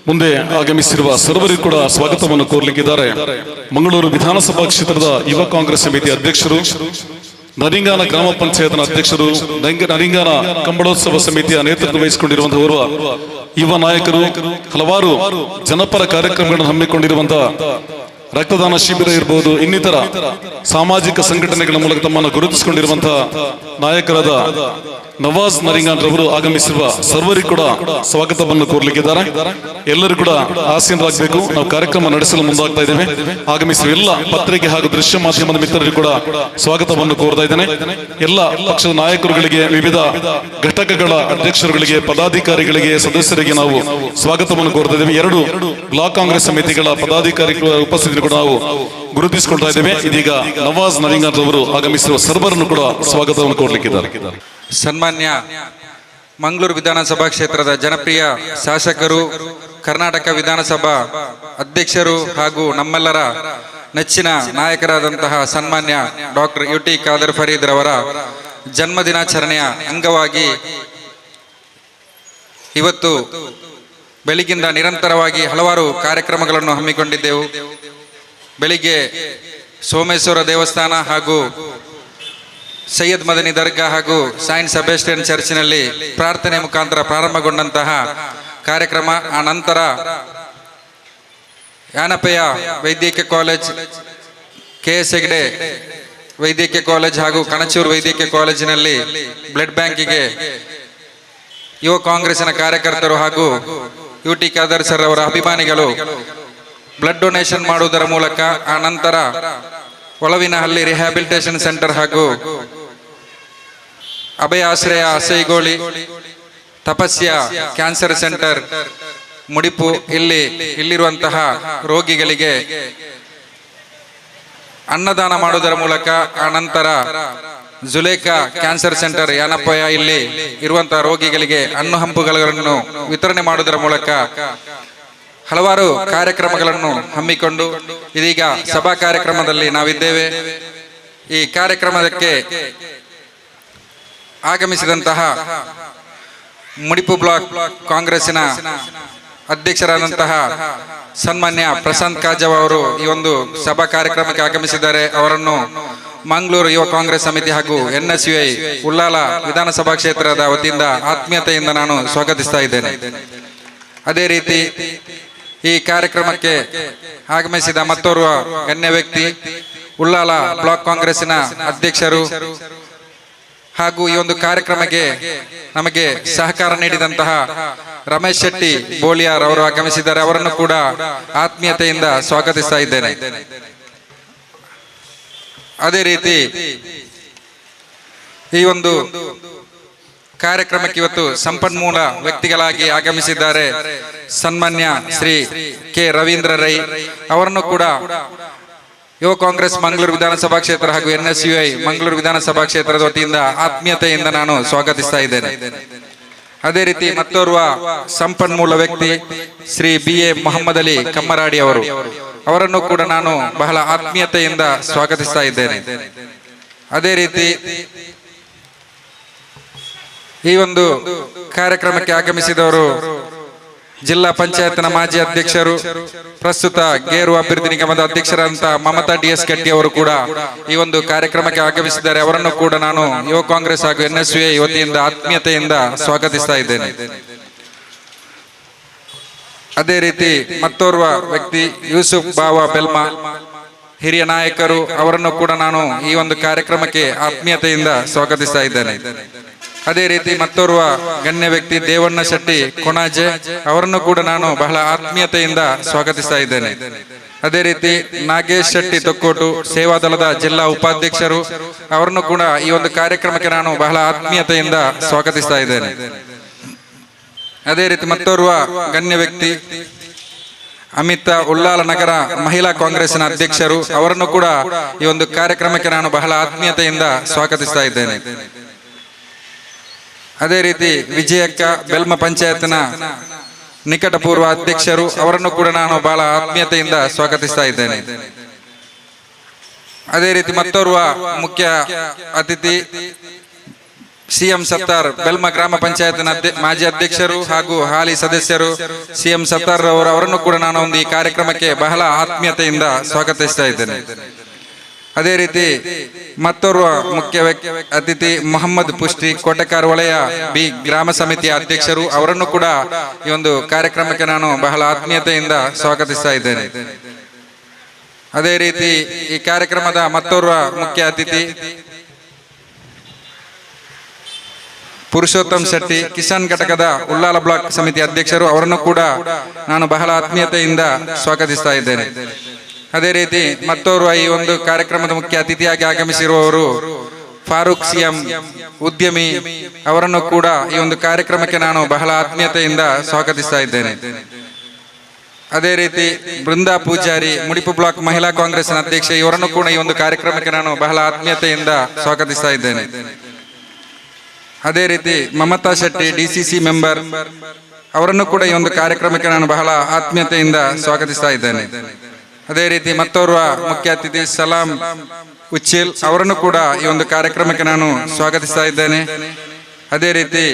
ಮುಂದೆ ಆಗಮಿಸಿರುವ ಸರ್ವರಿಗೂ ಕೂಡ ಸ್ವಾಗತವನ್ನು ಕೋರಲಿಕ್ಕಿದ್ದಾರೆ. ಮಂಗಳೂರು ವಿಧಾನಸಭಾ ಕ್ಷೇತ್ರದ ಯುವ ಕಾಂಗ್ರೆಸ್ ಸಮಿತಿ ಅಧ್ಯಕ್ಷರು, ನರಿಂಗಾನ ಗ್ರಾಮ ಪಂಚಾಯತ್ನ ಅಧ್ಯಕ್ಷರು, ನರಿಂಗಾನ ಕಂಬಳೋತ್ಸವ ಸಮಿತಿಯ ನೇತೃತ್ವ ವಹಿಸಿಕೊಂಡಿರುವಂತಹ ಓರ್ವ ಯುವ ನಾಯಕರು, ಹಲವಾರು ಜನಪರ ಕಾರ್ಯಕ್ರಮಗಳನ್ನು ಹಮ್ಮಿಕೊಂಡಿರುವಂತಹ ರಕ್ತದಾನ ಶಿಬಿರ ಇರಬಹುದು, ಇನ್ನಿತರ ಸಾಮಾಜಿಕ ಸಂಘಟನೆಗಳ ಮೂಲಕ ತಮ್ಮನ್ನು ಗುರುತಿಸಿಕೊಂಡಿರುವಂತಹ ನಾಯಕರಾದ ನವಾಜ್ ನರಿಂಗಾನ್ ರವರು ಆಗಮಿಸಿರುವ ಸರ್ವರಿಗೂ ಕೂಡ ಸ್ವಾಗತವನ್ನು ಕೋರಲಿಕ್ಕಿದ್ದಾರೆ. ಎಲ್ಲರೂ ಕೂಡ ಆಸೀನರಾಗಬೇಕು. ನಾವು ಕಾರ್ಯಕ್ರಮ ನಡೆಸಲು ಮುಂದಾಗ್ತಾ ಇದ್ದೇವೆ. ಆಗಮಿಸಿರುವ ಎಲ್ಲ ಪತ್ರಿಕೆ ಹಾಗೂ ದೃಶ್ಯ ಮಾಧ್ಯಮದ ಮಿತ್ರರಿಗೂ ಕೂಡ ಸ್ವಾಗತವನ್ನು ಕೋರ್ತಾ ಇದ್ದೇನೆ. ಎಲ್ಲ ಪಕ್ಷದ ನಾಯಕರುಗಳಿಗೆ, ವಿವಿಧ ಘಟಕಗಳ ಅಧ್ಯಕ್ಷರುಗಳಿಗೆ, ಪದಾಧಿಕಾರಿಗಳಿಗೆ, ಸದಸ್ಯರಿಗೆ ನಾವು ಸ್ವಾಗತವನ್ನು ಕೋರ್ತಾ ಇದ್ದೇವೆ. 2 ಬ್ಲಾಕ್ ಕಾಂಗ್ರೆಸ್ ಸಮಿತಿಗಳ ಪದಾಧಿಕಾರಿಗಳ ಉಪಸ್ಥಿತಿ ಕೂಡ ನಾವು ಗುರುತಿಸಿಕೊಳ್ತಾ ಇದ್ದೇವೆ. ಇದೀಗ ನವಾಜ್ ನರಿಂಗಾನ್ ರವರು ಆಗಮಿಸಿರುವ ಸರ್ವರನ್ನು ಕೂಡ ಸ್ವಾಗತವನ್ನು ಕೋರಲಿಕ್ಕಿದ್ದಾರೆ. ಸನ್ಮಾನ್ಯ ಮಂಗಳೂರು ವಿಧಾನಸಭಾ ಕ್ಷೇತ್ರದ ಜನಪ್ರಿಯ ಶಾಸಕರು, ಕರ್ನಾಟಕ ವಿಧಾನಸಭಾ ಅಧ್ಯಕ್ಷರು ಹಾಗೂ ನಮ್ಮೆಲ್ಲರ ನೆಚ್ಚಿನ ನಾಯಕರಾದಂತಹ ಸನ್ಮಾನ್ಯ ಡಾಕ್ಟರ್ UT ಖಾದರ್ ಫರೀದ್ ರವರ ಜನ್ಮದಿನಾಚರಣೆಯ ಅಂಗವಾಗಿ ಇವತ್ತು ಬೆಳಗಿಂದ ನಿರಂತರವಾಗಿ ಹಲವಾರು ಕಾರ್ಯಕ್ರಮಗಳನ್ನು ಹಮ್ಮಿಕೊಂಡಿದ್ದೆವು. ಬೆಳಿಗ್ಗೆ ಸೋಮೇಶ್ವರ ದೇವಸ್ಥಾನ ಹಾಗೂ ಸೈಯದ್ ಮದನಿ ದರ್ಗಾ ಹಾಗೂ ಸೈಂಟ್ ಸೆಬಾಸ್ಟಿಯನ್ ಚರ್ಚಿನಲ್ಲಿ ಪ್ರಾರ್ಥನೆ ಮುಖಾಂತರ ಪ್ರಾರಂಭಗೊಂಡಂತಹ ಕಾರ್ಯಕ್ರಮ, ಆ ನಂತರ ಯಾನಪೆಯ ವೈದ್ಯಕೀಯ ಕಾಲೇಜ್, KS ಹೆಗ್ಡೆ ವೈದ್ಯಕೀಯ ಕಾಲೇಜ್ ಹಾಗೂ ಕಣಚೂರು ವೈದ್ಯಕೀಯ ಕಾಲೇಜಿನಲ್ಲಿ ಬ್ಲಡ್ ಬ್ಯಾಂಕಿಗೆ ಯುವ ಕಾಂಗ್ರೆಸ್ಸಿನ ಕಾರ್ಯಕರ್ತರು ಹಾಗೂ UT ಖಾದರ್ ಸರ್ ಅವರ ಅಭಿಮಾನಿಗಳು ಬ್ಲಡ್ ಡೊನೇಷನ್ ಮಾಡುವುದರ ಮೂಲಕ, ಆ ನಂತರ ಒಳವಿನಹಳ್ಳಿ ರಿಹ್ಯಾಬಿಲಿಟೇಷನ್ ಸೆಂಟರ್ ಹಾಗೂ ಅಭಯ ಆಶ್ರಯ ಅಸೈಗೋಳಿ, ತಪಸ್ಯ ಕ್ಯಾನ್ಸರ್ ಸೆಂಟರ್ ಮುಡಿಪು, ಇಲ್ಲಿರುವಂತಹ ರೋಗಿಗಳಿಗೆ ಅನ್ನದಾನ ಮಾಡುವುದರ ಮೂಲಕ, ಆ ನಂತರ ಜುಲೇಖಾ ಕ್ಯಾನ್ಸರ್ ಸೆಂಟರ್ ಯಾನಪ್ಪಯ ಇಲ್ಲಿ ಇರುವಂತಹ ರೋಗಿಗಳಿಗೆ ಹಣ್ಣು ಹಂಪುಗಳನ್ನು ವಿತರಣೆ ಮಾಡುವುದರ ಮೂಲಕ ಹಲವಾರು ಕಾರ್ಯಕ್ರಮಗಳನ್ನು ಹಮ್ಮಿಕೊಂಡು ಇದೀಗ ಸಭಾ ಕಾರ್ಯಕ್ರಮದಲ್ಲಿ ನಾವಿದ್ದೇವೆ. ಈ ಕಾರ್ಯಕ್ರಮಕ್ಕೆ ಆಗಮಿಸಿದಂತಹ ಮುಡಿಪು ಬ್ಲಾಕ್ ಕಾಂಗ್ರೆಸ್ಸಿನ ಅಧ್ಯಕ್ಷರಾದಂತಹ ಸನ್ಮಾನ್ಯ ಪ್ರಶಾಂತ್ ಕಾಜವ್ ಅವರು ಈ ಒಂದು ಸಭಾ ಕಾರ್ಯಕ್ರಮಕ್ಕೆ ಆಗಮಿಸಿದ್ದಾರೆ. ಅವರನ್ನು ಮಂಗಳೂರು ಯುವ ಕಾಂಗ್ರೆಸ್ ಸಮಿತಿ ಹಾಗೂ NSUI ಉಳ್ಳಾಲ ವಿಧಾನಸಭಾ ಕ್ಷೇತ್ರದ ವತಿಯಿಂದ ಆತ್ಮೀಯತೆಯಿಂದ ನಾನು ಸ್ವಾಗತಿಸ್ತಾ ಇದ್ದೇನೆ. ಅದೇ ರೀತಿ ಈ ಕಾರ್ಯಕ್ರಮಕ್ಕೆ ಆಗಮಿಸಿದ ಮತ್ತೋರ್ವ ಗಣ್ಯ ವ್ಯಕ್ತಿ, ಉಳ್ಳಾಲ ಬ್ಲಾಕ್ ಕಾಂಗ್ರೆಸ್ಸಿನ ಅಧ್ಯಕ್ಷರು ಹಾಗೂ ಈ ಒಂದು ಕಾರ್ಯಕ್ರಮಕ್ಕೆ ನಮಗೆ ಸಹಕಾರ ನೀಡಿದಂತಹ ರಮೇಶ್ ಶೆಟ್ಟಿ ಬೋಳಿಯಾರ್ ಅವರು ಆಗಮಿಸಿದ್ದಾರೆ. ಅವರನ್ನು ಕೂಡ ಆತ್ಮೀಯತೆಯಿಂದ ಸ್ವಾಗತಿಸ್ತಾ ಇದ್ದೇನೆ. ಅದೇ ರೀತಿ ಈ ಒಂದು ಕಾರ್ಯಕ್ರಮಕ್ಕೆ ಇವತ್ತು ಸಂಪನ್ಮೂಲ ವ್ಯಕ್ತಿಗಳಾಗಿ ಆಗಮಿಸಿದ್ದಾರೆ ಸನ್ಮಾನ್ಯ ಶ್ರೀ K ರವೀಂದ್ರ ರೈ ಅವರನ್ನು ಕೂಡ ಯುವ ಕಾಂಗ್ರೆಸ್ ಮಂಗಳೂರು ವಿಧಾನಸಭಾ ಕ್ಷೇತ್ರ ಹಾಗೂ NSUI ಮಂಗಳೂರು ವಿಧಾನಸಭಾ ಕ್ಷೇತ್ರದ ವತಿಯಿಂದ ಆತ್ಮೀಯತೆಯಿಂದ ನಾನು ಸ್ವಾಗತಿಸ್ತಾ ಇದ್ದೇನೆ. ಅದೇ ರೀತಿ ಮತ್ತೋರ್ವ ಸಂಪನ್ಮೂಲ ವ್ಯಕ್ತಿ ಶ್ರೀ BA ಮೊಹಮ್ಮದ್ ಅಲಿ ಕಮ್ಮರಾಡಿ ಅವರನ್ನು ಕೂಡ ನಾನು ಬಹಳ ಆತ್ಮೀಯತೆಯಿಂದ ಸ್ವಾಗತಿಸ್ತಾ ಇದ್ದೇನೆ. ಅದೇ ರೀತಿ ಈ ಒಂದು ಕಾರ್ಯಕ್ರಮಕ್ಕೆ ಆಗಮಿಸಿದವರು ಜಿಲ್ಲಾ ಪಂಚಾಯತ್ನ ಮಾಜಿ ಅಧ್ಯಕ್ಷರು, ಪ್ರಸ್ತುತ ಗೇರು ಅಭಿವೃದ್ಧಿ ನಿಗಮದ ಅಧ್ಯಕ್ಷರಾದಂತಹ ಮಮತಾ DS ಕಟ್ಟಿ ಅವರು ಕೂಡ ಈ ಒಂದು ಕಾರ್ಯಕ್ರಮಕ್ಕೆ ಆಗಮಿಸಿದ್ದಾರೆ. ಅವರನ್ನು ಕೂಡ ನಾನು ಯುವ ಕಾಂಗ್ರೆಸ್ ಹಾಗೂ NSUI ವತಿಯಿಂದ ಆತ್ಮೀಯತೆಯಿಂದ ಸ್ವಾಗತಿಸ್ತಾ ಇದ್ದೇನೆ. ಅದೇ ರೀತಿ ಮತ್ತೋರ್ವ ವ್ಯಕ್ತಿ ಯೂಸುಫ್ ಬಾವಾ ಬೆಲ್ಮಾ, ಹಿರಿಯ ನಾಯಕರು, ಅವರನ್ನು ಕೂಡ ನಾನು ಈ ಒಂದು ಕಾರ್ಯಕ್ರಮಕ್ಕೆ ಆತ್ಮೀಯತೆಯಿಂದ ಸ್ವಾಗತಿಸ್ತಾ ಇದ್ದೇನೆ. ಅದೇ ರೀತಿ ಮತ್ತೋರ್ವ ಗಣ್ಯ ವ್ಯಕ್ತಿ ದೇವಣ್ಣ ಶೆಟ್ಟಿ ಕೊಣಾಜೆ, ಅವರನ್ನು ಕೂಡ ನಾನು ಬಹಳ ಆತ್ಮೀಯತೆಯಿಂದ ಸ್ವಾಗತಿಸ್ತಾ ಇದ್ದೇನೆ. ಅದೇ ರೀತಿ ನಾಗೇಶ್ ಶೆಟ್ಟಿ ತೊಕ್ಕೋಟು ಸೇವಾದಳದ ಜಿಲ್ಲಾ ಉಪಾಧ್ಯಕ್ಷರು, ಅವರನ್ನು ಕೂಡ ಈ ಒಂದು ಕಾರ್ಯಕ್ರಮಕ್ಕೆ ನಾನು ಬಹಳ ಆತ್ಮೀಯತೆಯಿಂದ ಸ್ವಾಗತಿಸ್ತಾ ಇದ್ದೇನೆ. ಅದೇ ರೀತಿ ಮತ್ತೋರ್ವ ಗಣ್ಯ ವ್ಯಕ್ತಿ ಅಮಿತಾ ಉಳ್ಳಾಲ ನಗರ ಮಹಿಳಾ ಕಾಂಗ್ರೆಸ್ನ ಅಧ್ಯಕ್ಷರು, ಅವರನ್ನು ಕೂಡ ಈ ಒಂದು ಕಾರ್ಯಕ್ರಮಕ್ಕೆ ನಾನು ಬಹಳ ಆತ್ಮೀಯತೆಯಿಂದ ಸ್ವಾಗತಿಸ್ತಾ ಇದ್ದೇನೆ. ಅದೇ ರೀತಿ ವಿಜಯಕ್ಕ ಬೆಲ್ಮ ಪಂಚಾಯತ್ನ ನಿಕಟಪೂರ್ವ ಅಧ್ಯಕ್ಷರು, ಅವರನ್ನು ಕೂಡ ನಾನು ಬಹಳ ಆತ್ಮೀಯತೆಯಿಂದ ಸ್ವಾಗತಿಸ್ತಾ ಇದ್ದೇನೆ. ಅದೇ ರೀತಿ ಮತ್ತೋರ್ವ ಮುಖ್ಯ ಅತಿಥಿ ಸಿಎಂ ಸತ್ತಾರ್ ಬೆಲ್ಮ ಗ್ರಾಮ ಪಂಚಾಯತ್ನ ಮಾಜಿ ಅಧ್ಯಕ್ಷರು ಹಾಗೂ ಹಾಲಿ ಸದಸ್ಯರು ಸಿಎಂ ಸತ್ತಾರ್ ಅವರನ್ನು ಕೂಡ ನಾನು ಒಂದು ಈ ಕಾರ್ಯಕ್ರಮಕ್ಕೆ ಬಹಳ ಆತ್ಮೀಯತೆಯಿಂದ ಸ್ವಾಗತಿಸ್ತಾ ಇದ್ದೇನೆ. ಅದೇ ರೀತಿ ಮತ್ತೋರ್ವ ಮುಖ್ಯ ಅತಿಥಿ ಮೊಹಮ್ಮದ್ ಪುಷ್ಟಿ ಕೋಟೆಕಾರ್ ವಲಯ ಬಿ ಗ್ರಾಮ ಸಮಿತಿಯ ಅಧ್ಯಕ್ಷರು, ಅವರನ್ನು ಕೂಡ ಈ ಒಂದು ಕಾರ್ಯಕ್ರಮಕ್ಕೆ ನಾನು ಬಹಳ ಆತ್ಮೀಯತೆಯಿಂದ ಸ್ವಾಗತಿಸ್ತಾ ಇದ್ದೇನೆ. ಅದೇ ರೀತಿ ಈ ಕಾರ್ಯಕ್ರಮದ ಮತ್ತೋರ್ವ ಮುಖ್ಯ ಅತಿಥಿ ಪುರುಷೋತ್ತಮ್ ಶೆಟ್ಟಿ ಕಿಸಾನ್ ಘಟಕದ ಉಳ್ಳಾಲ ಬ್ಲಾಕ್ ಸಮಿತಿ ಅಧ್ಯಕ್ಷರು, ಅವರನ್ನು ಕೂಡ ನಾನು ಬಹಳ ಆತ್ಮೀಯತೆಯಿಂದ ಸ್ವಾಗತಿಸ್ತಾ ಇದ್ದೇನೆ. ಅದೇ ರೀತಿ ಮತ್ತೋರ್ವ ಈ ಒಂದು ಕಾರ್ಯಕ್ರಮದ ಮುಖ್ಯ ಅತಿಥಿಯಾಗಿ ಆಗಮಿಸಿರುವವರು ಫಾರೂಕ್ ಸಿಎಂ ಉದ್ಯಮಿ, ಅವರನ್ನು ಕೂಡ ಈ ಒಂದು ಕಾರ್ಯಕ್ರಮಕ್ಕೆ ನಾನು ಬಹಳ ಆತ್ಮೀಯತೆಯಿಂದ ಸ್ವಾಗತಿಸ್ತಾ ಇದ್ದೇನೆ. ಅದೇ ರೀತಿ ಬೃಂದಾ ಪೂಜಾರಿ ಮುಡಿಪು ಬ್ಲಾಕ್ ಮಹಿಳಾ ಕಾಂಗ್ರೆಸ್ನ ಅಧ್ಯಕ್ಷೆ, ಇವರನ್ನು ಕೂಡ ಈ ಒಂದು ಕಾರ್ಯಕ್ರಮಕ್ಕೆ ನಾನು ಬಹಳ ಆತ್ಮೀಯತೆಯಿಂದ ಸ್ವಾಗತಿಸ್ತಾ ಇದ್ದೇನೆ. ಅದೇ ರೀತಿ ಮಮತಾ ಶೆಟ್ಟಿ ಡಿಸಿಸಿ ಮೆಂಬರ್, ಅವರನ್ನು ಕೂಡ ಈ ಒಂದು ಕಾರ್ಯಕ್ರಮಕ್ಕೆ ನಾನು ಬಹಳ ಆತ್ಮೀಯತೆಯಿಂದ ಸ್ವಾಗತಿಸ್ತಾ ಇದ್ದೇನೆ. ಅದೇ ರೀತಿ ಮತ್ತೋರ್ವ ಮುಖ್ಯ ಅತಿಥಿ ಸಲಾಂ ಉಚ್ಚಿಲ್, ಅವರನ್ನು ಕೂಡ ಈ ಒಂದು ಕಾರ್ಯಕ್ರಮಕ್ಕೆ ನಾನು ಸ್ವಾಗತಿಸ್ತಾ ಇದ್ದೇನೆ. ಅದೇ ರೀತಿ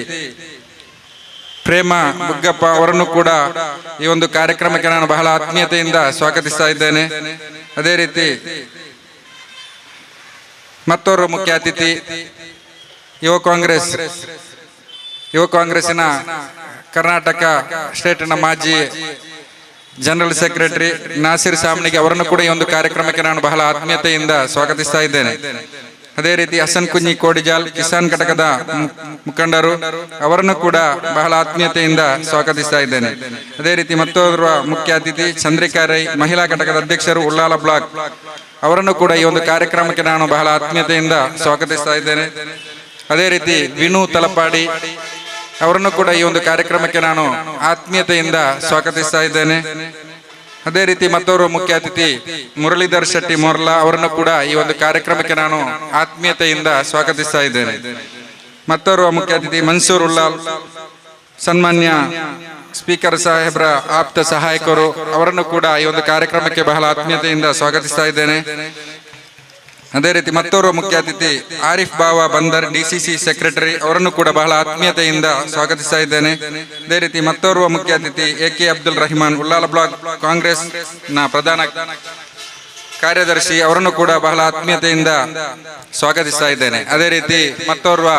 ಪ್ರೇಮ ಬುಗ್ಗಪ್ಪ, ಅವರನ್ನು ಕೂಡ ಈ ಒಂದು ಕಾರ್ಯಕ್ರಮಕ್ಕೆ ನಾನು ಬಹಳ ಆತ್ಮೀಯತೆಯಿಂದ ಸ್ವಾಗತಿಸ್ತಾ ಇದ್ದೇನೆ. ಅದೇ ರೀತಿ ಮತ್ತೋರ್ವ ಮುಖ್ಯ ಅತಿಥಿ ಯುವ ಕಾಂಗ್ರೆಸ್ಸಿನ ಕರ್ನಾಟಕ ಸ್ಟೇಟ್ನ ಮಾಜಿ ಜನರಲ್ ಸೆಕ್ರೆಟರಿ ನಾಸಿರ್ ಸಾಮ್ನಿಗೆ, ಅವರನ್ನು ಕೂಡ ಈ ಒಂದು ಕಾರ್ಯಕ್ರಮಕ್ಕೆ ನಾನು ಬಹಳ ಆತ್ಮೀಯತೆಯಿಂದ ಸ್ವಾಗತಿಸ್ತಾ ಇದ್ದೇನೆ. ಅದೇ ರೀತಿ ಹಸನ್ ಕುಂಜಿ ಕೋಡಿಜಾಲ್ ಕಿಸಾನ್ ಘಟಕದ ಮುಖಂಡರು, ಅವರನ್ನು ಕೂಡ ಬಹಳ ಆತ್ಮೀಯತೆಯಿಂದ ಸ್ವಾಗತಿಸ್ತಾ ಇದ್ದೇನೆ. ಅದೇ ರೀತಿ ಮತ್ತೋರ್ವ ಮುಖ್ಯ ಅತಿಥಿ ಚಂದ್ರಿಕಾ ರೈ ಮಹಿಳಾ ಘಟಕದ ಅಧ್ಯಕ್ಷರು ಉಳ್ಳಾಲ ಬ್ಲಾಕ್, ಅವರನ್ನು ಕೂಡ ಈ ಒಂದು ಕಾರ್ಯಕ್ರಮಕ್ಕೆ ನಾನು ಬಹಳ ಆತ್ಮೀಯತೆಯಿಂದ ಸ್ವಾಗತಿಸ್ತಾ ಇದ್ದೇನೆ. ಅದೇ ರೀತಿ ವಿನು ತಲಪಾಡಿ, ಅವರನ್ನು ಕೂಡ ಈ ಒಂದು ಕಾರ್ಯಕ್ರಮಕ್ಕೆ ನಾನು ಆತ್ಮೀಯತೆಯಿಂದ ಸ್ವಾಗತಿಸ್ತಾ ಇದ್ದೇನೆ. ಅದೇ ರೀತಿ ಮತ್ತೋರ್ವ ಮುಖ್ಯ ಅತಿಥಿ ಮುರಳೀಧರ್ ಶೆಟ್ಟಿ ಮೊರ್ಲಾ, ಅವರನ್ನು ಕೂಡ ಈ ಒಂದು ಕಾರ್ಯಕ್ರಮಕ್ಕೆ ನಾನು ಆತ್ಮೀಯತೆಯಿಂದ ಸ್ವಾಗತಿಸ್ತಾ ಇದ್ದೇನೆ. ಮತ್ತೋರ್ವ ಮುಖ್ಯ ಅತಿಥಿ ಮನ್ಸೂರ್ ಉಲ್ಲಾಲ್, ಸನ್ಮಾನ್ಯ ಸ್ಪೀಕರ್ ಸಾಹೇಬ್ರ ಆಪ್ತ ಸಹಾಯಕರು, ಅವರನ್ನು ಕೂಡ ಈ ಒಂದು ಕಾರ್ಯಕ್ರಮಕ್ಕೆ ಬಹಳ ಆತ್ಮೀಯತೆಯಿಂದ ಸ್ವಾಗತಿಸ್ತಾ ಇದ್ದೇನೆ. ಅದೇ ರೀತಿ ಮತ್ತೋರ್ವ ಮುಖ್ಯ ಅತಿಥಿ ಆರಿಫ್ ಬಾವಾ ಬಂದರ್ ಡಿಸಿಸಿ ಸೆಕ್ರೆಟರಿ, ಅವರನ್ನು ಕೂಡ ಬಹಳ ಆತ್ಮೀಯತೆಯಿಂದ ಸ್ವಾಗತಿಸ್ತಾ ಇದ್ದೇನೆ. ಅದೇ ರೀತಿ ಮತ್ತೋರ್ವ ಮುಖ್ಯ ಅತಿಥಿ ಎಕೆ ಅಬ್ದುಲ್ ರಹಿಮಾನ್ ಉಳ್ಳಾಲ ಬ್ಲಾಕ್ ಕಾಂಗ್ರೆಸ್ ನ ಪ್ರಧಾನ ಕಾರ್ಯದರ್ಶಿ, ಅವರನ್ನು ಕೂಡ ಬಹಳ ಆತ್ಮೀಯತೆಯಿಂದ ಸ್ವಾಗತಿಸ್ತಾ ಇದ್ದೇನೆ. ಅದೇ ರೀತಿ ಮತ್ತೋರ್ವ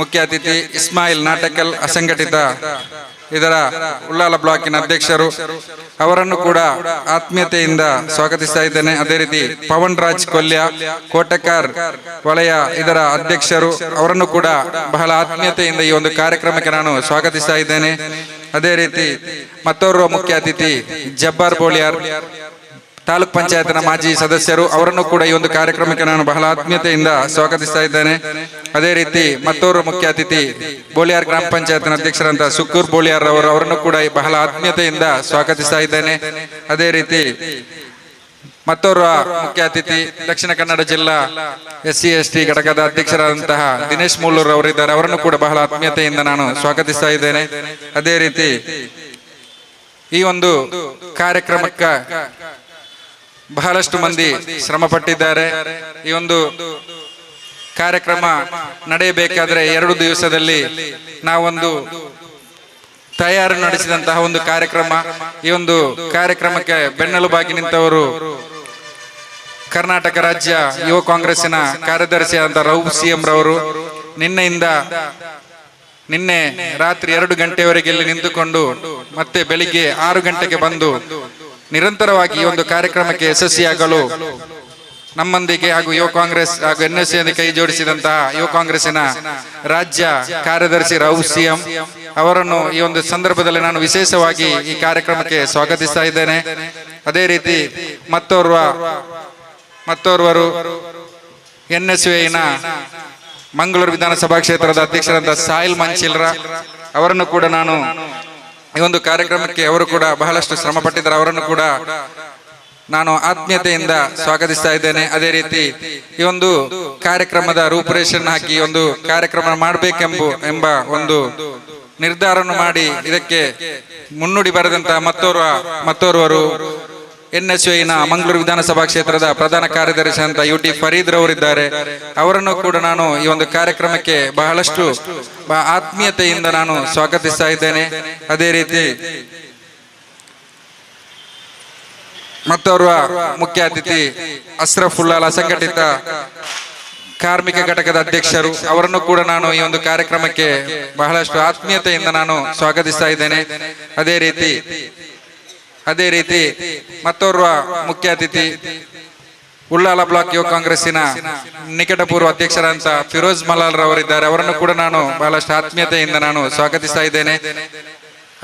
ಮುಖ್ಯ ಅತಿಥಿ ಇಸ್ಮಾಯಿಲ್ ನಾಟಕಲ್ ಅಸಂಘಟಿತ ಇದರ ಉಳ್ಳಾಲ ಬ್ಲಾಕಿನ ಅಧ್ಯಕ್ಷರು, ಅವರನ್ನು ಕೂಡ ಆತ್ಮೀಯತೆಯಿಂದ ಸ್ವಾಗತಿಸ್ತಾ ಇದ್ದೇನೆ. ಅದೇ ರೀತಿ ಪವನ್ ರಾಜ್ ಕೊಲ್ಯ ಕೋಟೆಕಾರ್ ವಲಯ ಇದರ ಅಧ್ಯಕ್ಷರು, ಅವರನ್ನು ಕೂಡ ಬಹಳ ಆತ್ಮೀಯತೆಯಿಂದ ಈ ಒಂದು ಕಾರ್ಯಕ್ರಮಕ್ಕೆ ನಾನು ಸ್ವಾಗತಿಸ್ತಾ ಇದ್ದೇನೆ. ಅದೇ ರೀತಿ ಮತ್ತೋರ್ವ ಮುಖ್ಯ ಅತಿಥಿ ಜಬ್ಬಾರ್ ಬೋಳಿಯಾರ್ ತಾಲೂಕ್ ಪಂಚಾಯತ್ನ ಮಾಜಿ ಸದಸ್ಯರು, ಅವರನ್ನು ಕೂಡ ಈ ಒಂದು ಕಾರ್ಯಕ್ರಮಕ್ಕೆ ನಾನು ಬಹಳ ಆತ್ಮೀಯತೆಯಿಂದ ಸ್ವಾಗತಿಸ್ತಾ ಇದ್ದೇನೆ. ಅದೇ ರೀತಿ ಮತ್ತೋರ್ವ ಮುಖ್ಯ ಅತಿಥಿ ಬೋಳಿಯಾರ್ ಗ್ರಾಮ ಪಂಚಾಯತ್ನ ಅಧ್ಯಕ್ಷರಂತ ಸುಕ್ಕೂರ್ ಬೋಳಿಯಾರ್ ಅವರನ್ನು ಕೂಡ ಬಹಳ ಆತ್ಮೀಯತೆಯಿಂದ ಸ್ವಾಗತಿಸ್ತಾ ಇದ್ದೇನೆ. ಅದೇ ರೀತಿ ಮತ್ತೋರ್ವ ಮುಖ್ಯ ಅತಿಥಿ ದಕ್ಷಿಣ ಕನ್ನಡ ಜಿಲ್ಲಾ SC/ST ಘಟಕದ ಅಧ್ಯಕ್ಷರಾದಂತಹ ದಿನೇಶ್ ಮೂಳೂರ್ ಅವರಿದ್ದಾರೆ, ಅವರನ್ನು ಕೂಡ ಬಹಳ ಆತ್ಮೀಯತೆಯಿಂದ ನಾನು ಸ್ವಾಗತಿಸ್ತಾ ಇದ್ದೇನೆ. ಅದೇ ರೀತಿ ಈ ಒಂದು ಕಾರ್ಯಕ್ರಮಕ್ಕೆ ಬಹಳಷ್ಟು ಮಂದಿ ಶ್ರಮ ಪಟ್ಟಿದ್ದಾರೆ. ಈ ಒಂದು ಕಾರ್ಯಕ್ರಮ ನಡೆಯಬೇಕಾದ್ರೆ 2 ದಿವಸದಲ್ಲಿ ನಾವೊಂದು ತಯಾರಿ ನಡೆಸಿದಂತಹ ಒಂದು ಕಾರ್ಯಕ್ರಮ. ಈ ಒಂದು ಕಾರ್ಯಕ್ರಮಕ್ಕೆ ಬೆನ್ನೆಲುಬಾಗಿ ನಿಂತವರು ಕರ್ನಾಟಕ ರಾಜ್ಯ ಯುವ ಕಾಂಗ್ರೆಸ್ಸಿನ ಕಾರ್ಯದರ್ಶಿಯಾದಂತಹ ರೌಫ್ ಸಿಎಂ ರವರು. ನಿನ್ನೆ ರಾತ್ರಿ 2 ಗಂಟೆವರೆಗೆ ಇಲ್ಲಿ ನಿಂತುಕೊಂಡು ಮತ್ತೆ ಬೆಳಿಗ್ಗೆ 6 ಗಂಟೆಗೆ ಬಂದು ನಿರಂತರವಾಗಿ ಈ ಒಂದು ಕಾರ್ಯಕ್ರಮಕ್ಕೆ ಯಶಸ್ವಿಯಾಗಲು ನಮ್ಮೊಂದಿಗೆ ಹಾಗೂ ಯುವ ಕಾಂಗ್ರೆಸ್ ಹಾಗೂ NSC ಕೈ ಜೋಡಿಸಿದಂತಹ ಯುವ ಕಾಂಗ್ರೆಸ್ಸಿನ ರಾಜ್ಯ ಕಾರ್ಯದರ್ಶಿ ರೌಫ್ ಸಿಎಂ ಅವರನ್ನು ಈ ಒಂದು ಸಂದರ್ಭದಲ್ಲಿ ನಾನು ವಿಶೇಷವಾಗಿ ಈ ಕಾರ್ಯಕ್ರಮಕ್ಕೆ ಸ್ವಾಗತಿಸ್ತಾ ಇದ್ದೇನೆ. ಅದೇ ರೀತಿ ಮತ್ತೋರ್ವರು NSCನ ಮಂಗಳೂರು ವಿಧಾನಸಭಾ ಕ್ಷೇತ್ರದ ಅಧ್ಯಕ್ಷರಾದ ಸಾಹಿಲ್ ಮಂಚಿಲ್ರ, ಅವರನ್ನು ಕೂಡ ನಾನು ಈ ಒಂದು ಕಾರ್ಯಕ್ರಮಕ್ಕೆ ಅವರು ಕೂಡ ಬಹಳಷ್ಟು ಶ್ರಮ ಪಟ್ಟಿದ್ದಾರೆ, ಅವರನ್ನು ಕೂಡ ನಾನು ಆತ್ಮೀಯತೆಯಿಂದ ಸ್ವಾಗತಿಸ್ತಾ ಇದ್ದೇನೆ. ಅದೇ ರೀತಿ ಈ ಒಂದು ಕಾರ್ಯಕ್ರಮದ ರೂಪುರೇಷೆಯನ್ನು ಹಾಕಿ ಒಂದು ಕಾರ್ಯಕ್ರಮ ಮಾಡಬೇಕೆಂಬ ಒಂದು ನಿರ್ಧಾರವನ್ನು ಮಾಡಿ ಇದಕ್ಕೆ ಮುನ್ನುಡಿ ಬರೆದಂತಹ ಮತ್ತೋರ್ವರು NSYನ ಮಂಗಳೂರು ವಿಧಾನಸಭಾ ಕ್ಷೇತ್ರದ ಪ್ರಧಾನ ಕಾರ್ಯದರ್ಶಿ ಅಂತ UT ಫರೀದ್ ರವರಿದ್ದಾರೆ. ಅವರನ್ನು ಕೂಡ ನಾನು ಈ ಒಂದು ಕಾರ್ಯಕ್ರಮಕ್ಕೆ ಬಹಳಷ್ಟು ಆತ್ಮೀಯತೆಯಿಂದ ನಾನು ಸ್ವಾಗತಿಸ್ತಾ ಇದ್ದೇನೆ. ಅದೇ ರೀತಿ ಮತ್ತೋರ್ವ ಮುಖ್ಯ ಅತಿಥಿ ಅಶ್ರಫ್ ಉಳ್ಳಾಲ ಅಸಂಘಟಿತ ಕಾರ್ಮಿಕ ಘಟಕದ ಅಧ್ಯಕ್ಷರು, ಅವರನ್ನು ಕೂಡ ನಾನು ಈ ಒಂದು ಕಾರ್ಯಕ್ರಮಕ್ಕೆ ಬಹಳಷ್ಟು ಆತ್ಮೀಯತೆಯಿಂದ ನಾನು ಸ್ವಾಗತಿಸ್ತಾ ಇದ್ದೇನೆ. ಅದೇ ರೀತಿ ಮತ್ತೋರ್ವ ಮುಖ್ಯ ಅತಿಥಿ ಉಳ್ಳಾಲ ಬ್ಲಾಕ್ ಯುವ ಕಾಂಗ್ರೆಸ್ಸಿನ ನಿಕಟಪೂರ್ವ ಅಧ್ಯಕ್ಷರಂತ ಫಿರೋಜ್ ಮಲಾಲ್ ರವರಿದ್ದಾರೆ. ಅವರನ್ನು ಕೂಡ ನಾನು ಬಹಳಷ್ಟು ಆತ್ಮೀಯತೆಯಿಂದ ನಾನು ಸ್ವಾಗತಿಸ್ತಾ ಇದ್ದೇನೆ.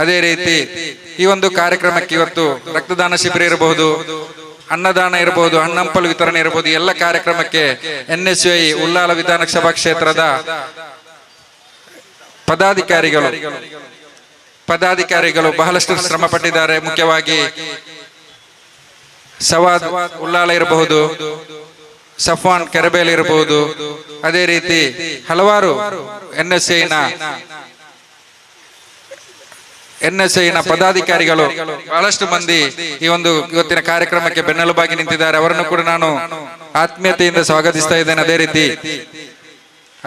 ಅದೇ ರೀತಿ ಈ ಒಂದು ಕಾರ್ಯಕ್ರಮಕ್ಕೆ ಇವತ್ತು ರಕ್ತದಾನ ಶಿಬಿರ ಇರಬಹುದು, ಅನ್ನದಾನ ಇರಬಹುದು, ಹಣ್ಣಂಪಲು ವಿತರಣೆ ಇರಬಹುದು, ಎಲ್ಲ ಕಾರ್ಯಕ್ರಮಕ್ಕೆ NSY ಉಳ್ಳಾಲ ವಿಧಾನಸಭಾ ಕ್ಷೇತ್ರದ ಪದಾಧಿಕಾರಿಗಳು ಬಹಳಷ್ಟು ಶ್ರಮ ಪಟ್ಟಿದ್ದಾರೆ. ಮುಖ್ಯವಾಗಿ ಸವಾದ್ ಉಳ್ಳಾಲ ಇರಬಹುದು, ಸಫ್ವಾನ್ ಕೆರಬೇಲ್ ಇರಬಹುದು, ಅದೇ ರೀತಿ ಹಲವಾರು NSYನ ಪದಾಧಿಕಾರಿಗಳು ಬಹಳಷ್ಟು ಮಂದಿ ಈ ಒಂದು ಇವತ್ತಿನ ಕಾರ್ಯಕ್ರಮಕ್ಕೆ ಬೆನ್ನೆಲುಬಾಗಿ ನಿಂತಿದ್ದಾರೆ. ಅವರನ್ನು ಕೂಡ ನಾನು ಆತ್ಮೀಯತೆಯಿಂದ ಸ್ವಾಗತಿಸ್ತಾ ಇದ್ದೇನೆ.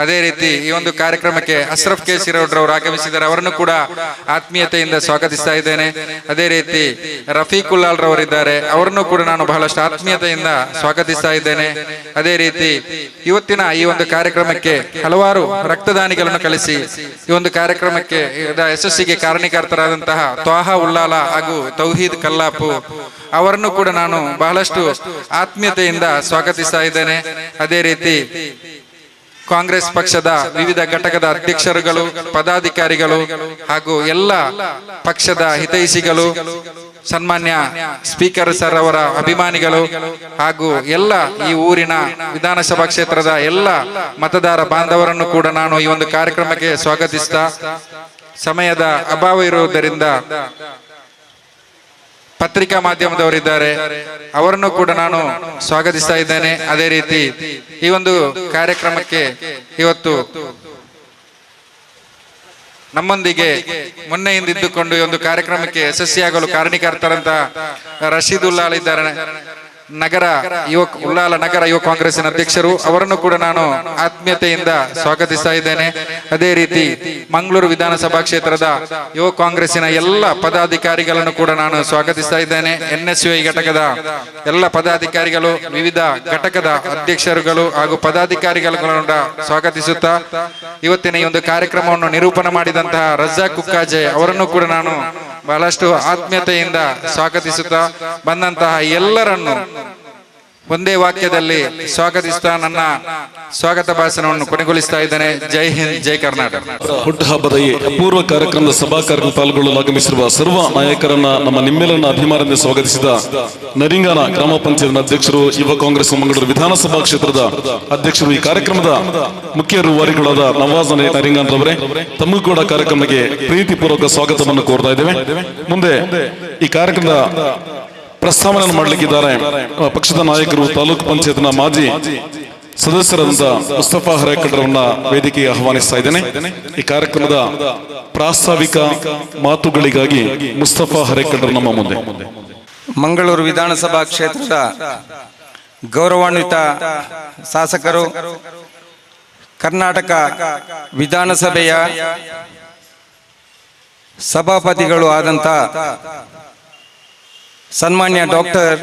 ಅದೇ ರೀತಿ ಈ ಒಂದು ಕಾರ್ಯಕ್ರಮಕ್ಕೆ ಅಶ್ರಫ್ ಕೆ ಸಿರೌಡ್ರವರು ಆಗಮಿಸಿದ್ದಾರೆ. ಅವರನ್ನು ಕೂಡ ಆತ್ಮೀಯತೆಯಿಂದ ಸ್ವಾಗತಿಸ್ತಾ ಇದ್ದೇನೆ. ಅದೇ ರೀತಿ ರಫೀಕ್ ಉಲ್ಲಾಲ್ ರವರಿದ್ದಾರೆ. ಅವರನ್ನು ಕೂಡ ನಾನು ಬಹಳಷ್ಟು ಆತ್ಮೀಯತೆಯಿಂದ ಸ್ವಾಗತಿಸ್ತಾ ಇದ್ದೇನೆ. ಅದೇ ರೀತಿ ಇವತ್ತಿನ ಈ ಒಂದು ಕಾರ್ಯಕ್ರಮಕ್ಕೆ ಹಲವಾರು ರಕ್ತದಾನಿಗಳನ್ನು ಕಳಿಸಿ ಈ ಒಂದು ಕಾರ್ಯಕ್ರಮಕ್ಕೆ ಯಶಸ್ಸಿಗೆ ಕಾರಣೀಕರ್ತರಾದಂತಹ ತ್ವಾಹಾ ಉಳ್ಳಾಲ ಹಾಗೂ ತೌಹೀದ್ ಕಲ್ಲಾಪು ಅವರನ್ನು ಕೂಡ ನಾನು ಬಹಳಷ್ಟು ಆತ್ಮೀಯತೆಯಿಂದ ಸ್ವಾಗತಿಸ್ತಾ ಇದ್ದೇನೆ. ಅದೇ ರೀತಿ ಕಾಂಗ್ರೆಸ್ ಪಕ್ಷದ ವಿವಿಧ ಘಟಕದ ಅಧ್ಯಕ್ಷರುಗಳು, ಪದಾಧಿಕಾರಿಗಳು ಹಾಗೂ ಎಲ್ಲ ಪಕ್ಷದ ಹಿತೈಷಿಗಳು, ಸನ್ಮಾನ್ಯ ಸ್ಪೀಕರ್ ಸರ್ ಅವರ ಅಭಿಮಾನಿಗಳು ಹಾಗೂ ಎಲ್ಲ ಈ ಊರಿನ ವಿಧಾನಸಭಾ ಕ್ಷೇತ್ರದ ಎಲ್ಲ ಮತದಾರ ಬಾಂಧವರನ್ನು ಕೂಡ ನಾನು ಈ ಒಂದು ಕಾರ್ಯಕ್ರಮಕ್ಕೆ ಸ್ವಾಗತಿಸ್ತಾ, ಸಮಯದ ಅಭಾವ ಇರುವುದರಿಂದ ಪತ್ರಿಕಾ ಮಾಧ್ಯಮದವರಿದ್ದಾರೆ, ಅವರನ್ನು ಕೂಡ ನಾನು ಸ್ವಾಗತಿಸ್ತಾ ಇದ್ದೇನೆ. ಅದೇ ರೀತಿ ಈ ಒಂದು ಕಾರ್ಯಕ್ರಮಕ್ಕೆ ಇವತ್ತು ನಮ್ಮೊಂದಿಗೆ ಮೊನ್ನೆಯಿಂದ ಇದ್ದುಕೊಂಡು ಈ ಒಂದು ಕಾರ್ಯಕ್ರಮಕ್ಕೆ ಯಶಸ್ವಿಯಾಗಲು ಕಾರಣೀಕರ್ತರಂತ ರಶೀದ್ ಉಲ್ಲಾಲ್ ಇದ್ದಾರೆ, ಉಳ್ಳಾಲ ನಗರ ಯುವ ಕಾಂಗ್ರೆಸ್ಸಿನ ಅಧ್ಯಕ್ಷರು. ಅವರನ್ನು ಕೂಡ ನಾನು ಆತ್ಮೀಯತೆಯಿಂದ ಸ್ವಾಗತಿಸ್ತಾ ಇದ್ದೇನೆ. ಅದೇ ರೀತಿ ಮಂಗಳೂರು ವಿಧಾನಸಭಾ ಕ್ಷೇತ್ರದ ಯುವ ಕಾಂಗ್ರೆಸ್ಸಿನ ಎಲ್ಲ ಪದಾಧಿಕಾರಿಗಳನ್ನು ಕೂಡ ನಾನು ಸ್ವಾಗತಿಸ್ತಾ ಇದ್ದೇನೆ. NSY ಘಟಕದ ಎಲ್ಲ ಪದಾಧಿಕಾರಿಗಳು, ವಿವಿಧ ಘಟಕದ ಅಧ್ಯಕ್ಷರುಗಳು ಹಾಗೂ ಪದಾಧಿಕಾರಿಗಳನ್ನು ಸ್ವಾಗತಿಸುತ್ತಾ, ಇವತ್ತಿನ ಈ ಒಂದು ಕಾರ್ಯಕ್ರಮವನ್ನು ನಿರೂಪಣೆ ಮಾಡಿದಂತಹ ರಜಾಕ್ ಕುಕ್ಕಾಜೆ ಅವರನ್ನು ಕೂಡ ನಾನು ಬಹಳಷ್ಟು ಆತ್ಮೀಯತೆಯಿಂದ ಸ್ವಾಗತಿಸುತ್ತಾ, ಬಂದಂತಹ ಎಲ್ಲರನ್ನು ಒಂದೇ ವಾಕ್ಯದಲ್ಲಿ ಸ್ವಾಗತಿಸ್ತಾ ನನ್ನ ಸ್ವಾಗತ ಭಾಷಣವನ್ನು ಕೊನೆಗೊಳಿಸ್ತಾ ಇದ್ದೇನೆ. ಜೈ ಹಿಂದ್, ಜೈ ಕರ್ನಾಟಕ. ಹುಟ್ಟುಹಬ್ಬದ ಈ ಅಪೂರ್ವ ಕಾರ್ಯಕ್ರಮದ ಸಭಾ ಕಾರ್ಯಕ್ರಮ ಪಾಲ್ಗೊಳ್ಳಲು ಆಗಮಿಸಿರುವ ಸರ್ವ ನಾಯಕರನ್ನ ನಿಮ್ಮೆಲ್ಲರನ್ನ ಅಭಿಮಾನದಿಂದ ಸ್ವಾಗತಿಸಿದ ನರಿಂಗಾನ ಗ್ರಾಮ ಪಂಚಾಯತ್ ಅಧ್ಯಕ್ಷರು, ಯುವ ಕಾಂಗ್ರೆಸ್ ಮಂಗಳೂರು ವಿಧಾನಸಭಾ ಕ್ಷೇತ್ರದ ಅಧ್ಯಕ್ಷರು, ಈ ಕಾರ್ಯಕ್ರಮದ ಮುಖ್ಯ ರೂವಾರಿಗಳಾದ ನವಾಜ್ ನರಿಂಗಾನ್ ರವರೇ, ತಮಗೂ ಕೂಡ ಕಾರ್ಯಕ್ರಮಕ್ಕೆ ಪ್ರೀತಿಪೂರ್ವಕ ಸ್ವಾಗತವನ್ನು ಕೋರ್ತಾ ಇದ್ದೇವೆ. ಮುಂದೆ ಈ ಕಾರ್ಯಕ್ರಮದ ಪ್ರಸ್ತಾವನೆ ಮಾಡಲಿಕ್ಕಿದ್ದಾರೆ ಪಕ್ಷದ ನಾಯಕರು, ತಾಲೂಕು ಪಂಚಾಯತ್ನ ಮಾಜಿ ಸದಸ್ಯರಾದಂತ ಮುಸ್ತಫಾ ಹರೇಕಡ್ರವನ್ನ ವೇದಿಕೆಗೆ ಆಹ್ವಾನಿಸ್ತಾ ಇದ್ದೇನೆ. ಈ ಕಾರ್ಯಕ್ರಮದ ಪ್ರಾಸ್ತಾವಿಕ ಮಾತುಗಳಿಗಾಗಿ ಮುಸ್ತಫಾ ಹರೇಕಡ್ರ ನಮ್ಮ ಮುಂದೆ. ಮಂಗಳೂರು ವಿಧಾನಸಭಾ ಕ್ಷೇತ್ರದ ಗೌರವಾನ್ವಿತ ಶಾಸಕರು, ಕರ್ನಾಟಕ ವಿಧಾನಸಭೆಯ ಸಭಾಪತಿಗಳು ಆದಂತ ಸನ್ಮಾನ್ಯ ಡಾಕ್ಟರ್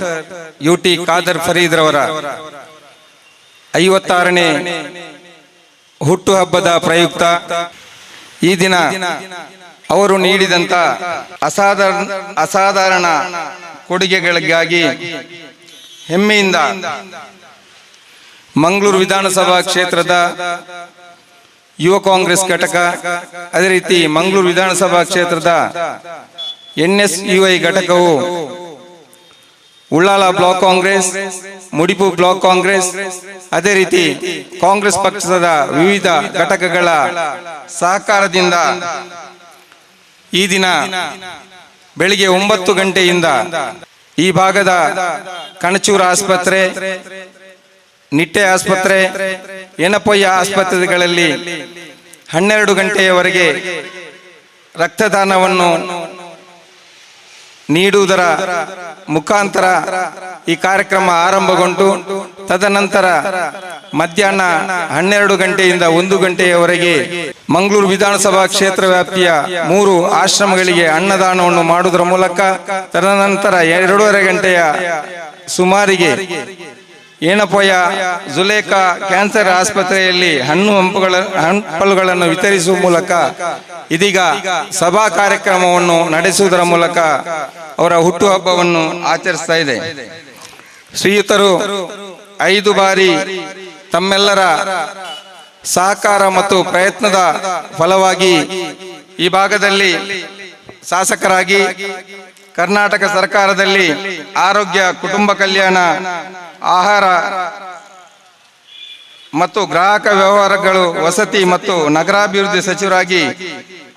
UT ಖಾದರ್ ಫರೀದ್ ರವರ 56ನೇ ಹುಟ್ಟುಹಬ್ಬದ ಪ್ರಯುಕ್ತ ಈ ದಿನ ಅವರು ನೀಡಿದಂತ ಅಸಾಧಾರಣ ಕೊಡುಗೆಗಳಿಗಾಗಿ ಹೆಮ್ಮೆಯಿಂದ ಮಂಗಳೂರು ವಿಧಾನಸಭಾ ಕ್ಷೇತ್ರದ ಯುವ ಕಾಂಗ್ರೆಸ್ ಘಟಕ, ಅದೇ ರೀತಿ ಮಂಗಳೂರು ವಿಧಾನಸಭಾ ಕ್ಷೇತ್ರದ NSY ಘಟಕವು ಉಳ್ಳಾಲ ಬ್ಲಾಕ್ ಕಾಂಗ್ರೆಸ್, ಮುಡಿಪು ಬ್ಲಾಕ್ ಕಾಂಗ್ರೆಸ್, ಅದೇ ರೀತಿ ಕಾಂಗ್ರೆಸ್ ಪಕ್ಷದ ವಿವಿಧ ಘಟಕಗಳ ಸಹಕಾರದಿಂದ ಈ ದಿನ ಬೆಳಿಗ್ಗೆ 9 ಗಂಟೆಯಿಂದ ಈ ಭಾಗದ ಕಣಚೂರು ಆಸ್ಪತ್ರೆ, ನಿಟ್ಟೆ ಆಸ್ಪತ್ರೆ, ಏನಪೊಯ್ಯ ಆಸ್ಪತ್ರೆಗಳಲ್ಲಿ 12 ಗಂಟೆಯವರೆಗೆ ರಕ್ತದಾನವನ್ನು ನೀಡುವುದರ ಮುಖಾಂತರ ಈ ಕಾರ್ಯಕ್ರಮ ಆರಂಭಗೊಂಡು ತದನಂತರ ಮಧ್ಯಾಹ್ನ 12 ಗಂಟೆಯಿಂದ 1 ಗಂಟೆಯವರೆಗೆ ಮಂಗಳೂರು ವಿಧಾನಸಭಾ ಕ್ಷೇತ್ರ ವ್ಯಾಪ್ತಿಯ 3 ಆಶ್ರಮಗಳಿಗೆ ಅನ್ನದಾನವನ್ನು ಮಾಡುವುದರ ಮೂಲಕ ತದನಂತರ 2:30 ಗಂಟೆಯ ಸುಮಾರಿಗೆ ಏನಪೋಯ ಜುಲೇಖಾ ಕ್ಯಾನ್ಸರ್ ಆಸ್ಪತ್ರೆಯಲ್ಲಿ ಹಣ್ಣುಗಳನ್ನು ವಿತರಿಸುವ ಮೂಲಕ ಇದೀಗ ಸಭಾ ಕಾರ್ಯಕ್ರಮವನ್ನು ನಡೆಸುವುದರ ಮೂಲಕ ಅವರ ಹುಟ್ಟುಹಬ್ಬವನ್ನು ಆಚರಿಸ್ತಾ ಇದೆ. ಶ್ರೀಯುತರು 5 ಬಾರಿ ತಮ್ಮೆಲ್ಲರ ಸಹಕಾರ ಮತ್ತು ಪ್ರಯತ್ನದ ಫಲವಾಗಿ ಈ ಭಾಗದಲ್ಲಿ ಶಾಸಕರಾಗಿ ಕರ್ನಾಟಕ ಸರ್ಕಾರದಲ್ಲಿ ಆರೋಗ್ಯ ಕುಟುಂಬ ಕಲ್ಯಾಣ ಆಹಾರ ಮತ್ತು ಗ್ರಾಹಕ ವ್ಯವಹಾರಗಳು ವಸತಿ ಮತ್ತು ನಗರಾಭಿವೃದ್ಧಿ ಸಚಿವರಾಗಿ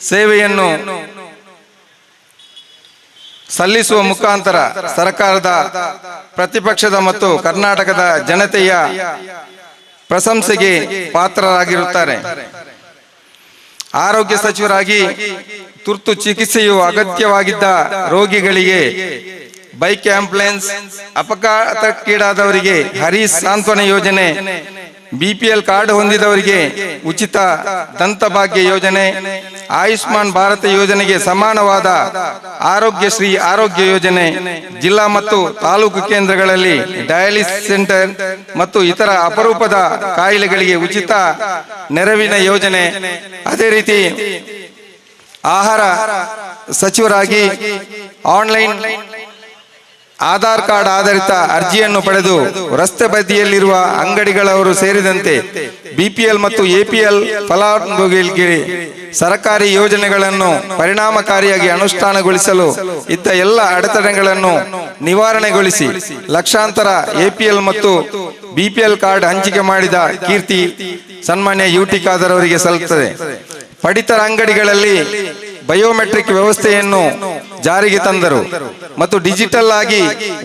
ಸೇವೆಯನ್ನು ಸಲ್ಲಿಸುವ ಮುಖಾಂತರ ಸರ್ಕಾರದ ಪ್ರತಿಪಕ್ಷದ ಮತ್ತು ಕರ್ನಾಟಕದ ಜನತೆಯ ಪ್ರಶಂಸೆಗೆ ಪಾತ್ರರಾಗಿರುತ್ತಾರೆ. ಆರೋಗ್ಯ ಸಚಿವರಾಗಿ ತುರ್ತು ಚಿಕಿತ್ಸೆಯು ಅಗತ್ಯವಾಗಿದ್ದ ರೋಗಿಗಳಿಗೆ ಬೈಕ್ ಆಂಬ್ಯುಲೆನ್ಸ್, ಅಪಘಾತಕ್ಕೀಡಾದವರಿಗೆ ಹರೀಶ್ ಸಾಂತ್ವನ ಯೋಜನೆ, ಬಿಪಿಎಲ್ ಕಾರ್ಡ್ ಹೊಂದಿದವರಿಗೆ ಉಚಿತ ದಂತಭಾಗ್ಯ ಯೋಜನೆ, ಆಯುಷ್ಮಾನ್ ಭಾರತ ಯೋಜನೆಗೆ ಸಮಾನವಾದ ಆರೋಗ್ಯಶ್ರೀ ಆರೋಗ್ಯ ಯೋಜನೆ, ಜಿಲ್ಲಾ ಮತ್ತು ತಾಲೂಕು ಕೇಂದ್ರಗಳಲ್ಲಿ ಡಯಾಲಿಸಿಸ್ ಸೆಂಟರ್ ಮತ್ತು ಇತರ ಅಪರೂಪದ ಕಾಯಿಲೆಗಳಿಗೆ ಉಚಿತ ನೆರವಿನ ಯೋಜನೆ. ಅದೇ ರೀತಿ ಆಹಾರ ಸಚಿವರಾಗಿ ಆನ್ಲೈನ್ ಆಧಾರ್ ಕಾರ್ಡ್ ಆಧಾರಿತ ಅರ್ಜಿಯನ್ನು ಪಡೆದು ರಸ್ತೆ ಬದಿಯಲ್ಲಿರುವ ಅಂಗಡಿಗಳವರು ಸೇರಿದಂತೆ ಬಿಪಿಎಲ್ ಮತ್ತು ಎಪಿಎಲ್ ಫಲಾನುಭವಿಗಳಿಗೆ ಸರ್ಕಾರಿ ಯೋಜನೆಗಳನ್ನು ಪರಿಣಾಮಕಾರಿಯಾಗಿ ಅನುಷ್ಠಾನಗೊಳಿಸಲು ಇದ್ದ ಎಲ್ಲ ಅಡೆತಡೆಗಳನ್ನು ನಿವಾರಣೆಗೊಳಿಸಿ ಲಕ್ಷಾಂತರ ಎಪಿಎಲ್ ಮತ್ತು ಬಿಪಿಎಲ್ ಕಾರ್ಡ್ ಹಂಚಿಕೆ ಮಾಡಿದ ಕೀರ್ತಿ ಸನ್ಮಾನ್ಯ ಯುಟಿ ಖಾದರ್ ಅವರಿಗೆ ಸಲ್ಲುತ್ತದೆ. ಪಡಿತರ ಅಂಗಡಿಗಳಲ್ಲಿ ಬಯೋಮೆಟ್ರಿಕ್ ವ್ಯವಸ್ಥೆಯನ್ನು ಜಾರಿಗೆ ತಂದರು ಮತ್ತು ಡಿಜಿಟಲ್ ಆಗಿ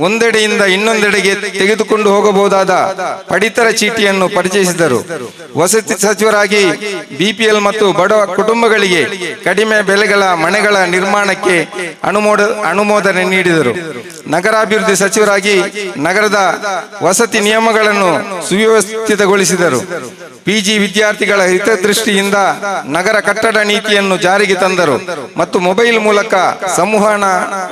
ಒಂದೆಡೆಯಿಂದ ಇನ್ನೊಂದೆಡೆಗೆ ತೆಗೆದುಕೊಂಡು ಹೋಗಬಹುದಾದ ಪಡಿತರ ಚೀಟಿಯನ್ನು ಪರಿಚಯಿಸಿದರು. ವಸತಿ ಸಚಿವರಾಗಿ ಬಿಪಿಎಲ್ ಮತ್ತು ಬಡ ಕುಟುಂಬಗಳಿಗೆ ಕಡಿಮೆ ಬೆಲೆಗಳ ಮನೆಗಳ ನಿರ್ಮಾಣಕ್ಕೆ ಅನುಮೋದನೆ ನೀಡಿದರು. ನಗರಾಭಿವೃದ್ಧಿ ಸಚಿವರಾಗಿ ನಗರದ ವಸತಿ ನಿಯಮಗಳನ್ನು ಸುವ್ಯವಸ್ಥಿತಗೊಳಿಸಿದರು. ಪಿಜಿ ವಿದ್ಯಾರ್ಥಿಗಳ ಹಿತದೃಷ್ಟಿಯಿಂದ ನಗರ ಕಟ್ಟಡ ನೀತಿಯನ್ನು ಜಾರಿಗೆ ತಂದರು ಮತ್ತು ಮೊಬೈಲ್ ಮೂಲಕ ಸಂವಹನ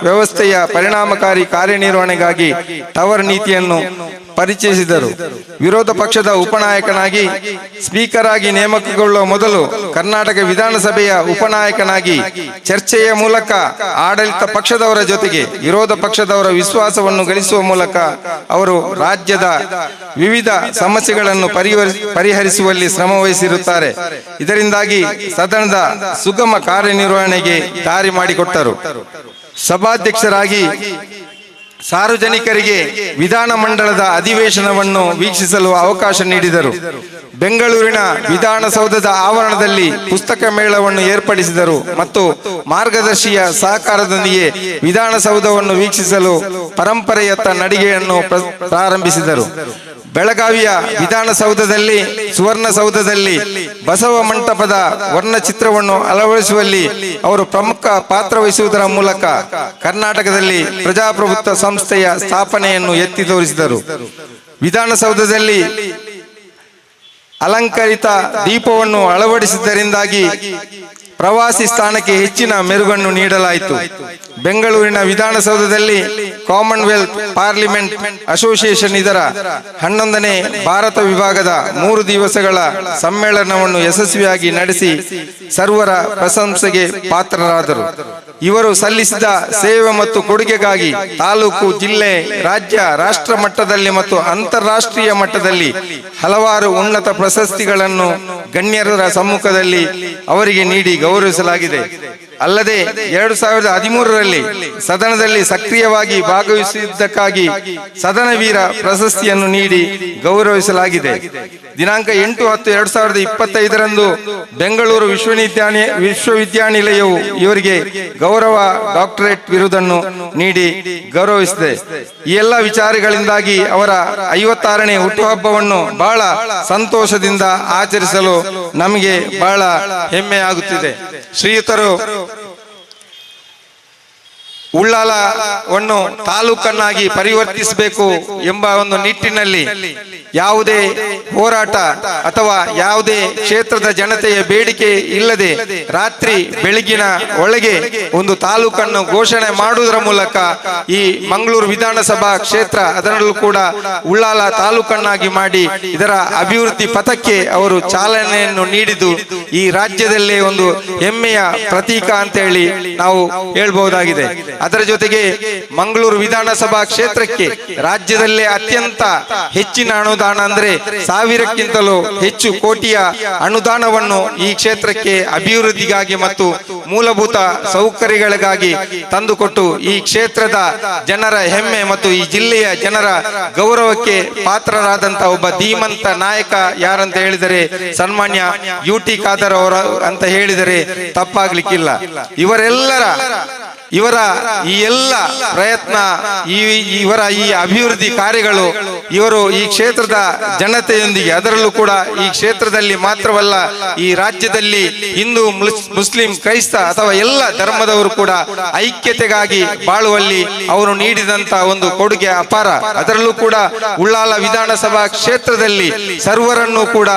ವ್ಯವಸ್ಥೆಯ ಪರಿಣಾಮಕಾರಿ ಕಾರ್ಯನಿರ್ವಹಣೆಗಾಗಿ ಟವರ್ ನೀತಿಯನ್ನು ಪರಿಚಯಿಸಿದರು. ವಿರೋಧ ಪಕ್ಷದ ಉಪನಾಯಕನಾಗಿ ಸ್ಪೀಕರ್ ಆಗಿ ನೇಮಕಗೊಳ್ಳುವ ಮೊದಲು ಕರ್ನಾಟಕ ವಿಧಾನಸಭೆಯ ಉಪನಾಯಕನಾಗಿ ಚರ್ಚೆಯ ಮೂಲಕ ಆಡಳಿತ ಪಕ್ಷದವರ ಜೊತೆಗೆ ವಿರೋಧ ಪಕ್ಷದವರ ವಿಶ್ವಾಸವನ್ನು ಗಳಿಸುವ ಮೂಲಕ ಅವರು ರಾಜ್ಯದ ವಿವಿಧ ಸಮಸ್ಯೆಗಳನ್ನು ಪರಿಹರಿಸುವಲ್ಲಿ ಶ್ರಮ ವಹಿಸಿರುತ್ತಾರೆ. ಇದರಿಂದಾಗಿ ಸದನದ ಸುಗಮ ಕಾರ್ಯನಿರ್ವಹಣೆಗೆ ದಾರಿ ಮಾಡಿಕೊಟ್ಟರು. ಸಭಾಧ್ಯಕ್ಷರಾಗಿ ಸಾರ್ವಜನಿಕರಿಗೆ ವಿಧಾನಮಂಡಲದ ಅಧಿವೇಶನವನ್ನು ವೀಕ್ಷಿಸಲು ಅವಕಾಶ ನೀಡಿದರು. ಬೆಂಗಳೂರಿನ ವಿಧಾನಸೌಧದ ಆವರಣದಲ್ಲಿ ಪುಸ್ತಕ ಮೇಳವನ್ನು ಏರ್ಪಡಿಸಿದರು ಮತ್ತು ಮಾರ್ಗದರ್ಶಿಯ ಸಹಕಾರದೊಂದಿಗೆ ವಿಧಾನಸೌಧವನ್ನು ವೀಕ್ಷಿಸಲು ಪರಂಪರೆಯತ್ತ ನಡಿಗೆಯನ್ನು ಪ್ರಾರಂಭಿಸಿದರು. ಬೆಳಗಾವಿಯ ವಿಧಾನಸೌಧದಲ್ಲಿ ಸುವರ್ಣಸೌಧದಲ್ಲಿ ಬಸವ ಮಂಟಪದ ವರ್ಣಚಿತ್ರವನ್ನು ಅಳವಡಿಸುವಲ್ಲಿ ಅವರು ಪ್ರಮುಖ ಪಾತ್ರ ವಹಿಸುವುದರ ಮೂಲಕ ಕರ್ನಾಟಕದಲ್ಲಿ ಪ್ರಜಾಪ್ರಭುತ್ವ ಸಂಸ್ಥೆಯ ಸ್ಥಾಪನೆಯನ್ನು ಎತ್ತಿ ತೋರಿಸಿದರು. ವಿಧಾನಸೌಧದಲ್ಲಿ ಅಲಂಕರಿತ ದೀಪವನ್ನು ಅಳವಡಿಸಿದ್ದರಿಂದಾಗಿ ಪ್ರವಾಸಿ ಸ್ಥಾನಕ್ಕೆ ಹೆಚ್ಚಿನ ಮೆರುಗನ್ನು ನೀಡಲಾಯಿತು. ಬೆಂಗಳೂರಿನ ವಿಧಾನಸೌಧದಲ್ಲಿ ಕಾಮನ್ವೆಲ್ತ್ ಪಾರ್ಲಿಮೆಂಟ್ ಅಸೋಸಿಯೇಷನ್ ಇದರ 11ನೇ ಭಾರತ ವಿಭಾಗದ 3 ದಿವಸಗಳ ಸಮ್ಮೇಳನವನ್ನು ಯಶಸ್ವಿಯಾಗಿ ನಡೆಸಿ ಸರ್ವರ ಪ್ರಶಂಸೆಗೆ ಪಾತ್ರರಾದರು. ಇವರು ಸಲ್ಲಿಸಿದ ಸೇವೆ ಮತ್ತು ಕೊಡುಗೆಗಾಗಿ ತಾಲೂಕು, ಜಿಲ್ಲೆ, ರಾಜ್ಯ, ರಾಷ್ಟ್ರ ಮಟ್ಟದಲ್ಲಿ ಮತ್ತು ಅಂತಾರಾಷ್ಟ್ರೀಯ ಮಟ್ಟದಲ್ಲಿ ಹಲವಾರು ಉನ್ನತ ಪ್ರಶಸ್ತಿಗಳನ್ನು ಗಣ್ಯರ ಸಮ್ಮುಖದಲ್ಲಿ ಅವರಿಗೆ ನೀಡಿ ಗೌರವಿಸಲಾಗಿದೆ. ಅಲ್ಲದೆ 2013ರಲ್ಲಿ ಸದನದಲ್ಲಿ ಸಕ್ರಿಯವಾಗಿ ಭಾಗವಹಿಸಿದ್ದಕ್ಕಾಗಿ ಸದನ ವೀರ ಪ್ರಶಸ್ತಿಯನ್ನು ನೀಡಿ ಗೌರವಿಸಲಾಗಿದೆ. ದಿನಾಂಕ 8-10-2025ರಂದು ಬೆಂಗಳೂರು ವಿಶ್ವವಿದ್ಯಾನಿಲಯವು ಇವರಿಗೆ ಗೌರವ ಡಾಕ್ಟರೇಟ್ ಬಿರುದನ್ನು ನೀಡಿ ಗೌರವಿಸಿದೆ. ಈ ಎಲ್ಲ ವಿಚಾರಗಳಿಂದಾಗಿ ಅವರ 56ನೇ ಹುಟ್ಟುಹಬ್ಬವನ್ನು ಬಹಳ ಸಂತೋಷದಿಂದ ಆಚರಿಸಲು ನಮಗೆ ಬಹಳ ಹೆಮ್ಮೆ ಆಗುತ್ತಿದೆ. ಶ್ರೀಯುತರು ಉಳ್ಳಾಲವನ್ನು ತಾಲೂಕನ್ನಾಗಿ ಪರಿವರ್ತಿಸಬೇಕು ಎಂಬ ಒಂದು ನಿಟ್ಟಿನಲ್ಲಿ ಯಾವುದೇ ಹೋರಾಟ ಅಥವಾ ಯಾವುದೇ ಕ್ಷೇತ್ರದ ಜನತೆಯ ಬೇಡಿಕೆ ಇಲ್ಲದೆ ರಾತ್ರಿ ಬೆಳಗಿನ ಒಳಗೆ ಒಂದು ತಾಲೂಕನ್ನು ಘೋಷಣೆ ಮಾಡುವುದರ ಮೂಲಕ ಈ ಮಂಗಳೂರು ವಿಧಾನಸಭಾ ಕ್ಷೇತ್ರ ಅದರಲ್ಲೂ ಕೂಡ ಉಳ್ಳಾಲ ತಾಲೂಕನ್ನಾಗಿ ಮಾಡಿ ಇದರ ಅಭಿವೃದ್ಧಿ ಪಥಕ್ಕೆ ಅವರು ಚಾಲನೆಯನ್ನು ನೀಡಿದ್ದು ಈ ರಾಜ್ಯದಲ್ಲೇ ಒಂದು ಹೆಮ್ಮೆಯ ಪ್ರತೀಕ ಅಂತ ಹೇಳಿ ನಾವು ಹೇಳ್ಬಹುದಾಗಿದೆ. ಅದರ ಜೊತೆಗೆ ಮಂಗಳೂರು ವಿಧಾನಸಭಾ ಕ್ಷೇತ್ರಕ್ಕೆ ರಾಜ್ಯದಲ್ಲೇ ಅತ್ಯಂತ ಹೆಚ್ಚಿನ ಅನುದಾನ ಅಂದ್ರೆ 1000ಕ್ಕಿಂತಲೂ ಹೆಚ್ಚು ಕೋಟಿಯ ಅನುದಾನವನ್ನು ಈ ಕ್ಷೇತ್ರಕ್ಕೆ ಅಭಿವೃದ್ಧಿಗಾಗಿ ಮತ್ತು ಮೂಲಭೂತ ಸೌಕರ್ಯಗಳಿಗಾಗಿ ತಂದುಕೊಟ್ಟು ಈ ಕ್ಷೇತ್ರದ ಜನರ ಹೆಮ್ಮೆ ಮತ್ತು ಈ ಜಿಲ್ಲೆಯ ಜನರ ಗೌರವಕ್ಕೆ ಪಾತ್ರರಾದಂತಹ ಒಬ್ಬ ಧೀಮಂತ ನಾಯಕ ಯಾರಂತ ಹೇಳಿದರೆ ಸನ್ಮಾನ್ಯ ಯುಟಿ ಖಾದರ್ ಅವರು ಅಂತ ಹೇಳಿದರೆ ತಪ್ಪಾಗ್ಲಿಕ್ಕಿಲ್ಲ. ಇವರ ಈ ಎಲ್ಲ ಪ್ರಯತ್ನ ಇವರ ಈ ಅಭಿವೃದ್ಧಿ ಕಾರ್ಯಗಳು ಇವರು ಈ ಕ್ಷೇತ್ರದ ಜನತೆಯೊಂದಿಗೆ ಅದರಲ್ಲೂ ಕೂಡ ಈ ಕ್ಷೇತ್ರದಲ್ಲಿ ಮಾತ್ರವಲ್ಲ ಈ ರಾಜ್ಯದಲ್ಲಿ ಹಿಂದೂ ಮುಸ್ಲಿಂ ಕ್ರೈಸ್ತ ಅಥವಾ ಎಲ್ಲ ಧರ್ಮದವರು ಕೂಡ ಐಕ್ಯತೆಗಾಗಿ ಬಾಳುವಲ್ಲಿ ಅವರು ನೀಡಿದಂತ ಒಂದು ಕೊಡುಗೆ ಅಪಾರ. ಅದರಲ್ಲೂ ಕೂಡ ಉಳ್ಳಾಲ ವಿಧಾನಸಭಾ ಕ್ಷೇತ್ರದಲ್ಲಿ ಸರ್ವರನ್ನು ಕೂಡ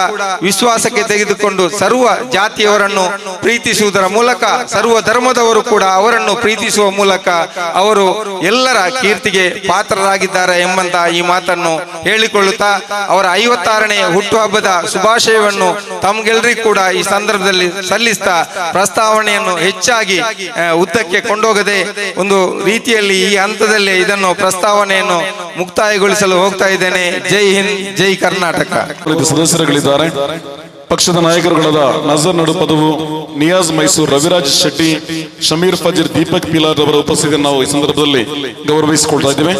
ವಿಶ್ವಾಸಕ್ಕೆ ತೆಗೆದುಕೊಂಡು ಸರ್ವ ಜಾತಿಯವರನ್ನು ಪ್ರೀತಿಸುವುದರ ಮೂಲಕ ಸರ್ವ ಧರ್ಮದವರು ಕೂಡ ಅವರನ್ನು ಪ್ರೀತಿಸುವ ಮೂಲಕ ಅವರು ಎಲ್ಲರ ಕೀರ್ತಿಗೆ ಪಾತ್ರರಾಗಿದ್ದಾರೆ ಎಂಬಂತ ಈ ಮಾತನ್ನು ಹೇಳಿಕೊಳ್ಳುತ್ತಾ ಅವರ 56ನೇ ಹುಟ್ಟುಹಬ್ಬದ ಶುಭಾಶಯವನ್ನು ತಮ್ಗೆಲ್ಲರಿಗೂ ಕೂಡ ಈ ಸಂದರ್ಭದಲ್ಲಿ ಸಲ್ಲಿಸ್ತಾ ಪ್ರಸ್ತಾವನೆಯನ್ನು ಹೆಚ್ಚಾಗಿ ಉದ್ದಕ್ಕೆ ಕೊಂಡೋಗದೆ ಒಂದು ರೀತಿಯಲ್ಲಿ ಈ ಹಂತದಲ್ಲಿ ಇದನ್ನು ಪ್ರಸ್ತಾವನೆಯನ್ನು ಮುಕ್ತಾಯಗೊಳಿಸಲು ಹೋಗ್ತಾ ಇದ್ದೇನೆ. ಜೈ ಹಿಂದ್, ಜೈ ಕರ್ನಾಟಕ. ಸದಸ್ಯರುಗಳಿದ್ದಾರೆ. ಪಕ್ಷದ ನಾಯಕರುಗಳಾದ ನಜರ್ ನಡುಪದವು, ನಿಯಾಜ್ ಮೈಸೂರು, ರವಿರಾಜ್ ಶೆಟ್ಟಿ, ಶಮೀರ್ ಫಜೀರ್, ದೀಪಕ್ ಪಿಲಾರ್ ಅವರ ಉಪಸ್ಥಿತಿಯನ್ನು ನಾವು ಈ ಸಂದರ್ಭದಲ್ಲಿ ಗೌರವಿಸಿಕೊಳ್ತಾ ಇದ್ದೇವೆ.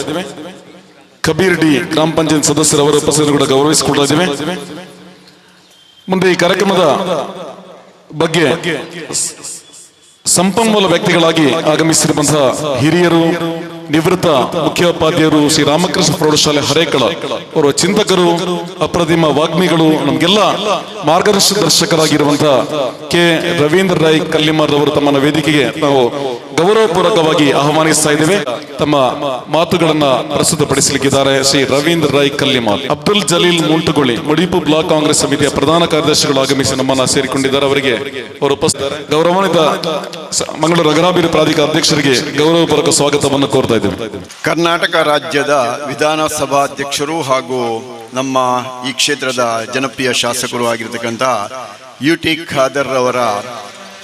ಕಬೀರ್ ಡಿ ಗ್ರಾಮ ಪಂಚಾಯತ್ ಸದಸ್ಯರವರ ಉಪಸ್ಥಿತಿಯನ್ನು ಕೂಡ ಗೌರವಿಸಿಕೊಳ್ತಾ ಇದ್ದೇವೆ. ಮುಂದೆ ಈ ಕಾರ್ಯಕ್ರಮದ ಬಗ್ಗೆ ಸಂಪನ್ಮೂಲ ವ್ಯಕ್ತಿಗಳಾಗಿ ಆಗಮಿಸಿರುವಂತಹ ಹಿರಿಯರು, ನಿವೃತ್ತ ಮುಖ್ಯೋಪಾಧ್ಯಾಯರು, ಶ್ರೀ ರಾಮಕೃಷ್ಣ ಪ್ರೌಢಶಾಲೆ ಹರೇಕಳ ಅವರ ಚಿಂತಕರು, ಅಪ್ರತಿಮ ವಾಗ್ಮಿಗಳು, ನಮಗೆಲ್ಲ ಮಾರ್ಗದರ್ಶಕರಾಗಿರುವಂತಹ ಕೆ ರವೀಂದ್ರ ರೈ ಕಲ್ಲಿಮಾರ್ ಅವರು ತಮ್ಮನ್ನ ವೇದಿಕೆಗೆ ನಾವು ಗೌರವಪೂರ್ವಕವಾಗಿ ಆಹ್ವಾನಿಸ್ತಾ ಇದ್ದೇವೆ. ತಮ್ಮ ಮಾತುಗಳನ್ನ ಪ್ರಸ್ತುತಪಡಿಸಲಿಕ್ಕಿದ್ದಾರೆ ಶ್ರೀ ರವೀಂದ್ರ ರೈ ಕಲ್ಲಿಮಾರ್. ಅಬ್ದುಲ್ ಜಲೀಲ್ ಮುಂಟುಗೊಳಿ, ಮಡಿಪು ಬ್ಲಾಕ್ ಕಾಂಗ್ರೆಸ್ ಸಮಿತಿಯ ಪ್ರಧಾನ ಕಾರ್ಯದರ್ಶಿಗಳು ಆಗಮಿಸಿ ನಮ್ಮನ್ನ ಸೇರಿಕೊಂಡಿದ್ದಾರೆ. ಅವರಿಗೆ ಅವರು ಉಪಸ್ಥಿತ ಗೌರವಾನ್ವಿತ ಮಂಗಳೂರು ನಗರಾಭಿವೃದ್ಧಿ ಪ್ರಾಧಿಕಾರ ಅಧ್ಯಕ್ಷರಿಗೆ ಗೌರವಪೂರ್ವಕ ಸ್ವಾಗತವನ್ನು ಕೋರ್ತಾ ಇದ್ದೇವೆ. ಕರ್ನಾಟಕ ರಾಜ್ಯದ ವಿಧಾನಸಭಾಧ್ಯಕ್ಷರು ಹಾಗೂ ನಮ್ಮ ಈ ಕ್ಷೇತ್ರದ ಜನಪ್ರಿಯ ಶಾಸಕರು ಆಗಿರತಕ್ಕಂಥ ಯುಟಿ ಖಾದರ್ ಅವರ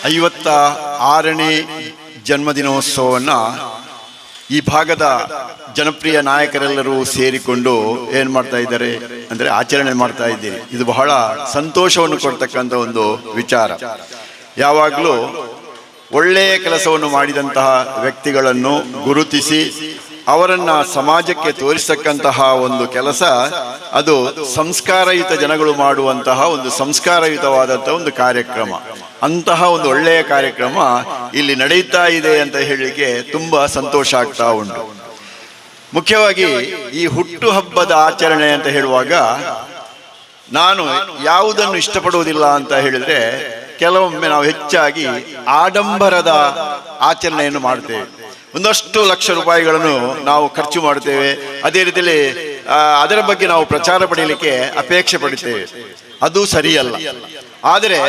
56ನೇ ಜನ್ಮದಿನೋತ್ಸವವನ್ನು ಈ ಭಾಗದ ಜನಪ್ರಿಯ ನಾಯಕರೆಲ್ಲರೂ ಸೇರಿಕೊಂಡು ಏನು ಮಾಡ್ತಾ ಇದ್ದಾರೆ ಅಂದರೆ ಆಚರಣೆ ಮಾಡ್ತಾ ಇದ್ದೀರಿ. ಇದು ಬಹಳ ಸಂತೋಷವನ್ನು ಕೊಡ್ತಕ್ಕಂಥ ಒಂದು ವಿಚಾರ. ಯಾವಾಗಲೂ ಒಳ್ಳೆಯ ಕೆಲಸವನ್ನು ಮಾಡಿದಂತಹ ವ್ಯಕ್ತಿಗಳನ್ನು ಗುರುತಿಸಿ ಅವರನ್ನು ಸಮಾಜಕ್ಕೆ ತೋರಿಸತಕ್ಕಂತಹ ಒಂದು ಕೆಲಸ, ಅದು ಸಂಸ್ಕಾರಯುತ ಜನಗಳು ಮಾಡುವಂತಹ ಒಂದು ಸಂಸ್ಕಾರಯುತವಾದಂತಹ ಒಂದು ಕಾರ್ಯಕ್ರಮ. ಅಂತಹ ಒಂದು ಒಳ್ಳೆಯ ಕಾರ್ಯಕ್ರಮ ಇಲ್ಲಿ ನಡೆಯುತ್ತಾ ಇದೆ ಅಂತ ಹೇಳಲಿಕ್ಕೆ ತುಂಬ ಸಂತೋಷ ಆಗ್ತಾ ಉಂಟು. ಮುಖ್ಯವಾಗಿ ಈ ಹುಟ್ಟುಹಬ್ಬದ ಆಚರಣೆ ಅಂತ ಹೇಳುವಾಗ ನಾನು ಯಾವುದನ್ನು ಇಷ್ಟಪಡುವುದಿಲ್ಲ ಅಂತ ಹೇಳಿದ್ರೆ, ಕೆಲವೊಮ್ಮೆ ನಾವು ಹೆಚ್ಚಾಗಿ ಆಡಂಬರದ ಆಚರಣೆಯನ್ನು ಮಾಡ್ತೇವೆ. ಒಂದಷ್ಟು ಲಕ್ಷ ರೂಪಾಯಿಗಳನ್ನು ನಾವು ಖರ್ಚು ಮಾಡ್ತೇವೆ. ಅದೇ ರೀತಿಯಲ್ಲಿ ಅದರ ಬಗ್ಗೆ ನಾವು ಪ್ರಚಾರ ಪಡೆಯಲಿಕ್ಕೆ ಅಪೇಕ್ಷೆ ಪಡುತ್ತೇವೆ. ಅದು ಸರಿಯಲ್ಲ. ಆದರೆ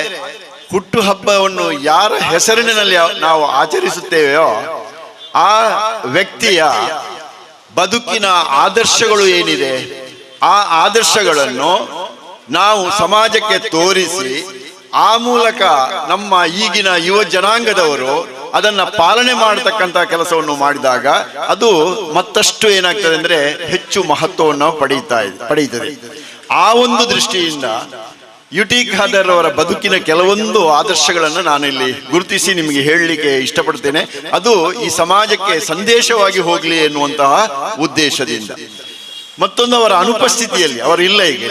ಹುಟ್ಟುಹಬ್ಬವನ್ನು ಯಾರ ಹೆಸರಿನಲ್ಲಿ ನಾವು ಆಚರಿಸುತ್ತೇವೆಯೋ ಆ ವ್ಯಕ್ತಿಯ ಬದುಕಿನ ಆದರ್ಶಗಳು ಏನಿದೆ, ಆ ಆದರ್ಶಗಳನ್ನು ನಾವು ಸಮಾಜಕ್ಕೆ ತೋರಿಸಿ ಆ ಮೂಲಕ ನಮ್ಮ ಈಗಿನ ಯುವ ಜನಾಂಗದವರು ಅದನ್ನ ಪಾಲನೆ ಮಾಡತಕ್ಕಂತ ಕೆಲಸವನ್ನು ಮಾಡಿದಾಗ ಅದು ಮತ್ತಷ್ಟು ಏನಾಗ್ತದೆ ಅಂದ್ರೆ ಹೆಚ್ಚು ಮಹತ್ವವನ್ನು ಪಡೆಯುತ್ತದೆ. ಆ ಒಂದು ದೃಷ್ಟಿಯಿಂದ ಯುಟಿ ಖಾದರ್ ಅವರ ಬದುಕಿನ ಕೆಲವೊಂದು ಆದರ್ಶಗಳನ್ನು ನಾನು ಇಲ್ಲಿ ಗುರುತಿಸಿ ನಿಮಗೆ ಹೇಳಲಿಕ್ಕೆ ಇಷ್ಟಪಡ್ತೇನೆ. ಅದು ಈ ಸಮಾಜಕ್ಕೆ ಸಂದೇಶವಾಗಿ ಹೋಗಲಿ ಎನ್ನುವಂತಹ ಉದ್ದೇಶದಿಂದ. ಮತ್ತೊಂದು, ಅವರ ಅನುಪಸ್ಥಿತಿಯಲ್ಲಿ, ಅವರು ಇಲ್ಲ ಈಗ,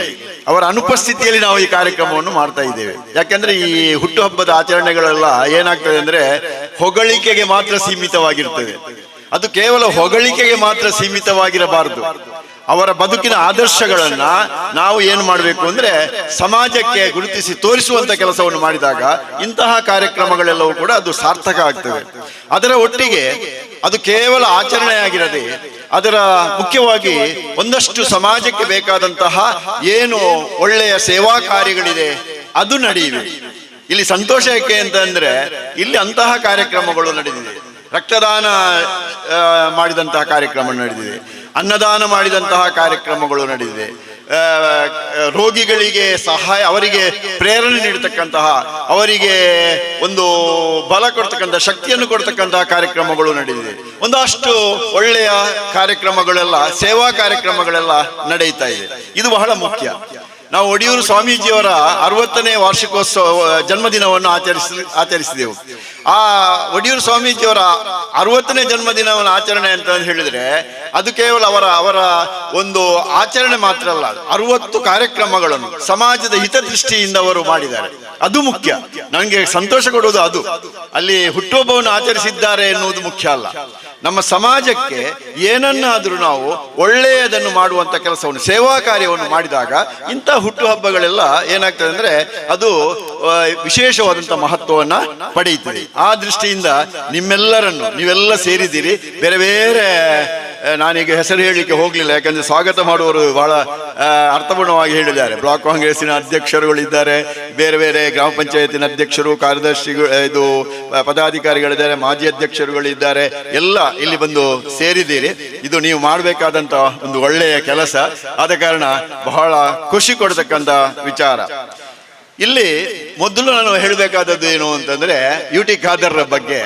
ಅವರ ಅನುಪಸ್ಥಿತಿಯಲ್ಲಿ ನಾವು ಈ ಕಾರ್ಯಕ್ರಮವನ್ನು ಮಾಡ್ತಾ ಇದ್ದೇವೆ. ಯಾಕೆಂದ್ರೆ ಈ ಹುಟ್ಟುಹಬ್ಬದ ಆಚರಣೆಗಳೆಲ್ಲ ಏನಾಗ್ತದೆ ಅಂದ್ರೆ ಹೊಗಳಿಕೆಗೆ ಮಾತ್ರ ಸೀಮಿತವಾಗಿರ್ತದೆ. ಅದು ಕೇವಲ ಹೊಗಳಿಕೆಗೆ ಮಾತ್ರ ಸೀಮಿತವಾಗಿರಬಾರದು. ಅವರ ಬದುಕಿನ ಆದರ್ಶಗಳನ್ನ ನಾವು ಏನು ಮಾಡಬೇಕು ಅಂದ್ರೆ ಸಮಾಜಕ್ಕೆ ಗುರುತಿಸಿ ತೋರಿಸುವಂತ ಕೆಲಸವನ್ನು ಮಾಡಿದಾಗ ಇಂತಹ ಕಾರ್ಯಕ್ರಮಗಳೆಲ್ಲವೂ ಕೂಡ ಅದು ಸಾರ್ಥಕ ಆಗ್ತದೆ. ಅದರ ಒಟ್ಟಿಗೆ ಅದು ಕೇವಲ ಆಚರಣೆಯಾಗಿರದೆ ಅದರ ಮುಖ್ಯವಾಗಿ ಒಂದಷ್ಟು ಸಮಾಜಕ್ಕೆ ಬೇಕಾದಂತಹ ಏನು ಒಳ್ಳೆಯ ಸೇವಾ ಕಾರ್ಯಗಳಿದೆ ಅದು ನಡೆಯಬೇಕು. ಇಲ್ಲಿ ಸಂತೋಷ ಏಕೆ ಅಂತಂದ್ರೆ ಇಲ್ಲಿ ಅಂತಹ ಕಾರ್ಯಕ್ರಮಗಳು ನಡೆದಿದೆ. ರಕ್ತದಾನ ಮಾಡಿದಂತಹ ಕಾರ್ಯಕ್ರಮ ನಡೆದಿದೆ, ಅನ್ನದಾನ ಮಾಡಿದಂತಹ ಕಾರ್ಯಕ್ರಮಗಳು ನಡೆದಿದೆ, ರೋಗಿಗಳಿಗೆ ಸಹಾಯ, ಅವರಿಗೆ ಪ್ರೇರಣೆ ನೀಡತಕ್ಕಂತಹ, ಅವರಿಗೆ ಒಂದು ಬಲ ಕೊಡ್ತಕ್ಕಂಥ, ಶಕ್ತಿಯನ್ನು ಕೊಡ್ತಕ್ಕಂತಹ ಕಾರ್ಯಕ್ರಮಗಳು ನಡೆದಿದೆ. ಒಂದಷ್ಟು ಒಳ್ಳೆಯ ಕಾರ್ಯಕ್ರಮಗಳೆಲ್ಲ, ಸೇವಾ ಕಾರ್ಯಕ್ರಮಗಳೆಲ್ಲ ನಡೆಯುತ್ತಾ ಇದೆ. ಇದು ಬಹಳ ಮುಖ್ಯ. ನಾವು ಒಡಿಯೂರು ಸ್ವಾಮೀಜಿಯವರ 60ನೇ ವಾರ್ಷಿಕೋತ್ಸವ ಜನ್ಮದಿನವನ್ನು ಆಚರಿಸಿದೆವು. ಆ ಒಡಿಯೂರು ಸ್ವಾಮೀಜಿಯವರ 60ನೇ ಜನ್ಮದಿನವನ್ನು ಆಚರಣೆ ಅಂತ ಹೇಳಿದ್ರೆ ಅದು ಕೇವಲ ಅವರ ಒಂದು ಆಚರಣೆ ಮಾತ್ರ ಅಲ್ಲ, 60 ಕಾರ್ಯಕ್ರಮಗಳನ್ನು ಸಮಾಜದ ಹಿತದೃಷ್ಟಿಯಿಂದ ಅವರು ಮಾಡಿದ್ದಾರೆ. ಅದು ಮುಖ್ಯ. ನನಗೆ ಸಂತೋಷ ಕೊಡುವುದು ಅದು. ಅಲ್ಲಿ ಹುಟ್ಟುಹಬ್ಬವನ್ನು ಆಚರಿಸಿದ್ದಾರೆ ಎನ್ನುವುದು ಮುಖ್ಯ ಅಲ್ಲ. ನಮ್ಮ ಸಮಾಜಕ್ಕೆ ಏನನ್ನಾದರೂ ನಾವು ಒಳ್ಳೆಯದನ್ನು ಮಾಡುವಂತ ಕೆಲಸವನ್ನು, ಸೇವಾ ಕಾರ್ಯವನ್ನು ಮಾಡಿದಾಗ ಇಂಥ ಹುಟ್ಟುಹಬ್ಬಗಳೆಲ್ಲ ಏನಾಗ್ತದೆ ಅಂದ್ರೆ ಅದು ವಿಶೇಷವಾದಂತಹ ಮಹತ್ವವನ್ನ ಪಡೆಯುತ್ತದೆ. ಆ ದೃಷ್ಟಿಯಿಂದ ನೀವೆಲ್ಲ ಸೇರಿದ್ದೀರಿ. ಬೇರೆ ಬೇರೆ ನಾನೀಗ ಹೆಸರು ಹೇಳಲಿಕ್ಕೆ ಹೋಗ್ಲಿಲ್ಲ, ಯಾಕಂದ್ರೆ ಸ್ವಾಗತ ಮಾಡುವವರು ಬಹಳ ಅರ್ಥಪೂರ್ಣವಾಗಿ ಹೇಳಿದ್ದಾರೆ. ಬ್ಲಾಕ್ ಕಾಂಗ್ರೆಸ್ಸಿನ ಅಧ್ಯಕ್ಷರುಗಳಿದ್ದಾರೆ, ಬೇರೆ ಬೇರೆ ಗ್ರಾಮ ಪಂಚಾಯತಿನ ಅಧ್ಯಕ್ಷರು, ಕಾರ್ಯದರ್ಶಿಗಳು, ಇದು ಪದಾಧಿಕಾರಿಗಳಿದ್ದಾರೆ, ಮಾಜಿ ಅಧ್ಯಕ್ಷರುಗಳಿದ್ದಾರೆ. ಎಲ್ಲ ಇಲ್ಲಿ ಬಂದು ಸೇರಿದ್ದೀರಿ. ಇದು ನೀವು ಮಾಡಬೇಕಾದಂತ ಒಂದು ಒಳ್ಳೆಯ ಕೆಲಸ. ಆದ ಕಾರಣ ಬಹಳ ಖುಷಿ ಕೊಡ್ತಕ್ಕಂಥ ವಿಚಾರ. ಇಲ್ಲಿ ಮೊದಲು ನಾನು ಹೇಳಬೇಕಾದದ್ದು ಏನು ಅಂತಂದ್ರೆ UT ಖಾದರ್ರ ಬಗ್ಗೆ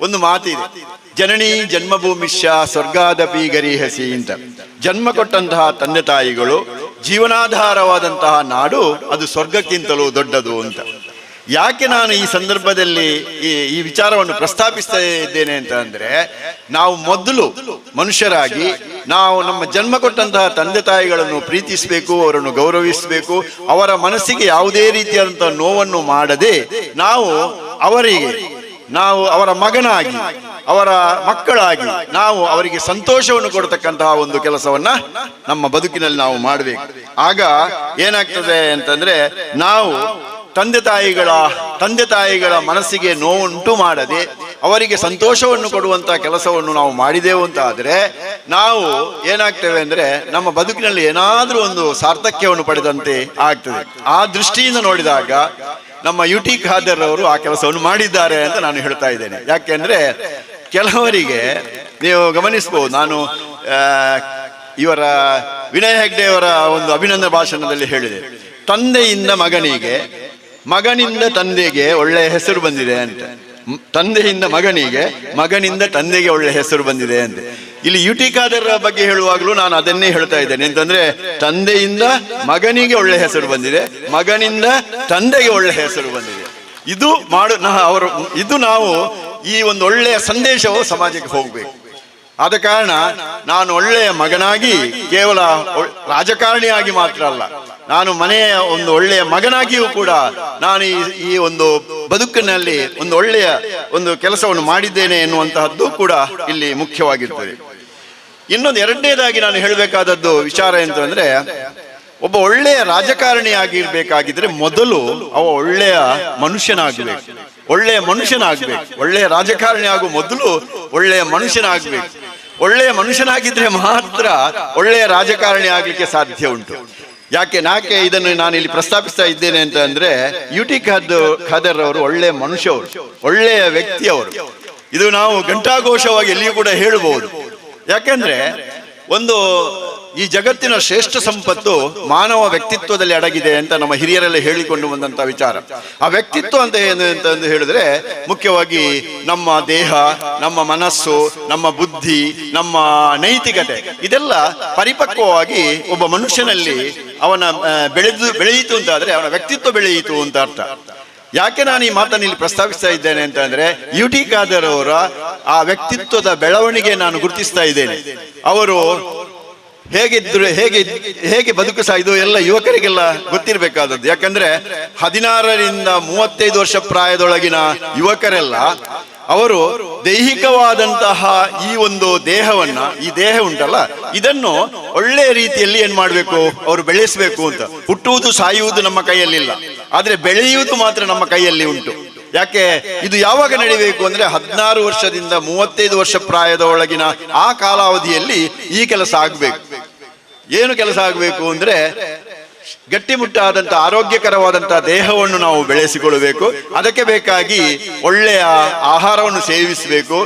ಒಂದು ಮಾತಿದೆ, ಜನನಿ ಜನ್ಮಭೂಮಿಷ್ಯ ಸ್ವರ್ಗಾದಪಿ ಗರಿಹಸಿ ಅಂತ. ಜನ್ಮ ಕೊಟ್ಟಂತಹ ತಂದೆ ತಾಯಿಗಳು, ಜೀವನಾಧಾರವಾದಂತಹ ನಾಡು ಅದು ಸ್ವರ್ಗಕ್ಕಿಂತಲೂ ದೊಡ್ಡದು ಅಂತ. ಯಾಕೆ ನಾನು ಈ ಸಂದರ್ಭದಲ್ಲಿ ಈ ವಿಚಾರವನ್ನು ಪ್ರಸ್ತಾಪಿಸ್ತಾ ಇದ್ದೇನೆ ಅಂತ ಅಂದ್ರೆ, ನಾವು ಮೊದಲು ಮನುಷ್ಯರಾಗಿ ನಾವು ನಮ್ಮ ಜನ್ಮ ಕೊಟ್ಟಂತಹ ತಂದೆ ತಾಯಿಗಳನ್ನು ಪ್ರೀತಿಸಬೇಕು, ಅವರನ್ನು ಗೌರವಿಸಬೇಕು. ಅವರ ಮನಸ್ಸಿಗೆ ಯಾವುದೇ ರೀತಿಯಾದಂತಹ ನೋವನ್ನು ಮಾಡದೆ ನಾವು ಅವರ ಮಗನಾಗಿ, ಅವರ ಮಕ್ಕಳಾಗಿ ನಾವು ಅವರಿಗೆ ಸಂತೋಷವನ್ನು ಕೊಡ್ತಕ್ಕಂತಹ ಒಂದು ಕೆಲಸವನ್ನ ನಮ್ಮ ಬದುಕಿನಲ್ಲಿ ನಾವು ಮಾಡಬೇಕು. ಆಗ ಏನಾಗ್ತದೆ ಅಂತಂದ್ರೆ, ನಾವು ತಂದೆ ತಾಯಿಗಳ ಮನಸ್ಸಿಗೆ ನೋವುಂಟು ಮಾಡದೆ ಅವರಿಗೆ ಸಂತೋಷವನ್ನು ಕೊಡುವಂತ ಕೆಲಸವನ್ನು ನಾವು ಮಾಡಿದೆವು ಅಂತ ಆದ್ರೆ ನಾವು ಏನಾಗ್ತೇವೆ ಅಂದ್ರೆ ನಮ್ಮ ಬದುಕಿನಲ್ಲಿ ಏನಾದ್ರೂ ಒಂದು ಸಾರ್ಥಕ್ಯವನ್ನು ಪಡೆದಂತೆ ಆಗ್ತದೆ. ಆ ದೃಷ್ಟಿಯಿಂದ ನೋಡಿದಾಗ ನಮ್ಮ UT ಖಾದರ್ ಅವರು ಆ ಕೆಲಸವನ್ನು ಮಾಡಿದ್ದಾರೆ ಅಂತ ನಾನು ಹೇಳ್ತಾ ಇದ್ದೇನೆ. ಯಾಕೆಂದ್ರೆ ಕೆಲವರಿಗೆ ನೀವು ಗಮನಿಸಬಹುದು, ನಾನು ಇವರ ವಿನಯ್ ಹೆಗ್ಡೆ ಅವರ ಒಂದು ಅಭಿನಂದನೆ ಭಾಷಣದಲ್ಲಿ ಹೇಳಿದೆ, ತಂದೆಯಿಂದ ಮಗನಿಗೆ, ಮಗನಿಂದ ತಂದೆಗೆ ಒಳ್ಳೆಯ ಹೆಸರು ಬಂದಿದೆ ಅಂತ. ತಂದೆಯಿಂದ ಮಗನಿಗೆ, ಮಗನಿಂದ ತಂದೆಗೆ ಒಳ್ಳೆ ಹೆಸರು ಬಂದಿದೆ ಅಂತ. ಇಲ್ಲಿ UT ಖಾದರ್ ಬಗ್ಗೆ ಹೇಳುವಾಗಲೂ ನಾನು ಅದನ್ನೇ ಹೇಳ್ತಾ ಇದ್ದೇನೆ. ಅಂತಂದ್ರೆ ತಂದೆಯಿಂದ ಮಗನಿಗೆ ಒಳ್ಳೆ ಹೆಸರು ಬಂದಿದೆ, ಮಗನಿಂದ ತಂದೆಗೆ ಒಳ್ಳೆ ಹೆಸರು ಬಂದಿದೆ. ಇದು ನಾವು ಈ ಒಂದು ಒಳ್ಳೆಯ ಸಂದೇಶವು ಸಮಾಜಕ್ಕೆ ಹೋಗ್ಬೇಕು. ಆದ ಕಾರಣ ನಾನು ಒಳ್ಳೆಯ ಮಗನಾಗಿ, ಕೇವಲ ರಾಜಕಾರಣಿಯಾಗಿ ಮಾತ್ರ ಅಲ್ಲ, ನಾನು ಮನೆಯ ಒಂದು ಒಳ್ಳೆಯ ಮಗನಾಗಿಯೂ ಕೂಡ ನಾನು ಈ ಒಂದು ಬದುಕಿನಲ್ಲಿ ಒಂದು ಒಳ್ಳೆಯ ಒಂದು ಕೆಲಸವನ್ನು ಮಾಡಿದ್ದೇನೆ ಎನ್ನುವಂತಹದ್ದು ಕೂಡ ಇಲ್ಲಿ ಮುಖ್ಯವಾಗಿರ್ತದೆ. ಇನ್ನೊಂದು ಎರಡನೇದಾಗಿ ನಾನು ಹೇಳಬೇಕಾದದ್ದು ವಿಚಾರ ಎಂತಂದ್ರೆ, ಒಬ್ಬ ಒಳ್ಳೆಯ ರಾಜಕಾರಣಿ ಆಗಿರ್ಬೇಕಾಗಿದ್ರೆ ಮೊದಲು ಅವ ಒಳ್ಳೆಯ ಮನುಷ್ಯನಾಗಬೇಕು. ಒಳ್ಳೆಯ ರಾಜಕಾರಣಿ ಆಗುವ ಮೊದಲು ಒಳ್ಳೆಯ ಮನುಷ್ಯನಾಗಬೇಕು. ಒಳ್ಳೆಯ ಮನುಷ್ಯನಾಗಿದ್ರೆ ಮಾತ್ರ ಒಳ್ಳೆಯ ರಾಜಕಾರಣಿ ಆಗ್ಲಿಕ್ಕೆ ಸಾಧ್ಯ ಉಂಟು. ಯಾಕೆ ಇದನ್ನು ನಾನು ಇಲ್ಲಿ ಪ್ರಸ್ತಾಪಿಸ್ತಾ ಇದ್ದೇನೆ ಅಂತ ಅಂದ್ರೆ, UT ಖಾದರ್ ಅವರು ಒಳ್ಳೆಯ ಮನುಷ್ಯವರು, ಒಳ್ಳೆಯ ವ್ಯಕ್ತಿಯವರು. ಇದು ನಾವು ಘಂಟಾಘೋಷವಾಗಿ ಎಲ್ಲಿಯೂ ಕೂಡ ಹೇಳಬಹುದು. ಯಾಕೆಂದ್ರೆ ಈ ಜಗತ್ತಿನ ಶ್ರೇಷ್ಠ ಸಂಪತ್ತು ಮಾನವ ವ್ಯಕ್ತಿತ್ವದಲ್ಲಿ ಅಡಗಿದೆ ಅಂತ ನಮ್ಮ ಹಿರಿಯರೆಲ್ಲ ಹೇಳಿಕೊಂಡು ಬಂದಂತ ವಿಚಾರ. ಆ ವ್ಯಕ್ತಿತ್ವ ಅಂತ ಏನು ಅಂತ ಹೇಳಿದ್ರೆ, ಮುಖ್ಯವಾಗಿ ನಮ್ಮ ದೇಹ, ನಮ್ಮ ಮನಸ್ಸು, ನಮ್ಮ ಬುದ್ಧಿ, ನಮ್ಮ ನೈತಿಕತೆ ಇದೆಲ್ಲ ಪರಿಪಕ್ವವಾಗಿ ಒಬ್ಬ ಮನುಷ್ಯನಲ್ಲಿ ಅವನ ಬೆಳೆಯಿತು ಅಂತ ಆದ್ರೆ ಅವನ ವ್ಯಕ್ತಿತ್ವ ಬೆಳೆಯಿತು ಅಂತ ಅರ್ಥ. ಯಾಕೆ ನಾನು ಈ ಮಾತನ್ನು ಇಲ್ಲಿ ಪ್ರಸ್ತಾಪಿಸ್ತಾ ಇದ್ದೇನೆ ಅಂತ ಅಂದ್ರೆ, UT ಖಾದರ್ ಅವರ ಆ ವ್ಯಕ್ತಿತ್ವದ ಬೆಳವಣಿಗೆ ನಾನು ಗುರುತಿಸ್ತಾ ಇದ್ದೇನೆ. ಅವರು ಹೇಗಿದ್ರು, ಹೇಗೆ ಬದುಕು ಇದು ಎಲ್ಲ ಯುವಕರಿಗೆಲ್ಲ ಗೊತ್ತಿರಬೇಕಾದದ್ದು. ಯಾಕಂದ್ರೆ 16ರಿಂದ 35 ವರ್ಷ ಪ್ರಾಯದೊಳಗಿನ ಯುವಕರೆಲ್ಲ ಅವರು ದೈಹಿಕವಾದಂತಹ ಈ ಒಂದು ಈ ದೇಹ ಉಂಟಲ್ಲ, ಇದನ್ನು ಒಳ್ಳೆಯ ರೀತಿಯಲ್ಲಿ ಏನ್ ಮಾಡ್ಬೇಕು, ಅವರು ಬೆಳೆಸಬೇಕು ಅಂತ. ಹುಟ್ಟುವುದು ಸಾಯುವುದು ನಮ್ಮ ಕೈಯಲ್ಲಿಲ್ಲ, ಆದ್ರೆ ಬೆಳೆಯುವುದು ಮಾತ್ರ ನಮ್ಮ ಕೈಯಲ್ಲಿ ಉಂಟು. ಯಾಕೆ ಇದು ಯಾವಾಗ ನಡಿಬೇಕು ಅಂದ್ರೆ 16 ವರ್ಷದಿಂದ 35 ವರ್ಷ ಪ್ರಾಯದ ಒಳಗಿನ ಆ ಕಾಲಾವಧಿಯಲ್ಲಿ ಈ ಕೆಲಸ ಆಗ್ಬೇಕು. ಏನು ಕೆಲಸ ಆಗಬೇಕು ಅಂದ್ರೆ ಗಟ್ಟಿಮುಟ್ಟಾದಂಥ ಆರೋಗ್ಯಕರವಾದಂತಹ ದೇಹವನ್ನು ನಾವು ಬೆಳೆಸಿಕೊಳ್ಳಬೇಕು. ಅದಕ್ಕೆ ಬೇಕಾಗಿ ಒಳ್ಳೆಯ ಆಹಾರವನ್ನು ಸೇವಿಸಬೇಕು,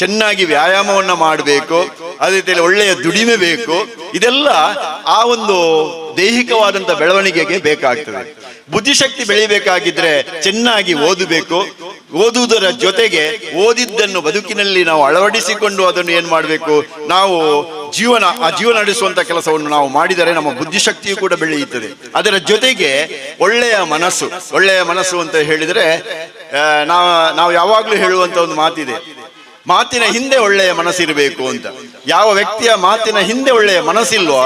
ಚೆನ್ನಾಗಿ ವ್ಯಾಯಾಮವನ್ನ ಮಾಡಬೇಕು, ಅದೇ ರೀತಿಯಲ್ಲಿ ಒಳ್ಳೆಯ ದುಡಿಮೆ ಬೇಕು. ಇದೆಲ್ಲ ಆ ಒಂದು ದೈಹಿಕವಾದಂಥ ಬೆಳವಣಿಗೆಗೆ ಬೇಕಾಗ್ತದೆ. ಬುದ್ಧಿಶಕ್ತಿ ಬೆಳಿಬೇಕಾಗಿದ್ರೆ ಚೆನ್ನಾಗಿ ಓದಬೇಕು. ಓದುವುದರ ಜೊತೆಗೆ ಓದಿದ್ದನ್ನು ಬದುಕಿನಲ್ಲಿ ನಾವು ಅಳವಡಿಸಿಕೊಂಡು ಅದನ್ನು ಏನ್ ಮಾಡಬೇಕು, ನಾವು ಜೀವನ ನಡೆಸುವಂತ ಕೆಲಸವನ್ನು ನಾವು ಮಾಡಿದರೆ ನಮ್ಮ ಬುದ್ಧಿಶಕ್ತಿಯು ಕೂಡ ಬೆಳೆಯುತ್ತದೆ. ಅದರ ಜೊತೆಗೆ ಒಳ್ಳೆಯ ಮನಸ್ಸು ಅಂತ ಹೇಳಿದ್ರೆ ನಾವು ಯಾವಾಗ್ಲೂ ಹೇಳುವಂತ ಒಂದು ಮಾತಿದೆ, ಮಾತಿನ ಹಿಂದೆ ಒಳ್ಳೆಯ ಮನಸ್ಸಿರಬೇಕು ಅಂತ. ಯಾವ ವ್ಯಕ್ತಿಯ ಮಾತಿನ ಹಿಂದೆ ಒಳ್ಳೆಯ ಮನಸ್ಸಿಲ್ವೋ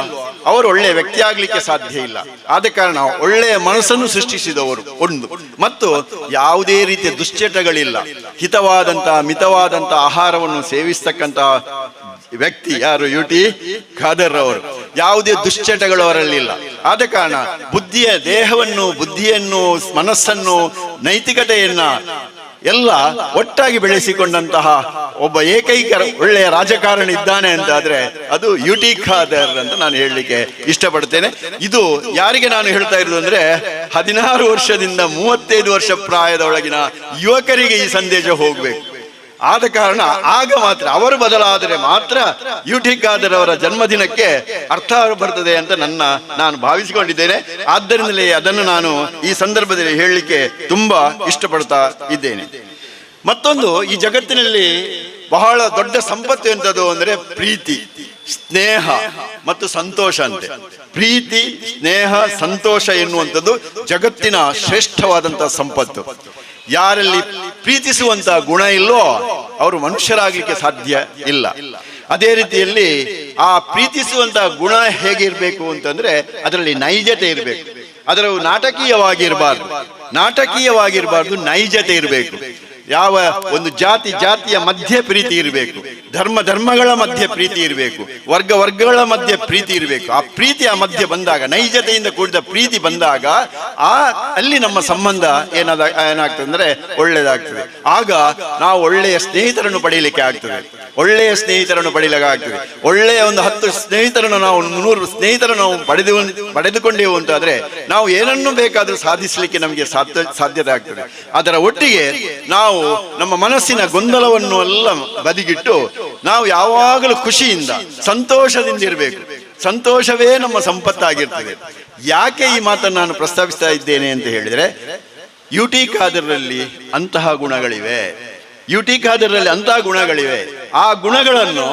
ಅವರು ಒಳ್ಳೆಯ ವ್ಯಕ್ತಿ ಆಗ್ಲಿಕ್ಕೆ ಸಾಧ್ಯ ಇಲ್ಲ. ಆದ ಕಾರಣ ಒಳ್ಳೆಯ ಮನಸ್ಸನ್ನು ಸೃಷ್ಟಿಸಿದವರು ಒಂದು, ಮತ್ತು ಯಾವುದೇ ರೀತಿಯ ದುಶ್ಚಟಗಳಿಲ್ಲ, ಮಿತವಾದಂತ ಆಹಾರವನ್ನು ಸೇವಿಸ್ತಕ್ಕಂತ ವ್ಯಕ್ತಿ ಯಾರು, UT ಖಾದರ್ ಅವರು. ಯಾವುದೇ ದುಶ್ಚಟಗಳು ಅವರಲ್ಲಿಲ್ಲ. ಆದ ಕಾರಣ ಬುದ್ಧಿಯನ್ನು ಮನಸ್ಸನ್ನು ನೈತಿಕತೆಯನ್ನ ಎಲ್ಲ ಒಟ್ಟಾಗಿ ಬೆಳೆಸಿಕೊಂಡಂತಹ ಒಬ್ಬ ಏಕೈಕ ಒಳ್ಳೆಯ ರಾಜಕಾರಣಿ ಇದ್ದಾನೆ ಅಂತ ಆದ್ರೆ ಅದು UT ಖಾದರ್ ಅಂತ ನಾನು ಹೇಳಲಿಕ್ಕೆ ಇಷ್ಟಪಡ್ತೇನೆ. ಇದು ಯಾರಿಗೆ ನಾನು ಹೇಳ್ತಾ ಇರೋದು ಅಂದ್ರೆ 16 ವರ್ಷದಿಂದ 35 ವರ್ಷ ಪ್ರಾಯದ ಒಳಗಿನ ಯುವಕರಿಗೆ ಈ ಸಂದೇಶ ಹೋಗ್ಬೇಕು. ಆದ ಕಾರಣ ಆಗ ಮಾತ್ರ ಅವರು ಬದಲಾದರೆ ಮಾತ್ರ UT ಖಾದರ್ ಅವರ ಜನ್ಮದಿನಕ್ಕೆ ಅರ್ಥ ಬರ್ತದೆ ಅಂತ ನಾನು ಭಾವಿಸಿಕೊಂಡಿದ್ದೇನೆ. ಆದ್ದರಿಂದಲೇ ಅದನ್ನು ನಾನು ಈ ಸಂದರ್ಭದಲ್ಲಿ ಹೇಳಲಿಕ್ಕೆ ತುಂಬಾ ಇಷ್ಟಪಡ್ತಾ ಇದ್ದೇನೆ. ಮತ್ತೊಂದು, ಈ ಜಗತ್ತಿನಲ್ಲಿ ಬಹಳ ದೊಡ್ಡ ಸಂಪತ್ತು ಎಂತದ್ದು ಅಂದ್ರೆ ಪ್ರೀತಿ, ಸ್ನೇಹ ಮತ್ತು ಸಂತೋಷ ಅಂತೆ. ಪ್ರೀತಿ, ಸ್ನೇಹ, ಸಂತೋಷ ಎನ್ನುವಂಥದ್ದು ಜಗತ್ತಿನ ಶ್ರೇಷ್ಠವಾದಂತಹ ಸಂಪತ್ತು. ಯಾರಲ್ಲಿ ಪ್ರೀತಿಸುವಂತಹ ಗುಣ ಇಲ್ಲೋ ಅವರು ಮನುಷ್ಯರಾಗ್ಲಿಕ್ಕೆ ಸಾಧ್ಯ ಇಲ್ಲ. ಅದೇ ರೀತಿಯಲ್ಲಿ ಆ ಪ್ರೀತಿಸುವಂತಹ ಗುಣ ಹೇಗಿರ್ಬೇಕು ಅಂತಂದ್ರೆ ಅದರಲ್ಲಿ ನೈಜತೆ ಇರಬೇಕು. ಅದರ ನಾಟಕೀಯವಾಗಿರಬಾರ್ದು, ನೈಜತೆ ಇರಬೇಕು. ಯಾವ ಒಂದು ಜಾತಿಯ ಮಧ್ಯೆ ಪ್ರೀತಿ ಇರಬೇಕು, ಧರ್ಮಗಳ ಮಧ್ಯೆ ಪ್ರೀತಿ ಇರಬೇಕು, ವರ್ಗಗಳ ಮಧ್ಯೆ ಪ್ರೀತಿ ಇರಬೇಕು. ಆ ಪ್ರೀತಿಯ ಮಧ್ಯೆ ಬಂದಾಗ, ನೈಜತೆಯಿಂದ ಕೂಡಿದ ಪ್ರೀತಿ ಬಂದಾಗ ಅಲ್ಲಿ ನಮ್ಮ ಸಂಬಂಧ ಏನಾಗ್ತದೆ ಅಂದ್ರೆ ಒಳ್ಳೆಯದಾಗ್ತದೆ. ಆಗ ನಾವು ಒಳ್ಳೆಯ ಸ್ನೇಹಿತರನ್ನು ಪಡೆಯಲಿಕ್ಕೆ ಆಗ್ತದೆ. ಒಳ್ಳೆಯ ಒಂದು 10 ಸ್ನೇಹಿತರನ್ನು ನಾವು 100 ಸ್ನೇಹಿತರನ್ನು ನಾವು ಪಡೆದುಕೊಂಡೆವು ಅಂತಾದ್ರೆ ನಾವು ಏನನ್ನು ಬೇಕಾದ್ರೂ ಸಾಧಿಸಲಿಕ್ಕೆ ನಮಗೆ ಸಾಧ್ಯತೆ ಆಗ್ತದೆ. ಅದರ ಒಟ್ಟಿಗೆ ನಾವು ನಮ್ಮ ಮನಸ್ಸಿನ ಗೊಂದಲವನ್ನು ಎಲ್ಲ ಬದಿಗಿಟ್ಟು ನಾವು ಯಾವಾಗಲೂ ಖುಷಿಯಿಂದ ಸಂತೋಷದಿಂದ ಇರಬೇಕು. ಸಂತೋಷವೇ ನಮ್ಮ ಸಂಪತ್ತಾಗಿರ್ತದೆ. ಯಾಕೆ ಈ ಮಾತನ್ನು ನಾನು ಪ್ರಸ್ತಾವಿಸ್ತಾ ಇದ್ದೇನೆ ಅಂತ ಹೇಳಿದ್ರೆ, UT ಖಾದರ್ರಲ್ಲಿ ಅಂತಹ ಗುಣಗಳಿವೆ. ಆ ಗುಣಗಳನ್ನು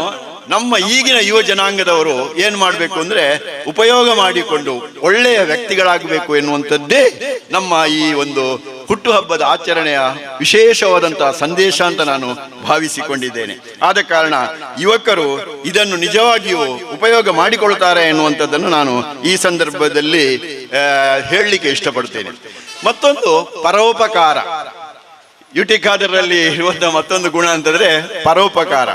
ನಮ್ಮ ಈಗಿನ ಯುವ ಜನಾಂಗದವರು ಏನ್ ಮಾಡಬೇಕು ಅಂದ್ರೆ ಉಪಯೋಗ ಮಾಡಿಕೊಂಡು ಒಳ್ಳೆಯ ವ್ಯಕ್ತಿಗಳಾಗಬೇಕು ಎನ್ನುವಂಥದ್ದೇ ನಮ್ಮ ಈ ಒಂದು ಹುಟ್ಟುಹಬ್ಬದ ಆಚರಣೆಯ ವಿಶೇಷವಾದಂತಹ ಸಂದೇಶ ಅಂತ ನಾನು ಭಾವಿಸಿಕೊಂಡಿದ್ದೇನೆ. ಆದ ಕಾರಣ ಯುವಕರು ಇದನ್ನು ನಿಜವಾಗಿಯೂ ಉಪಯೋಗ ಮಾಡಿಕೊಳ್ತಾರೆ ಎನ್ನುವಂಥದ್ದನ್ನು ನಾನು ಈ ಸಂದರ್ಭದಲ್ಲಿ ಹೇಳಲಿಕ್ಕೆ ಇಷ್ಟಪಡ್ತೇನೆ. ಮತ್ತೊಂದು, ಪರೋಪಕಾರ. UT ಖಾದರ್ರಲ್ಲಿ ಇರುವಂತಹ ಮತ್ತೊಂದು ಗುಣ ಅಂತಂದ್ರೆ ಪರೋಪಕಾರ.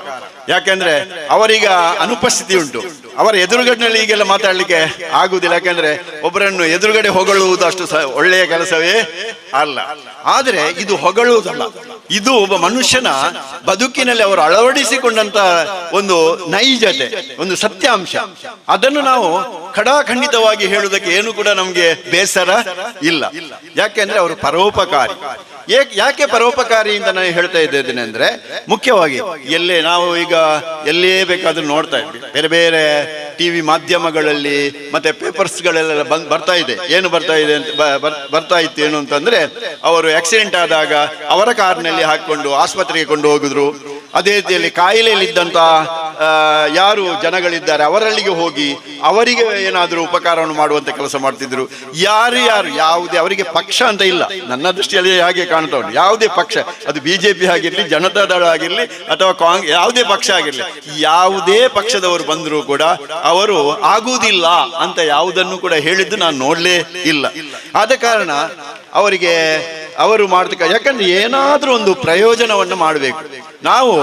ಯಾಕೆಂದ್ರೆ ಅವರೀಗ ಅನುಪಸ್ಥಿತಿ ಉಂಟು, ಅವರ ಎದುರುಗಡೆನಲ್ಲಿ ಈಗೆಲ್ಲ ಮಾತಾಡ್ಲಿಕ್ಕೆ ಆಗುವುದಿಲ್ಲ. ಯಾಕೆಂದ್ರೆ ಒಬ್ಬರನ್ನು ಎದುರುಗಡೆ ಹೊಗಳುವುದು ಅಷ್ಟು ಒಳ್ಳೆಯ ಕೆಲಸವೇ ಅಲ್ಲ. ಆದರೆ ಇದು ಹೊಗಳುವುದಲ್ಲ, ಇದು ಒಬ್ಬ ಮನುಷ್ಯನ ಬದುಕಿನಲ್ಲಿ ಅವರು ಅಳವಡಿಸಿಕೊಂಡಂತ ಒಂದು ನೈಜತೆ, ಒಂದು ಸತ್ಯಾಂಶ. ಅದನ್ನು ನಾವು ಖಡಾಖಂಡಿತವಾಗಿ ಹೇಳುವುದಕ್ಕೆ ಏನು ಕೂಡ ನಮ್ಗೆ ಬೇಸರ ಇಲ್ಲ. ಯಾಕೆಂದ್ರೆ ಅವರು ಪರೋಪಕಾರಿ. ಯಾಕೆ ಪರೋಪಕಾರಿ ಅಂತ ನಾನು ಹೇಳ್ತಾ ಇದ್ದೇನೆ ಅಂದ್ರೆ, ಮುಖ್ಯವಾಗಿ ನಾವು ಈಗ ಎಲ್ಲೇ ಬೇಕಾದ್ರೂ ನೋಡ್ತಾ ಇದ್ವಿ, ಬೇರೆ ಬೇರೆ TV ಮಾಧ್ಯಮಗಳಲ್ಲಿ ಮತ್ತೆ ಪೇಪರ್ಸ್ಗಳೆಲ್ಲ ಬರ್ತಾ ಇದೆ. ಏನು ಬರ್ತಾ ಇತ್ತು ಏನು ಅಂತಂದ್ರೆ, ಅವರು ಆಕ್ಸಿಡೆಂಟ್ ಆದಾಗ ಅವರ ಕಾರ್ನಲ್ಲಿ ಹಾಕೊಂಡು ಆಸ್ಪತ್ರೆಗೆ ಕೊಂಡು ಹೋಗಿದ್ರು. ಅದೇ ರೀತಿಯಲ್ಲಿ ಕಾಯಿಲೆಯಲ್ಲಿದ್ದಂತ ಯಾರು ಜನಗಳಿದ್ದಾರೆ ಅವರಲ್ಲಿಗೆ ಹೋಗಿ ಅವರಿಗೆ ಏನಾದರೂ ಉಪಕಾರವನ್ನು ಮಾಡುವಂತ ಕೆಲಸ ಮಾಡ್ತಿದ್ರು. ಯಾವುದೇ ಅವರಿಗೆ ಪಕ್ಷ ಅಂತ ಇಲ್ಲ, ನನ್ನ ದೃಷ್ಟಿಯಲ್ಲಿ ಹಾಗೆ ಕಾಣ್ತಾ ಉಂಟು. ಯಾವುದೇ ಪಕ್ಷ, ಅದು BJP ಆಗಿರ್ಲಿ, ಜನತಾ ದಳ ಆಗಿರ್ಲಿ ಅಥವಾ ಯಾವುದೇ ಪಕ್ಷ ಆಗಿರ್ಲಿ, ಯಾವುದೇ ಪಕ್ಷದವರು ಬಂದರೂ ಕೂಡ ಅವರು ಆಗುವುದಿಲ್ಲ ಅಂತ ಯಾವುದನ್ನು ಕೂಡ ಹೇಳಿದ್ದು ನಾನು ನೋಡ್ಲೇ ಇಲ್ಲ. ಆದ ಕಾರಣ ಅವರು ಮಾಡ್ತಕ್ಕ, ಯಾಕಂದ್ರೆ ಏನಾದ್ರೂ ಒಂದು ಪ್ರಯೋಜನವನ್ನು ಮಾಡಬೇಕು. ನಾವು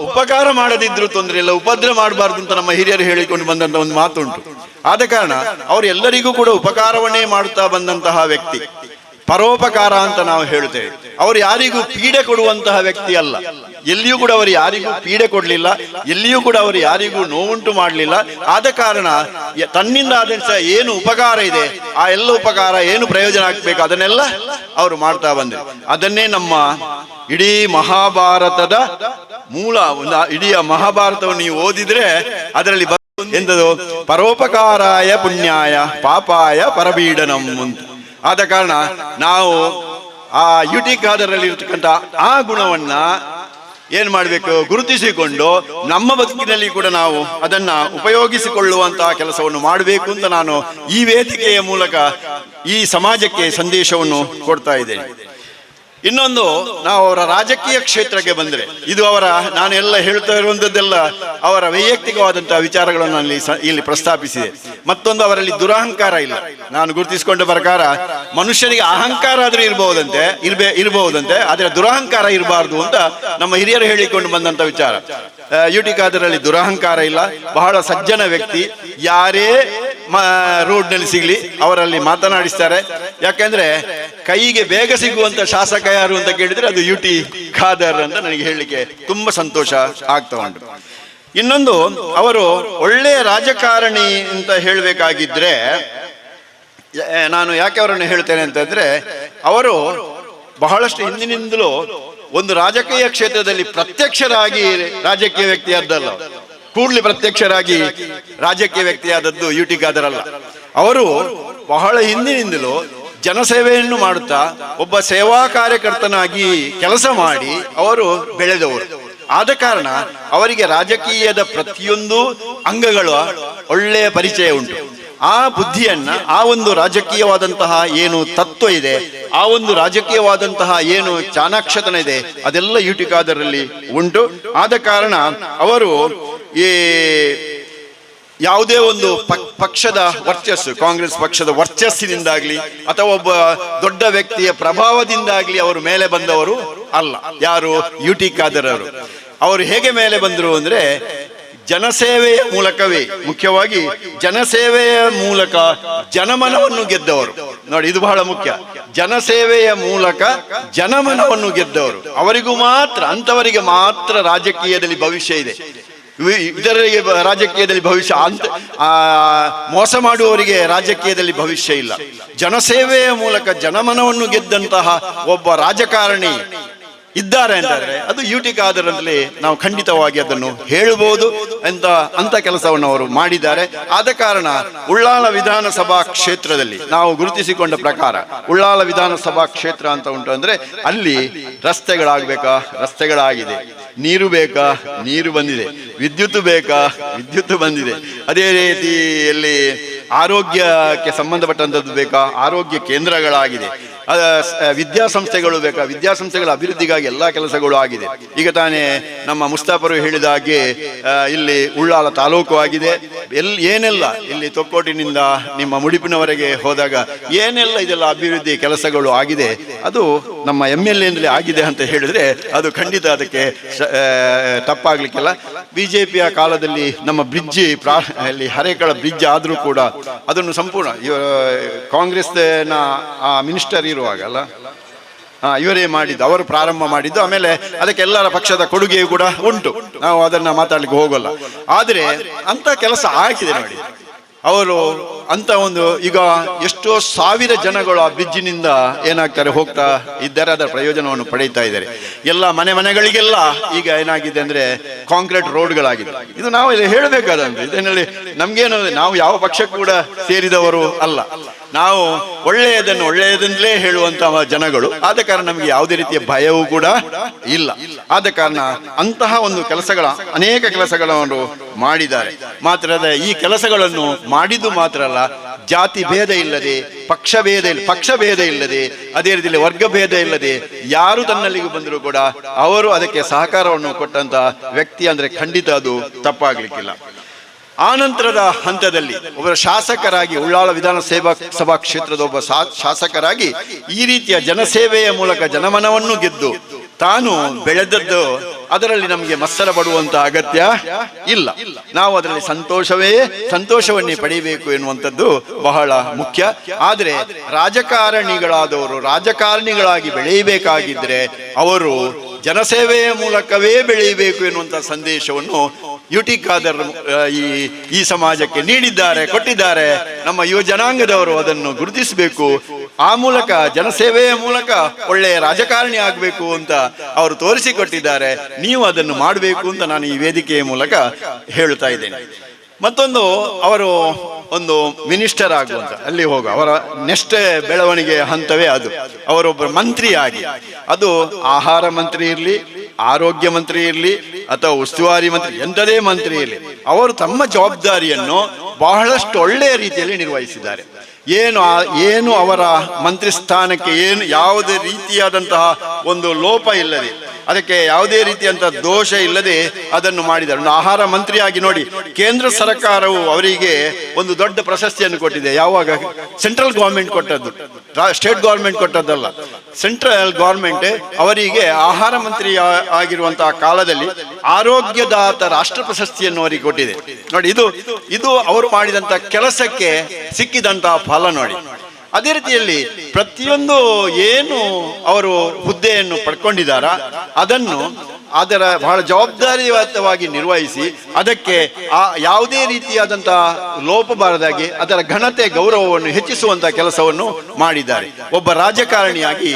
ಉಪಕಾರ ಮಾಡದಿದ್ರು ತೊಂದರೆ ಇಲ್ಲ, ಉಪದ್ರ ಮಾಡಬಾರ್ದು ಅಂತ ನಮ್ಮ ಹಿರಿಯರು ಹೇಳಿಕೊಂಡು ಬಂದಂತ ಒಂದು ಮಾತುಂಟು. ಆದ ಕಾರಣ ಅವರು ಎಲ್ಲರಿಗೂ ಕೂಡ ಉಪಕಾರವನ್ನೇ ಮಾಡುತ್ತಾ ಬಂದಂತಹ ವ್ಯಕ್ತಿ, ಪರೋಪಕಾರ ಅಂತ ನಾವು ಹೇಳ್ತೇವೆ. ಅವರು ಯಾರಿಗೂ ಪೀಡೆ ಕೊಡುವಂತಹ ವ್ಯಕ್ತಿ ಅಲ್ಲ. ಎಲ್ಲಿಯೂ ಕೂಡ ಅವರು ಯಾರಿಗೂ ಪೀಡೆ ಕೊಡಲಿಲ್ಲ, ಎಲ್ಲಿಯೂ ಕೂಡ ಅವರು ಯಾರಿಗೂ ನೋವುಂಟು ಮಾಡಲಿಲ್ಲ. ಆದ ಕಾರಣ ತನ್ನಿಂದ ಆದಂತ ಏನು ಉಪಕಾರ ಇದೆ ಆ ಎಲ್ಲ ಉಪಕಾರ ಏನು ಪ್ರಯೋಜನ ಆಗ್ಬೇಕು ಅದನ್ನೆಲ್ಲ ಅವರು ಮಾಡ್ತಾ ಬಂದ್ರು. ಅದನ್ನೇ ನಮ್ಮ ಇಡೀ ಮಹಾಭಾರತದ ಮೂಲ. ಇಡೀ ಮಹಾಭಾರತವನ್ನು ನೀವು ಓದಿದ್ರೆ ಅದರಲ್ಲಿ ಎಂದದು ಪರೋಪಕಾರಾಯ ಪುಣ್ಯಾಯ ಪಾಪಾಯ ಪರಬೀಡನಂ ಅಂತ. ಆದ ಕಾರಣ ನಾವು ಆ ಯುಟಿ ಖಾದರಲ್ಲಿ ಇರ್ತಕ್ಕಂಥ ಆ ಗುಣವನ್ನ ಏನ್ ಮಾಡಬೇಕು, ಗುರುತಿಸಿಕೊಂಡು ನಮ್ಮ ಬದುಕಿನಲ್ಲಿ ಕೂಡ ನಾವು ಅದನ್ನ ಉಪಯೋಗಿಸಿಕೊಳ್ಳುವಂತಹ ಕೆಲಸವನ್ನು ಮಾಡಬೇಕು ಅಂತ ನಾನು ಈ ವೇದಿಕೆಯ ಮೂಲಕ ಈ ಸಮಾಜಕ್ಕೆ ಸಂದೇಶವನ್ನು ಕೊಡ್ತಾ ಇದ್ದೇನೆ. ಇನ್ನೊಂದು, ನಾವು ಅವರ ರಾಜಕೀಯ ಕ್ಷೇತ್ರಕ್ಕೆ ಬಂದ್ರೆ, ಇದು ಅವರ, ನಾನು ಎಲ್ಲ ಹೇಳ್ತಾ ಇರುವಂತದ್ದೆಲ್ಲ ಅವರ ವೈಯಕ್ತಿಕವಾದಂತಹ ವಿಚಾರಗಳನ್ನು ಇಲ್ಲಿ ಪ್ರಸ್ತಾಪಿಸಿದೆ. ಮತ್ತೊಂದು, ಅವರಲ್ಲಿ ದುರಹಂಕಾರ ಇಲ್ಲ. ನಾನು ಗುರುತಿಸಿಕೊಂಡ ಪ್ರಕಾರ ಮನುಷ್ಯನಿಗೆ ಅಹಂಕಾರ ಆದ್ರೂ ಇರಬಹುದಂತೆ, ಆದ್ರೆ ದುರಹಂಕಾರ ಇರಬಾರ್ದು ಅಂತ ನಮ್ಮ ಹಿರಿಯರು ಹೇಳಿಕೊಂಡು ಬಂದಂತ ವಿಚಾರ. ಯುಟಿ ಖಾದರಲ್ಲಿ ದುರಹಂಕಾರ ಇಲ್ಲ, ಬಹಳ ಸಜ್ಜನ ವ್ಯಕ್ತಿ. ಯಾರೇ ರೋಡ್ ನಲ್ಲಿ ಸಿಗ್ಲಿ ಅವರಲ್ಲಿ ಮಾತನಾಡಿಸ್ತಾರೆ. ಯಾಕಂದ್ರೆ ಕೈಗೆ ಬೇಗ ಸಿಗುವಂತ ಶಾಸಕ ಯಾರು ಅಂತ ಕೇಳಿದ್ರೆ ಅದು ಯುಟಿ ಖಾದರ್ ಅಂತ ನನಗೆ ಹೇಳಲಿಕ್ಕೆ ತುಂಬಾ ಸಂತೋಷ ಆಗ್ತಾ ಉಂಟು. ಇನ್ನೊಂದು, ಅವರು ಒಳ್ಳೆಯ ರಾಜಕಾರಣಿ ಅಂತ ಹೇಳಬೇಕಾಗಿದ್ರೆ ನಾನು ಯಾಕೆ ಅವರನ್ನು ಹೇಳ್ತೇನೆ ಅಂತಂದ್ರೆ, ಅವರು ಬಹಳಷ್ಟು ಹಿಂದಿನಿಂದಲೂ ಒಂದು ರಾಜಕೀಯ ಕ್ಷೇತ್ರದಲ್ಲಿ ಪ್ರತ್ಯಕ್ಷರಾಗಿ ರಾಜಕೀಯ ವ್ಯಕ್ತಿಯಾದ್ದಲ್ಲ, ಕೂಡ್ಲಿ ಪ್ರತ್ಯಕ್ಷರಾಗಿ ರಾಜಕೀಯ ವ್ಯಕ್ತಿಯಾದದ್ದು ಯುಟಿ ಖಾದರ್ ಅಲ್ಲ. ಅವರು ಬಹಳ ಹಿಂದಿನಿಂದಲೂ ಜನಸೇವೆಯನ್ನು ಮಾಡುತ್ತಾ ಒಬ್ಬ ಸೇವಾ ಕಾರ್ಯಕರ್ತನಾಗಿ ಕೆಲಸ ಮಾಡಿ ಅವರು ಬೆಳೆದವರು. ಆದ ಕಾರಣ ಅವರಿಗೆ ರಾಜಕೀಯದ ಪ್ರತಿಯೊಂದು ಅಂಗಗಳ ಒಳ್ಳೆಯ ಪರಿಚಯ ಉಂಟು. ಆ ಬುದ್ಧಿಯನ್ನ, ಆ ಒಂದು ರಾಜಕೀಯವಾದಂತಹ ಏನು ತತ್ವ ಇದೆ, ಆ ಒಂದು ರಾಜಕೀಯವಾದಂತಹ ಏನು ಚಾಣಾಕ್ಷತನ ಇದೆ, ಅದೆಲ್ಲ ಯುಟಿ ಖಾದರಲ್ಲಿ ಉಂಟು. ಆದ ಕಾರಣ ಅವರು ಈ ಯಾವುದೇ ಒಂದು ಪಕ್ಷದ ವರ್ಚಸ್ಸು, ಕಾಂಗ್ರೆಸ್ ಪಕ್ಷದ ವರ್ಚಸ್ಸಿನಿಂದಾಗ್ಲಿ ಅಥವಾ ಒಬ್ಬ ದೊಡ್ಡ ವ್ಯಕ್ತಿಯ ಪ್ರಭಾವದಿಂದಾಗ್ಲಿ ಅವರು ಮೇಲೆ ಬಂದವರು ಅಲ್ಲ. ಯಾರು? ಯುಟಿ ಖಾದರ್ ಅವರು. ಅವರು ಹೇಗೆ ಮೇಲೆ ಬಂದರು ಅಂದ್ರೆ, ಜನಸೇವೆಯ ಮೂಲಕವೇ, ಮುಖ್ಯವಾಗಿ ಜನಸೇವೆಯ ಮೂಲಕ ಜನಮನವನ್ನು ಗೆದ್ದವರು. ನೋಡಿ, ಇದು ಬಹಳ ಮುಖ್ಯ. ಜನಸೇವೆಯ ಮೂಲಕ ಜನಮನವನ್ನು ಗೆದ್ದವರು. ಅವರಿಗೂ ಮಾತ್ರ, ಅಂತವರಿಗೆ ಮಾತ್ರ ರಾಜಕೀಯದಲ್ಲಿ ಭವಿಷ್ಯ ಇದೆ. ಇದರಿಗೆ ರಾಜಕೀಯದಲ್ಲಿ ಭವಿಷ್ಯ, ಮೋಸ ಮಾಡುವವರಿಗೆ ರಾಜಕೀಯದಲ್ಲಿ ಭವಿಷ್ಯ ಇಲ್ಲ. ಜನಸೇವೆಯ ಮೂಲಕ ಜನಮನವನ್ನು ಗೆದ್ದಂತಹ ಒಬ್ಬ ರಾಜಕಾರಣಿ ಇದ್ದಾರೆ ಅಂತಂದ್ರೆ ಅದು ಯುಟಿ ಖಾದರ್ ಅಂತಲೇ ನಾವು ಖಂಡಿತವಾಗಿ ಅದನ್ನು ಹೇಳಬಹುದು. ಅಂತ ಕೆಲಸವನ್ನು ಅವರು ಮಾಡಿದ್ದಾರೆ. ಆದ ಕಾರಣ ಉಳ್ಳಾಲ ವಿಧಾನಸಭಾ ಕ್ಷೇತ್ರದಲ್ಲಿ ನಾವು ಗುರುತಿಸಿಕೊಂಡ ಪ್ರಕಾರ, ಉಳ್ಳಾಲ ವಿಧಾನಸಭಾ ಕ್ಷೇತ್ರ ಅಂತ ಉಂಟು ಅಂದ್ರೆ ಅಲ್ಲಿ ರಸ್ತೆಗಳಾಗಬೇಕಾ, ರಸ್ತೆಗಳಾಗಿದೆ. ನೀರು ಬೇಕಾ, ನೀರು ಬಂದಿದೆ. ವಿದ್ಯುತ್ ಬೇಕಾ, ವಿದ್ಯುತ್ ಬಂದಿದೆ. ಅದೇ ರೀತಿಯಲ್ಲಿ ಆರೋಗ್ಯಕ್ಕೆ ಸಂಬಂಧಪಟ್ಟಂಥದ್ದು ಬೇಕಾ, ಆರೋಗ್ಯ ಕೇಂದ್ರಗಳಾಗಿದೆ. ವಿದ್ಯಾಸಂಸ್ಥೆಗಳು ಬೇಕಾ, ವಿದ್ಯಾಸಂಸ್ಥೆಗಳ ಅಭಿವೃದ್ಧಿಗಾಗಿ ಎಲ್ಲ ಕೆಲಸಗಳು ಆಗಿದೆ. ಈಗ ತಾನೇ ನಮ್ಮ ಮುಸ್ತಾಫರು ಹೇಳಿದ ಹಾಗೆ ಇಲ್ಲಿ ಉಳ್ಳಾಲ ತಾಲೂಕು ಆಗಿದೆ. ಏನೆಲ್ಲ ಇಲ್ಲಿ ತೊಕ್ಕೋಟಿನಿಂದ ನಿಮ್ಮ ಮುಡಿಪಿನವರೆಗೆ ಹೋದಾಗ ಏನೆಲ್ಲ ಇದೆಲ್ಲ ಅಭಿವೃದ್ಧಿ ಕೆಲಸಗಳು ಆಗಿದೆ, ಅದು ನಮ್ಮ MLA ಆಗಿದೆ ಅಂತ ಹೇಳಿದ್ರೆ ಅದು ಖಂಡಿತ ಅದಕ್ಕೆ ತಪ್ಪಾಗ್ಲಿಕ್ಕಿಲ್ಲ. ಬಿಜೆಪಿಯ ಕಾಲದಲ್ಲಿ ನಮ್ಮ ಬ್ರಿಡ್ಜ್ ಅಲ್ಲಿ ಹರೇಕಳ ಬ್ರಿಡ್ಜ್ ಆದ್ರೂ ಕೂಡ ಅದನ್ನು ಸಂಪೂರ್ಣ ಕಾಂಗ್ರೆಸ್ನ ಮಿನಿಸ್ಟರ್ ಇರುವಾಗ ಅಲ್ಲ, ಇವರೇ ಮಾಡಿದ್ದು, ಅವರು ಪ್ರಾರಂಭ ಮಾಡಿದ್ದು. ಆಮೇಲೆ ಅದಕ್ಕೆ ಎಲ್ಲರ ಪಕ್ಷದ ಕೊಡುಗೆಯೂ ಕೂಡ ಉಂಟು, ನಾವು ಅದನ್ನ ಮಾತಾಡ್ಲಿಕ್ಕೆ ಹೋಗಲ್ಲ. ಆದ್ರೆ ಅಂತ ಕೆಲಸ ಆಗಿದೆ ನೋಡಿ. ಅವರು ಅಂತ ಒಂದು, ಈಗ ಎಷ್ಟೋ ಸಾವಿರ ಜನಗಳು ಆ ಬ್ರಿಡ್ಜಿನಿಂದ ಏನಾಗ್ತಾರೆ, ಹೋಗ್ತಾ ಇದ್ದಾರೆ, ಅದರ ಪ್ರಯೋಜನವನ್ನು ಪಡೀತಾ ಇದ್ದಾರೆ. ಎಲ್ಲ ಮನೆಗಳಿಗೆಲ್ಲ ಈಗ ಏನಾಗಿದೆ ಅಂದ್ರೆ ಕಾಂಕ್ರೀಟ್ ರೋಡ್ಗಳಾಗಿದೆ. ಇದು ನಾವು ಇಲ್ಲಿ ಹೇಳಬೇಕಾದಂತೆ, ಇದನ್ನಲ್ಲಿ ನಮ್ಗೇನು, ನಾವು ಯಾವ ಪಕ್ಷಕ್ಕೂ ಕೂಡ ಸೇರಿದವರು ಅಲ್ಲ. ನಾವು ಒಳ್ಳೆಯದನ್ನೇ ಹೇಳುವಂತಹ ಜನಗಳು. ಆದ ಕಾರಣ ನಮಗೆ ಯಾವುದೇ ರೀತಿಯ ಭಯವೂ ಕೂಡ ಇಲ್ಲ. ಆದ ಕಾರಣ ಅಂತಹ ಒಂದು ಅನೇಕ ಕೆಲಸಗಳನ್ನು ಮಾಡಿದ್ದಾರೆ. ಮಾತ್ರ ಈ ಕೆಲಸಗಳನ್ನು ಮಾಡಿದ್ದು ಮಾತ್ರ ಅಲ್ಲ, ಜಾತಿ ಭೇದ ಇಲ್ಲದೆ, ಪಕ್ಷ ಭೇದ ಇಲ್ಲದೆ, ಅದೇ ರೀತಿಯಲ್ಲಿ ವರ್ಗ ಭೇದ ಇಲ್ಲದೆ ಯಾರು ತನ್ನಲ್ಲಿಗೂ ಬಂದರೂ ಕೂಡ ಅವರು ಅದಕ್ಕೆ ಸಹಕಾರವನ್ನು ಕೊಟ್ಟಂತ ವ್ಯಕ್ತಿ ಅಂದ್ರೆ ಖಂಡಿತ ಅದು ತಪ್ಪಾಗ್ಲಿಕ್ಕಿಲ್ಲ. ಆನಂತರದ ಹಂತದಲ್ಲಿ ಒಬ್ಬ ಶಾಸಕರಾಗಿ, ಉಳ್ಳಾಲ ವಿಧಾನಸಭಾ ಕ್ಷೇತ್ರದ ಒಬ್ಬ ಶಾಸಕರಾಗಿ ಈ ರೀತಿಯ ಜನಸೇವೆಯ ಮೂಲಕ ಜನಮನವನ್ನು ಗೆದ್ದು ತಾನು ಬೆಳೆದದ್ದು ಅದರಲ್ಲಿ ನಮಗೆ ಮತ್ಸರ ಪಡುವಂತ ಅಗತ್ಯ ಇಲ್ಲ. ನಾವು ಅದರಲ್ಲಿ ಸಂತೋಷವನ್ನೇ ಪಡೆಯಬೇಕು ಎನ್ನುವಂಥದ್ದು ಬಹಳ ಮುಖ್ಯ. ಆದರೆ ರಾಜಕಾರಣಿಗಳಾಗಿ ಬೆಳೆಯಬೇಕಾಗಿದ್ರೆ ಅವರು ಜನಸೇವೆಯ ಮೂಲಕವೇ ಬೆಳೆಯಬೇಕು ಎನ್ನುವಂಥ ಸಂದೇಶವನ್ನು UT ಖಾದರ್ ಈ ಸಮಾಜಕ್ಕೆ ಕೊಟ್ಟಿದ್ದಾರೆ. ನಮ್ಮ ಯುವ ಜನಾಂಗದವರು ಅದನ್ನು ಗುರುತಿಸಬೇಕು. ಆ ಮೂಲಕ ಜನಸೇವೆಯ ಮೂಲಕ ಒಳ್ಳೆಯ ರಾಜಕಾರಣಿ ಆಗಬೇಕು ಅಂತ ಅವರು ತೋರಿಸಿಕೊಟ್ಟಿದ್ದಾರೆ. ನೀವು ಅದನ್ನು ಮಾಡಬೇಕು ಅಂತ ನಾನು ಈ ವೇದಿಕೆಯ ಮೂಲಕ ಹೇಳ್ತಾ ಇದ್ದೇನೆ. ಮತ್ತೊಂದು, ಅವರು ಒಂದು ಮಿನಿಸ್ಟರ್ ಆಗುವಂತ ಅಲ್ಲಿ ಅವರ ನೆಕ್ಸ್ಟ್ ಬೆಳವಣಿಗೆ ಹಂತವೇ ಅದು. ಅವರೊಬ್ಬ ಮಂತ್ರಿಯಾಗಿ, ಅದು ಆಹಾರ ಮಂತ್ರಿ ಇರಲಿ, ಆರೋಗ್ಯ ಮಂತ್ರಿ ಇರಲಿ ಅಥವಾ ಉಸ್ತುವಾರಿ ಮಂತ್ರಿ, ಎಂಥದೇ ಮಂತ್ರಿ ಇರಲಿ, ಅವರು ತಮ್ಮ ಜವಾಬ್ದಾರಿಯನ್ನು ಬಹಳಷ್ಟು ಒಳ್ಳೆಯ ರೀತಿಯಲ್ಲಿ ನಿರ್ವಹಿಸಿದ್ದಾರೆ. ಏನು ಅವರ ಮಂತ್ರಿ ಸ್ಥಾನಕ್ಕೆ ಯಾವುದೇ ರೀತಿಯಾದಂತಹ ಒಂದು ಲೋಪ ಇಲ್ಲದೆ, ಅದಕ್ಕೆ ಯಾವುದೇ ರೀತಿಯಂತಹ ದೋಷ ಇಲ್ಲದೆ ಅದನ್ನು ಮಾಡಿದ್ದಾರೆ. ಒಂದು ಆಹಾರ ಮಂತ್ರಿಯಾಗಿ ನೋಡಿ, ಕೇಂದ್ರ ಸರ್ಕಾರವು ಅವರಿಗೆ ಒಂದು ದೊಡ್ಡ ಪ್ರಶಸ್ತಿಯನ್ನು ಕೊಟ್ಟಿದೆ. ಯಾವಾಗ? ಸೆಂಟ್ರಲ್ ಗವರ್ಮೆಂಟ್ ಕೊಟ್ಟದ್ದು, ಸ್ಟೇಟ್ ಗವರ್ಮೆಂಟ್ ಕೊಟ್ಟದ್ದಲ್ಲ. ಸೆಂಟ್ರಲ್ ಗವರ್ಮೆಂಟ್ ಅವರಿಗೆ ಆಹಾರ ಮಂತ್ರಿ ಆಗಿರುವಂತಹ ಕಾಲದಲ್ಲಿ ಆರೋಗ್ಯದಾತ ರಾಷ್ಟ್ರ ಪ್ರಶಸ್ತಿಯನ್ನು ಅವರಿಗೆ ಕೊಟ್ಟಿದೆ. ನೋಡಿ, ಇದು ಅವರು ಮಾಡಿದಂತ ಕೆಲಸಕ್ಕೆ ಸಿಕ್ಕಿದಂತಹ ಫಲ ನೋಡಿ. ಅದೇ ರೀತಿಯಲ್ಲಿ ಪ್ರತಿಯೊಂದು ಏನು ಅವರು ಹುದ್ದೆಯನ್ನು ಪಡ್ಕೊಂಡಿದ್ದಾರ ಅದರ ಬಹಳ ಜವಾಬ್ದಾರಿಯುತವಾಗಿ ನಿರ್ವಹಿಸಿ ಅದಕ್ಕೆ ಯಾವುದೇ ರೀತಿಯಾದಂತಹ ಲೋಪ ಬಾರದಾಗಿ ಅದರ ಘನತೆ ಗೌರವವನ್ನು ಹೆಚ್ಚಿಸುವಂತಹ ಕೆಲಸವನ್ನು ಮಾಡಿದ್ದಾರೆ. ಒಬ್ಬ ರಾಜಕಾರಣಿಯಾಗಿ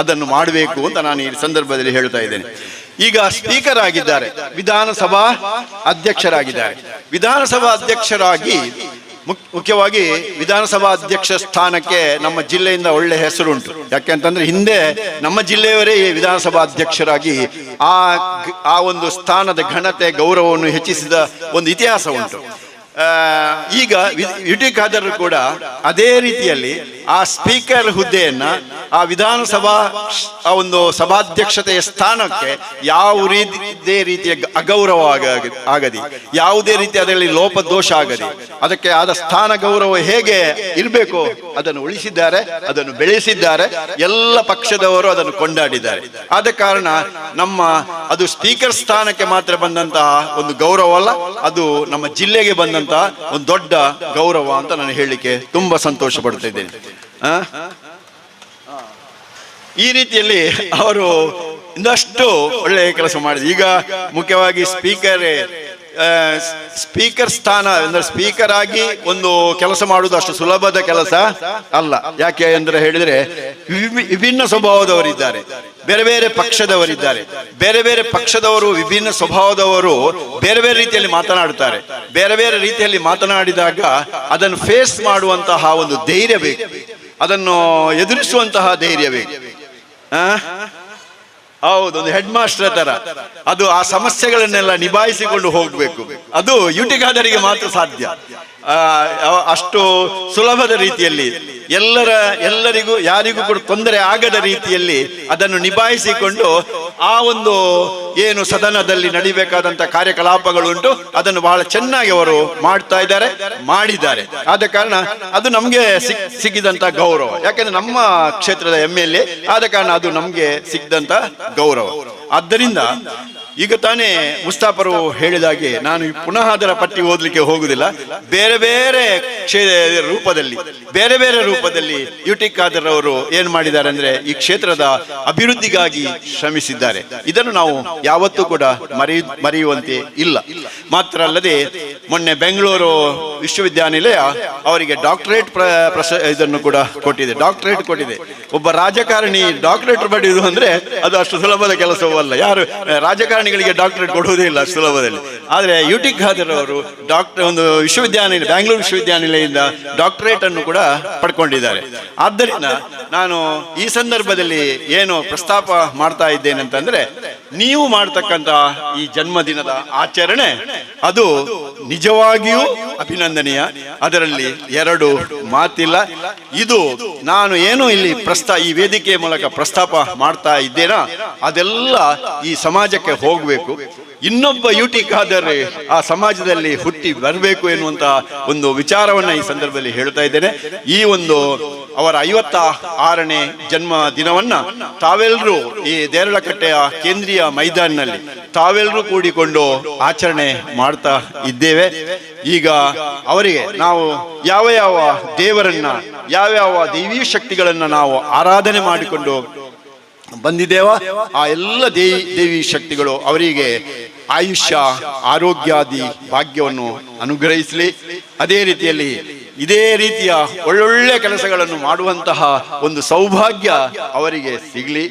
ಅದನ್ನು ಮಾಡಬೇಕು ಅಂತ ನಾನು ಈ ಸಂದರ್ಭದಲ್ಲಿ ಹೇಳ್ತಾ ಇದ್ದೇನೆ. ಈಗ ಸ್ಪೀಕರ್ ಆಗಿದ್ದಾರೆ, ವಿಧಾನಸಭಾ ಅಧ್ಯಕ್ಷರಾಗಿದ್ದಾರೆ. ವಿಧಾನಸಭಾ ಅಧ್ಯಕ್ಷರಾಗಿ ಮುಖ್ಯವಾಗಿ ವಿಧಾನಸಭಾ ಅಧ್ಯಕ್ಷ ಸ್ಥಾನಕ್ಕೆ ನಮ್ಮ ಜಿಲ್ಲೆಯಿಂದ ಒಳ್ಳೆ ಹೆಸರುಂಟು. ಯಾಕೆಂತಂದ್ರೆ ಹಿಂದೆ ನಮ್ಮ ಜಿಲ್ಲೆಯವರೇ ವಿಧಾನಸಭಾ ಅಧ್ಯಕ್ಷರಾಗಿ ಆ ಒಂದು ಸ್ಥಾನದ ಘನತೆ ಗೌರವವನ್ನು ಹೆಚ್ಚಿಸಿದ ಒಂದು ಇತಿಹಾಸ ಉಂಟು. ಈಗ UT ಖಾದರ್ ಕೂಡ ಅದೇ ರೀತಿಯಲ್ಲಿ ಆ ಸ್ಪೀಕರ್ ಹುದ್ದೆಯನ್ನ ಆ ವಿಧಾನಸಭಾ ಒಂದು ಸಭಾಧ್ಯಕ್ಷತೆಯ ಸ್ಥಾನಕ್ಕೆ ಯಾವುದೇ ರೀತಿಯ ಅಗೌರವ ಆಗದಿ, ಯಾವುದೇ ರೀತಿ ಅದರಲ್ಲಿ ಲೋಪದೋಷ ಆಗದಿ, ಅದಕ್ಕೆ ಆದ ಸ್ಥಾನ ಗೌರವ ಹೇಗೆ ಇರಬೇಕು ಅದನ್ನು ಉಳಿಸಿದ್ದಾರೆ, ಅದನ್ನು ಬೆಳೆಸಿದ್ದಾರೆ. ಎಲ್ಲ ಪಕ್ಷದವರು ಅದನ್ನು ಕೊಂಡಾಡಿದ್ದಾರೆ. ಆದ ಕಾರಣ ಅದು ಸ್ಪೀಕರ್ ಸ್ಥಾನಕ್ಕೆ ಮಾತ್ರ ಬಂದಂತಹ ಒಂದು ಗೌರವ ಅಲ್ಲ, ಅದು ನಮ್ಮ ಜಿಲ್ಲೆಗೆ ಬಂದಂತಹ ಒಂದು ದೊಡ್ಡ ಗೌರವ ಅಂತ ನಾನು ಹೇಳಲಿಕ್ಕೆ ತುಂಬಾ ಸಂತೋಷ ಪಡ್ತಾ ಇದ್ದೇನೆ. ಈ ರೀತಿಯಲ್ಲಿ ಅವರು ಇನ್ನಷ್ಟು ಒಳ್ಳೆಯ ಕೆಲಸ ಮಾಡಿದ್ರು. ಈಗ ಮುಖ್ಯವಾಗಿ ಸ್ಪೀಕರ್ ಸ್ಥಾನ ಅಂದ್ರೆ ಸ್ಪೀಕರ್ ಆಗಿ ಒಂದು ಕೆಲಸ ಮಾಡುವುದು ಅಷ್ಟು ಸುಲಭದ ಕೆಲಸ ಅಲ್ಲ. ಯಾಕೆ ಅಂದ್ರೆ ಹೇಳಿದ್ರೆ ವಿಭಿನ್ನ ಸ್ವಭಾವದವರಿದ್ದಾರೆ, ಬೇರೆ ಬೇರೆ ಪಕ್ಷದವರಿದ್ದಾರೆ. ಬೇರೆ ಬೇರೆ ಪಕ್ಷದವರು, ವಿಭಿನ್ನ ಸ್ವಭಾವದವರು ಬೇರೆ ಬೇರೆ ರೀತಿಯಲ್ಲಿ ಮಾತನಾಡುತ್ತಾರೆ. ಬೇರೆ ಬೇರೆ ರೀತಿಯಲ್ಲಿ ಮಾತನಾಡಿದಾಗ ಅದನ್ನು ಫೇಸ್ ಮಾಡುವಂತಹ ಒಂದು ಧೈರ್ಯ ಬೇಕು, ಅದನ್ನು ಎದುರಿಸುವಂತಹ ಧೈರ್ಯ ಬೇಕು. ಹೌದು, ಒಂದು ಹೆಡ್ ಮಾಸ್ಟರ್ ತರ ಅದು ಆ ಸಮಸ್ಯೆಗಳನ್ನೆಲ್ಲ ನಿಭಾಯಿಸಿಕೊಂಡು ಹೋಗ್ಬೇಕು. ಅದು UT ಖಾದರಿಗೆ ಮಾತ್ರ ಸಾಧ್ಯ. ಅಷ್ಟು ಸುಲಭದ ರೀತಿಯಲ್ಲಿ ಎಲ್ಲರಿಗೂ ಯಾರಿಗೂ ಕೂಡ ತೊಂದರೆ ಆಗದ ರೀತಿಯಲ್ಲಿ ಅದನ್ನು ನಿಭಾಯಿಸಿಕೊಂಡು ಆ ಒಂದು ಏನು ಸದನದಲ್ಲಿ ನಡಿಬೇಕಾದಂತ ಕಾರ್ಯಕಲಾಪಗಳುಂಟು ಅದನ್ನು ಬಹಳ ಚೆನ್ನಾಗಿ ಅವರು ಮಾಡಿದ್ದಾರೆ. ಆದ ಕಾರಣ ಅದು ನಮ್ಗೆ ಸಿಕ್ಕಿದಂತ ಗೌರವ. ಯಾಕಂದ್ರೆ ನಮ್ಮ ಕ್ಷೇತ್ರದ MLA ಆದ ಕಾರಣ ಅದು ನಮ್ಗೆ ಸಿಕ್ಕಿದಂತ ಗೌರವ. ಆದ್ದರಿಂದ ಈಗ ತಾನೇ ಮುಸ್ತಾಫರು ಹೇಳಿದಾಗೆ ನಾನು ಪುನಃ ಅದರ ಪಟ್ಟಿ ಓದಲಿಕ್ಕೆ ಹೋಗುದಿಲ್ಲ. ಬೇರೆ ಬೇರೆ ರೂಪದಲ್ಲಿ UT ಖಾದರ್ ಅವರು ಏನ್ ಮಾಡಿದ್ದಾರೆ ಅಂದ್ರೆ ಈ ಕ್ಷೇತ್ರದ ಅಭಿವೃದ್ಧಿಗಾಗಿ ಶ್ರಮಿಸಿದ್ದಾರೆ. ಇದನ್ನು ನಾವು ಯಾವತ್ತೂ ಕೂಡ ಮರೆಯುವಂತೆ ಇಲ್ಲ. ಮಾತ್ರ ಅಲ್ಲದೆ ಮೊನ್ನೆ ಬೆಂಗಳೂರು ವಿಶ್ವವಿದ್ಯಾನಿಲಯ ಅವರಿಗೆ ಡಾಕ್ಟರೇಟ್ ಇದನ್ನು ಕೂಡ ಕೊಟ್ಟಿದೆ. ಒಬ್ಬ ರಾಜಕಾರಣಿ ಡಾಕ್ಟರೇಟ್ ಪಡೆಯುವುದು ಅಂದ್ರೆ ಅದು ಅಷ್ಟು ಸುಲಭದ ಕೆಲಸವಲ್ಲ. ಯಾರು ರಾಜಕಾರಣಿಗಳಿಗೆ ಡಾಕ್ಟರೇಟ್ ಕೊಡುವುದೇ ಇಲ್ಲ ಸುಲಭದಲ್ಲಿ. ಆದ್ರೆ UT ಖಾದರ್ ಅವರು ಒಂದು ಬ್ಯಾಂಗ್ಳೂರು ವಿಶ್ವವಿದ್ಯಾನಿಲಯದಿಂದ ಡಾಕ್ಟರೇಟ್ ಅನ್ನು ಕೂಡ ಪಡ್ಕೊಂಡಿದ್ದಾರೆ. ಆದ್ದರಿಂದ ನಾನು ಈ ಸಂದರ್ಭದಲ್ಲಿ ಏನು ಪ್ರಸ್ತಾಪ ಮಾಡ್ತಾ ಇದ್ದೇನೆ ಅಂತಂದ್ರೆ, ನೀವು ಮಾಡ್ತಕ್ಕಂತ ಈ ಜನ್ಮದಿನದ ಆಚರಣೆ ಅದು ನಿಜವಾಗಿಯೂ ಅಭಿನಂದನೀಯ. ಅದರಲ್ಲಿ ಎರಡು ಮಾತಿಲ್ಲ. ಇದು ನಾನು ಏನು ಇಲ್ಲಿ ಈ ವೇದಿಕೆಯ ಮೂಲಕ ಪ್ರಸ್ತಾಪ ಮಾಡ್ತಾ ಇದ್ದೇನೋ ಅದೆಲ್ಲ ಈ ಸಮಾಜಕ್ಕೆ ಹೋಗ್ಬೇಕು. ಇನ್ನೊಬ್ಬ ಯುಟಿ ಖಾದರ್ ಆ ಸಮಾಜದಲ್ಲಿ ಹುಟ್ಟಿ ಬರಬೇಕು ಎನ್ನುವಂತ ಒಂದು ವಿಚಾರವನ್ನ ಈ ಸಂದರ್ಭದಲ್ಲಿ ಹೇಳ್ತಾ ಇದ್ದೇನೆ. ಈ ಒಂದು ಅವರ 56ನೇ ಜನ್ಮ ದಿನವನ್ನ ತಾವೆಲ್ಲರೂ ಈ ದೇರಳಕಟ್ಟೆಯ ಕೇಂದ್ರೀಯ ಮೈದಾನಿನಲ್ಲಿ ತಾವೆಲ್ಲರೂ ಕೂಡಿಕೊಂಡು ಆಚರಣೆ ಮಾಡ್ತಾ ಇದ್ದೇವೆ. ಈಗ ಅವರಿಗೆ ನಾವು ಯಾವ ಯಾವ ದೇವರನ್ನ ಯಾವ್ಯಾವ ದೈವೀ ಶಕ್ತಿಗಳನ್ನ ನಾವು ಆರಾಧನೆ ಮಾಡಿಕೊಂಡು ಬಂದಿದ್ದೇವ, ಆ ಎಲ್ಲ ದೇವಿ ಶಕ್ತಿಗಳು ಅವರಿಗೆ ಆಯುಷ್ಯ ಆರೋಗ್ಯಾದಿ ಭಾಗ್ಯವನ್ನು ಅನುಗ್ರಹಿಸಲಿ. ಅದೇ ರೀತಿಯಲ್ಲಿ ಇದೇ ರೀತಿಯ ಒಳ್ಳೊಳ್ಳೆ ಕೆಲಸಗಳನ್ನು ಮಾಡುವಂತಹ ಒಂದು ಸೌಭಾಗ್ಯ ಅವರಿಗೆ ಸಿಗಲಿ.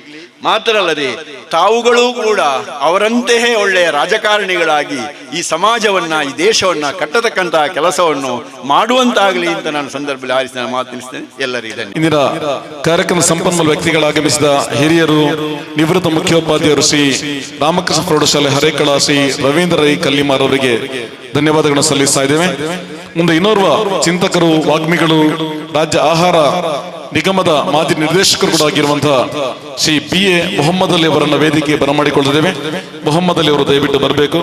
ಮಾತ್ರ ಅಲ್ಲದೆ ತಾವುಗಳು ಕೂಡ ಅವರಂತೆಯೇ ಒಳ್ಳೆಯ ರಾಜಕಾರಣಿಗಳಾಗಿ ಈ ಸಮಾಜವನ್ನ ಈ ದೇಶವನ್ನ ಕಟ್ಟತಕ್ಕಂತಹ ಕೆಲಸವನ್ನು ಮಾಡುವಂತಾಗಲಿ ಅಂತ ನಾನು ಸಂದರ್ಭದಲ್ಲಿ ಆರಿಸಿ ನಾನು ಮಾತನಿಸ್ತೇನೆ. ಎಲ್ಲರಿಗೂ ಇಂದಿನ ಕಾರ್ಯಕ್ರಮ ಸಂಪನ್ಮೂಲ ವ್ಯಕ್ತಿಗಳಾಗಮಿಸಿದ ಹಿರಿಯರು, ನಿವೃತ್ತ ಮುಖ್ಯೋಪಾಧ್ಯಾಯರು ಶ್ರೀ ರಾಮಕೃಷ್ಣ ಪ್ರೌಢಶಾಲೆ ಹರೇಕಳ ಶ್ರೀ ರವೀಂದ್ರ ರೈ ಕಲ್ಲಿಮಾರ್ ಅವರಿಗೆ ಧನ್ಯವಾದಗಳನ್ನು ಸಲ್ಲಿಸ್ತಾ ಇದ್ದೇವೆ. ಮುಂದೆ ಇನ್ನೋರ್ವ ಚಿಂತಕರು, ವಾಗ್ಮಿಗಳು, ರಾಜ್ಯ ಆಹಾರ ನಿಗಮದ ಮಾಜಿ ನಿರ್ದೇಶಕರು ಕೂಡ ಆಗಿರುವಂತಹ ಶ್ರೀ BA ಮೊಹಮ್ಮದ್ ಅಲಿ ಅವರನ್ನ ವೇದಿಕೆ ಬರಮಾಡಿಕೊಳ್ಳುತ್ತೇವೆ. ಮೊಹಮ್ಮದ್ ಅಲಿ ಅವರು ದಯವಿಟ್ಟು ಬರಬೇಕು.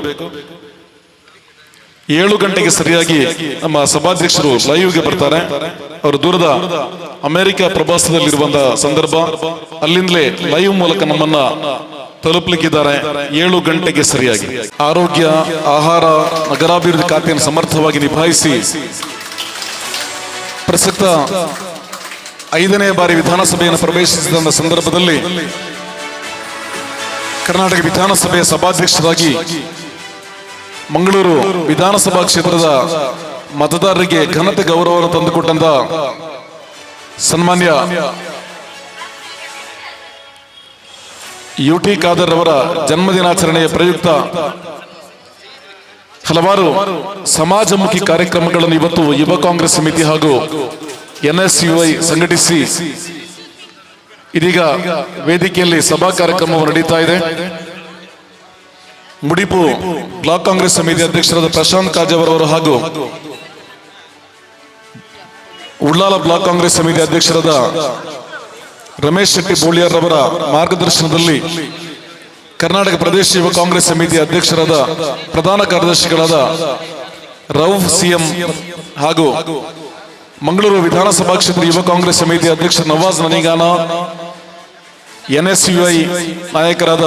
7 ಗಂಟೆಗೆ ಸರಿಯಾಗಿ ನಮ್ಮ ಸಭಾಧ್ಯಕ್ಷರು ಲೈವ್ಗೆ ಬರ್ತಾರೆ. ಅವರು ದೂರದ ಅಮೆರಿಕ ಪ್ರವಾಸದಲ್ಲಿರುವಂತಹ ಸಂದರ್ಭ, ಅಲ್ಲಿಂದಲೇ ಲೈವ್ ಮೂಲಕ ನಮ್ಮನ್ನ ತಲುಪಲಿಕ್ಕಿದ್ದಾರೆ. 7 ಗಂಟೆಗೆ ಸರಿಯಾಗಿ ಆರೋಗ್ಯ, ಆಹಾರ, ನಗರಾಭಿವೃದ್ಧಿ ಖಾತೆಯನ್ನು ಸಮರ್ಥವಾಗಿ ನಿಭಾಯಿಸಿ ಪ್ರಸಕ್ತ 5ನೇ ಬಾರಿ ವಿಧಾನಸಭೆಯನ್ನು ಪ್ರವೇಶಿಸಿದ ಸಂದರ್ಭದಲ್ಲಿ ಕರ್ನಾಟಕ ವಿಧಾನಸಭೆಯ ಸಭಾಧ್ಯಕ್ಷರಾಗಿ ಮಂಗಳೂರು ವಿಧಾನಸಭಾ ಕ್ಷೇತ್ರದ ಮತದಾರರಿಗೆ ಘನತೆ ಗೌರವವನ್ನು ತಂದುಕೊಟ್ಟಂತ ಸನ್ಮಾನ್ಯ ಯುಟಿ ಖಾದರ್ ಅವರ ಜನ್ಮದಿನಾಚರಣೆಯ ಪ್ರಯುಕ್ತ ಹಲವಾರು ಸಮಾಜಮುಖಿ ಕಾರ್ಯಕ್ರಮಗಳನ್ನು ಇವತ್ತು ಯುವ ಕಾಂಗ್ರೆಸ್ ಸಮಿತಿ ಹಾಗೂ NSUI ಸಂಘಟಿಸಿ ಇದೀಗ ವೇದಿಕೆಯಲ್ಲಿ ಸಭಾ ಕಾರ್ಯಕ್ರಮವು ನಡೀತಾ ಇದೆ. ಮುಡಿಪು ಬ್ಲಾಕ್ ಕಾಂಗ್ರೆಸ್ ಸಮಿತಿ ಅಧ್ಯಕ್ಷರಾದ ಪ್ರಶಾಂತ್ ಕಾಜವರ್ ಅವರು ಹಾಗೂ ಉಳ್ಳಾಲ ಬ್ಲಾಕ್ ಕಾಂಗ್ರೆಸ್ ಸಮಿತಿ ಅಧ್ಯಕ್ಷರಾದ ರಮೇಶ್ ಶೆಟ್ಟಿ ಬೋಳಿಯಾರ್ ಅವರ ಮಾರ್ಗದರ್ಶನದಲ್ಲಿ ಕರ್ನಾಟಕ ಪ್ರದೇಶ ಯುವ ಕಾಂಗ್ರೆಸ್ ಸಮಿತಿ ಅಧ್ಯಕ್ಷರಾದ ಪ್ರಧಾನ ಕಾರ್ಯದರ್ಶಿಗಳಾದ ರೌಫ್ CM ಹಾಗೂ ಮಂಗಳೂರು ವಿಧಾನಸಭಾ ಕ್ಷೇತ್ರ ಯುವ ಕಾಂಗ್ರೆಸ್ ಸಮಿತಿ ಅಧ್ಯಕ್ಷ ನವಾಜ್ ನನಿಗಾನ, NSUI ನಾಯಕರಾದ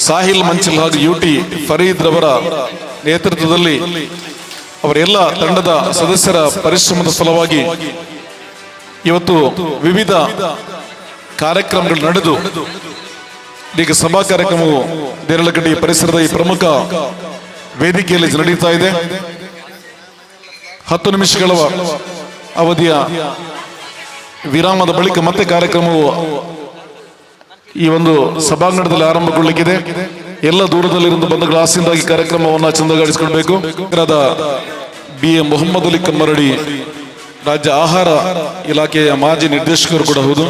ಸಾಹಿಲ್ ಮಂಚಿಲ್ ಹಾಗೂ UT ಫರೀದ್ ರವರ ನೇತೃತ್ವದಲ್ಲಿ ಅವರೆಲ್ಲ ತಂಡದ ಸದಸ್ಯರ ಪರಿಶ್ರಮದ ಫಲವಾಗಿ ಇವತ್ತು ವಿವಿಧ ಕಾರ್ಯಕ್ರಮಗಳು ನಡೆದು ಈಗ ಸಭಾ ಕಾರ್ಯಕ್ರಮವು ದೇರಳಕಟ್ಟೆ ಪರಿಸರದ ಈ ಪ್ರಮುಖ ವೇದಿಕೆಯಲ್ಲಿ ನಡೀತಾ ಇದೆ. 10 ನಿಮಿಷಗಳ ಅವಧಿಯ ವಿರಾಮದ ಬಳಿಕ ಮತ್ತೆ ಕಾರ್ಯಕ್ರಮವು ಈ ಒಂದು ಸಭಾಂಗಣದಲ್ಲಿ ಆರಂಭಗೊಳ್ಳಲಿಕ್ಕಿದೆ. ಎಲ್ಲ ದೂರದಲ್ಲಿருந்து ಬಂಧುಗಳ ಆಸೆಯಿಂದಾಗಿ ಕಾರ್ಯಕ್ರಮವನ್ನು ಚಂದಗಾಡಿಸಿಕೊಳ್ಬೇಕು. BA ಮೊಹಮ್ಮದ್ ಅಲಿ ಕಮ್ಮರಡಿ ರಾಜ್ಯ ಆಹಾರ ಇಲಾಖೆಯ ಮಾಜಿ ನಿರ್ದೇಶಕರು ಕೂಡ ಹೌದು.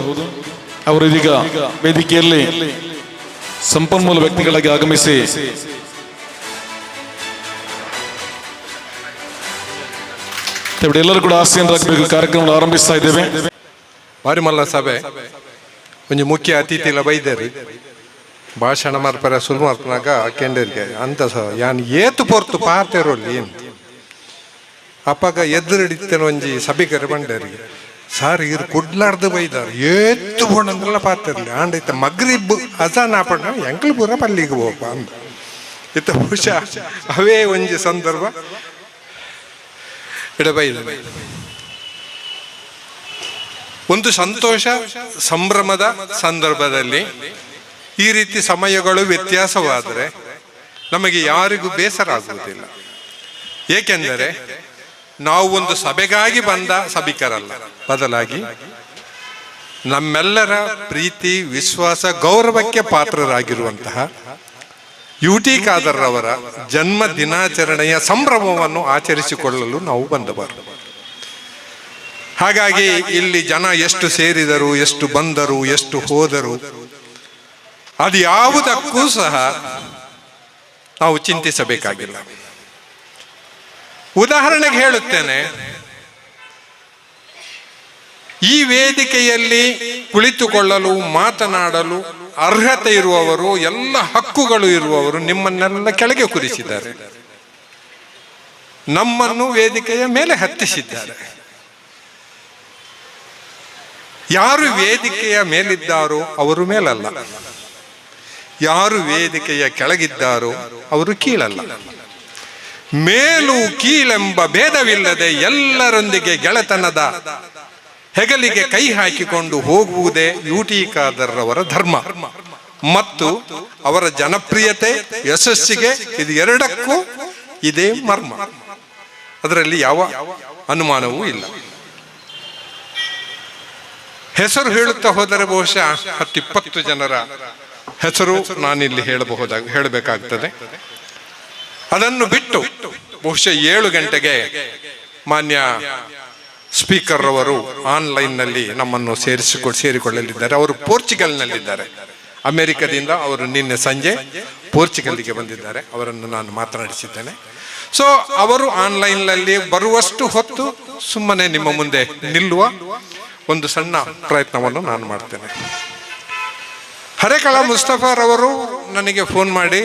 ಅವರು ಇದೀಗ ವೇದಿಕೆಯಲ್ಲಿ ಸಂಪನ್ಮೂಲ ವ್ಯಕ್ತಿಗಳಾಗಿ ಆಗಮಿಸಿ ಎಲ್ಲರೂ ಕೂಡ ಆಸೆಯಿಂದಾಗಬೇಕು. ಕಾರ್ಯಕ್ರಮ ಆರಂಭಿಸ್ತಾ ಇದ್ದೇವೆ. ಮಾರಿಮಲ್ಲ ಸಭೆ ಒಂಜಿ ಮುಖ್ಯ ಅತಿಥಿಲ ಬೈದೇರಿ ಭಾಷಣ ಮರ್ಪರ ಸುಲ್ ಮರ್ಪನಾಗ ಕೆಂಡರಿಗೆ ಅಂತ ಯಾನ್ ಏತು ಪೊರ್ತು ಪಾತೆರೋಲ್ಲಿ ಅಪ್ಪಾಗ ಎದುರಿಡಿತ್ತೇನೆ ಒಂಜಿ ಸಭಿಕರು ಬಂಡೇರಿ ಸಾರ್ ಇರು ಕುಡ್ಲಾರ್ದು ಬೈದಾರ ಏತು ಬೋಣಂದ್ರೆಲ್ಲ ಪಾತಿರ್ಲಿ ಆಂಡೈತ ಮಗ್ರಿಬ್ ಅಜಾನ್ ಆಪಣ್ಣ ಎಂಕ್ಲು ಪೂರ ಪಲ್ಲಿಗೆ ಹೋಗಪ್ಪ ಅಂತ ಇತ್ತ ಬಹುಶಃ ಅವೇ ಒಂಜಿ ಸಂದರ್ಭ ಇಡಬೈದ ಒಂದು ಸಂತೋಷ ಸಂಭ್ರಮದ ಸಂದರ್ಭದಲ್ಲಿ ಈ ರೀತಿ ಸಮಯಗಳು ವ್ಯತ್ಯಾಸವಾದರೆ ನಮಗೆ ಯಾರಿಗೂ ಬೇಸರ ಆಗುವುದಿಲ್ಲ. ಏಕೆಂದರೆ ನಾವು ಒಂದು ಸಭೆಗಾಗಿ ಬಂದ ಸಭಿಕರಲ್ಲ, ಬದಲಾಗಿ ನಮ್ಮೆಲ್ಲರ ಪ್ರೀತಿ, ವಿಶ್ವಾಸ, ಗೌರವಕ್ಕೆ ಪಾತ್ರರಾಗಿರುವಂತಹ ಯುಟಿ ಖಾದರ್ ಅವರ ಜನ್ಮ ದಿನಾಚರಣೆಯ ಸಂಭ್ರಮವನ್ನು ಆಚರಿಸಿಕೊಳ್ಳಲು ನಾವು ಬಂದವರು. ಹಾಗಾಗಿ ಇಲ್ಲಿ ಜನ ಎಷ್ಟು ಸೇರಿದರು, ಎಷ್ಟು ಬಂದರು, ಎಷ್ಟು ಹೋದರು, ಅದು ಯಾವುದಕ್ಕೂ ಸಹ ನಾವು ಚಿಂತಿಸಬೇಕಾಗಿಲ್ಲ. ಉದಾಹರಣೆಗೆ ಹೇಳುತ್ತೇನೆ, ಈ ವೇದಿಕೆಯಲ್ಲಿ ಕುಳಿತುಕೊಳ್ಳಲು ಮಾತನಾಡಲು ಅರ್ಹತೆ ಇರುವವರು, ಎಲ್ಲ ಹಕ್ಕುಗಳು ಇರುವವರು ನಿಮ್ಮನ್ನೆಲ್ಲ ಕೆಳಗೆ ಕೂರಿಸಿದ್ದಾರೆ. ನಮ್ಮನ್ನು ವೇದಿಕೆಯ ಮೇಲೆ ಹತ್ತಿಸಿದ್ದಾರೆ. ಯಾರು ವೇದಿಕೆಯ ಮೇಲಿದ್ದಾರೋ ಅವರು ಮೇಲಲ್ಲ, ಯಾರು ವೇದಿಕೆಯ ಕೆಳಗಿದ್ದಾರೋ ಅವರು ಕೀಳಲ್ಲ. ಮೇಲು ಕೀಳೆಂಬ ಭೇದವಿಲ್ಲದೆ ಎಲ್ಲರೊಂದಿಗೆ ಗೆಳೆತನದ ಹೆಗಲಿಗೆ ಕೈ ಹಾಕಿಕೊಂಡು ಹೋಗುವುದೇ UT ಖಾದರ್ ಅವರ ಧರ್ಮ ಮತ್ತು ಅವರ ಜನಪ್ರಿಯತೆ, ಯಶಸ್ಸಿಗೆ ಇದು ಎರಡಕ್ಕೂ ಇದೇ ಮರ್ಮ. ಅದರಲ್ಲಿ ಯಾವ ಅನುಮಾನವೂ ಇಲ್ಲ. ಹೆಸರು ಹೇಳುತ್ತಾ ಹೋದರೆ ಬಹುಶಃ 10-20 ಜನರ ಹೆಸರು ನಾನಿಲ್ಲಿ ಹೇಳಬೇಕಾಗ್ತದೆ. ಅದನ್ನು ಬಿಟ್ಟು ಬಹುಶಃ 7 ಗಂಟೆಗೆ ಮಾನ್ಯ ಸ್ಪೀಕರ್ ಅವರು ಆನ್ಲೈನ್ನಲ್ಲಿ ನಮ್ಮನ್ನು ಸೇರಿಕೊಳ್ಳಲಿದ್ದಾರೆ. ಅವರು ಪೋರ್ಚುಗಲ್ನಲ್ಲಿದ್ದಾರೆ. ಅಮೆರಿಕದಿಂದ ಅವರು ನಿನ್ನೆ ಸಂಜೆ ಪೋರ್ಚುಗಲ್ಗೆ ಬಂದಿದ್ದಾರೆ. ಅವರನ್ನು ನಾನು ಮಾತನಾಡಿಸಿದ್ದೇನೆ. ಸೊ ಅವರು ಆನ್ಲೈನ್ನಲ್ಲಿ ಬರುವಷ್ಟು ಹೊತ್ತು ಸುಮ್ಮನೆ ನಿಮ್ಮ ಮುಂದೆ ನಿಲ್ಲುವ ಒಂದು ಸಣ್ಣ ಪ್ರಯತ್ನವನ್ನು ನಾನು ಮಾಡ್ತೇನೆ. ಹರೇಕಳ ಮುಸ್ತಫಾರ್ ಅವರು ನನಗೆ ಫೋನ್ ಮಾಡಿ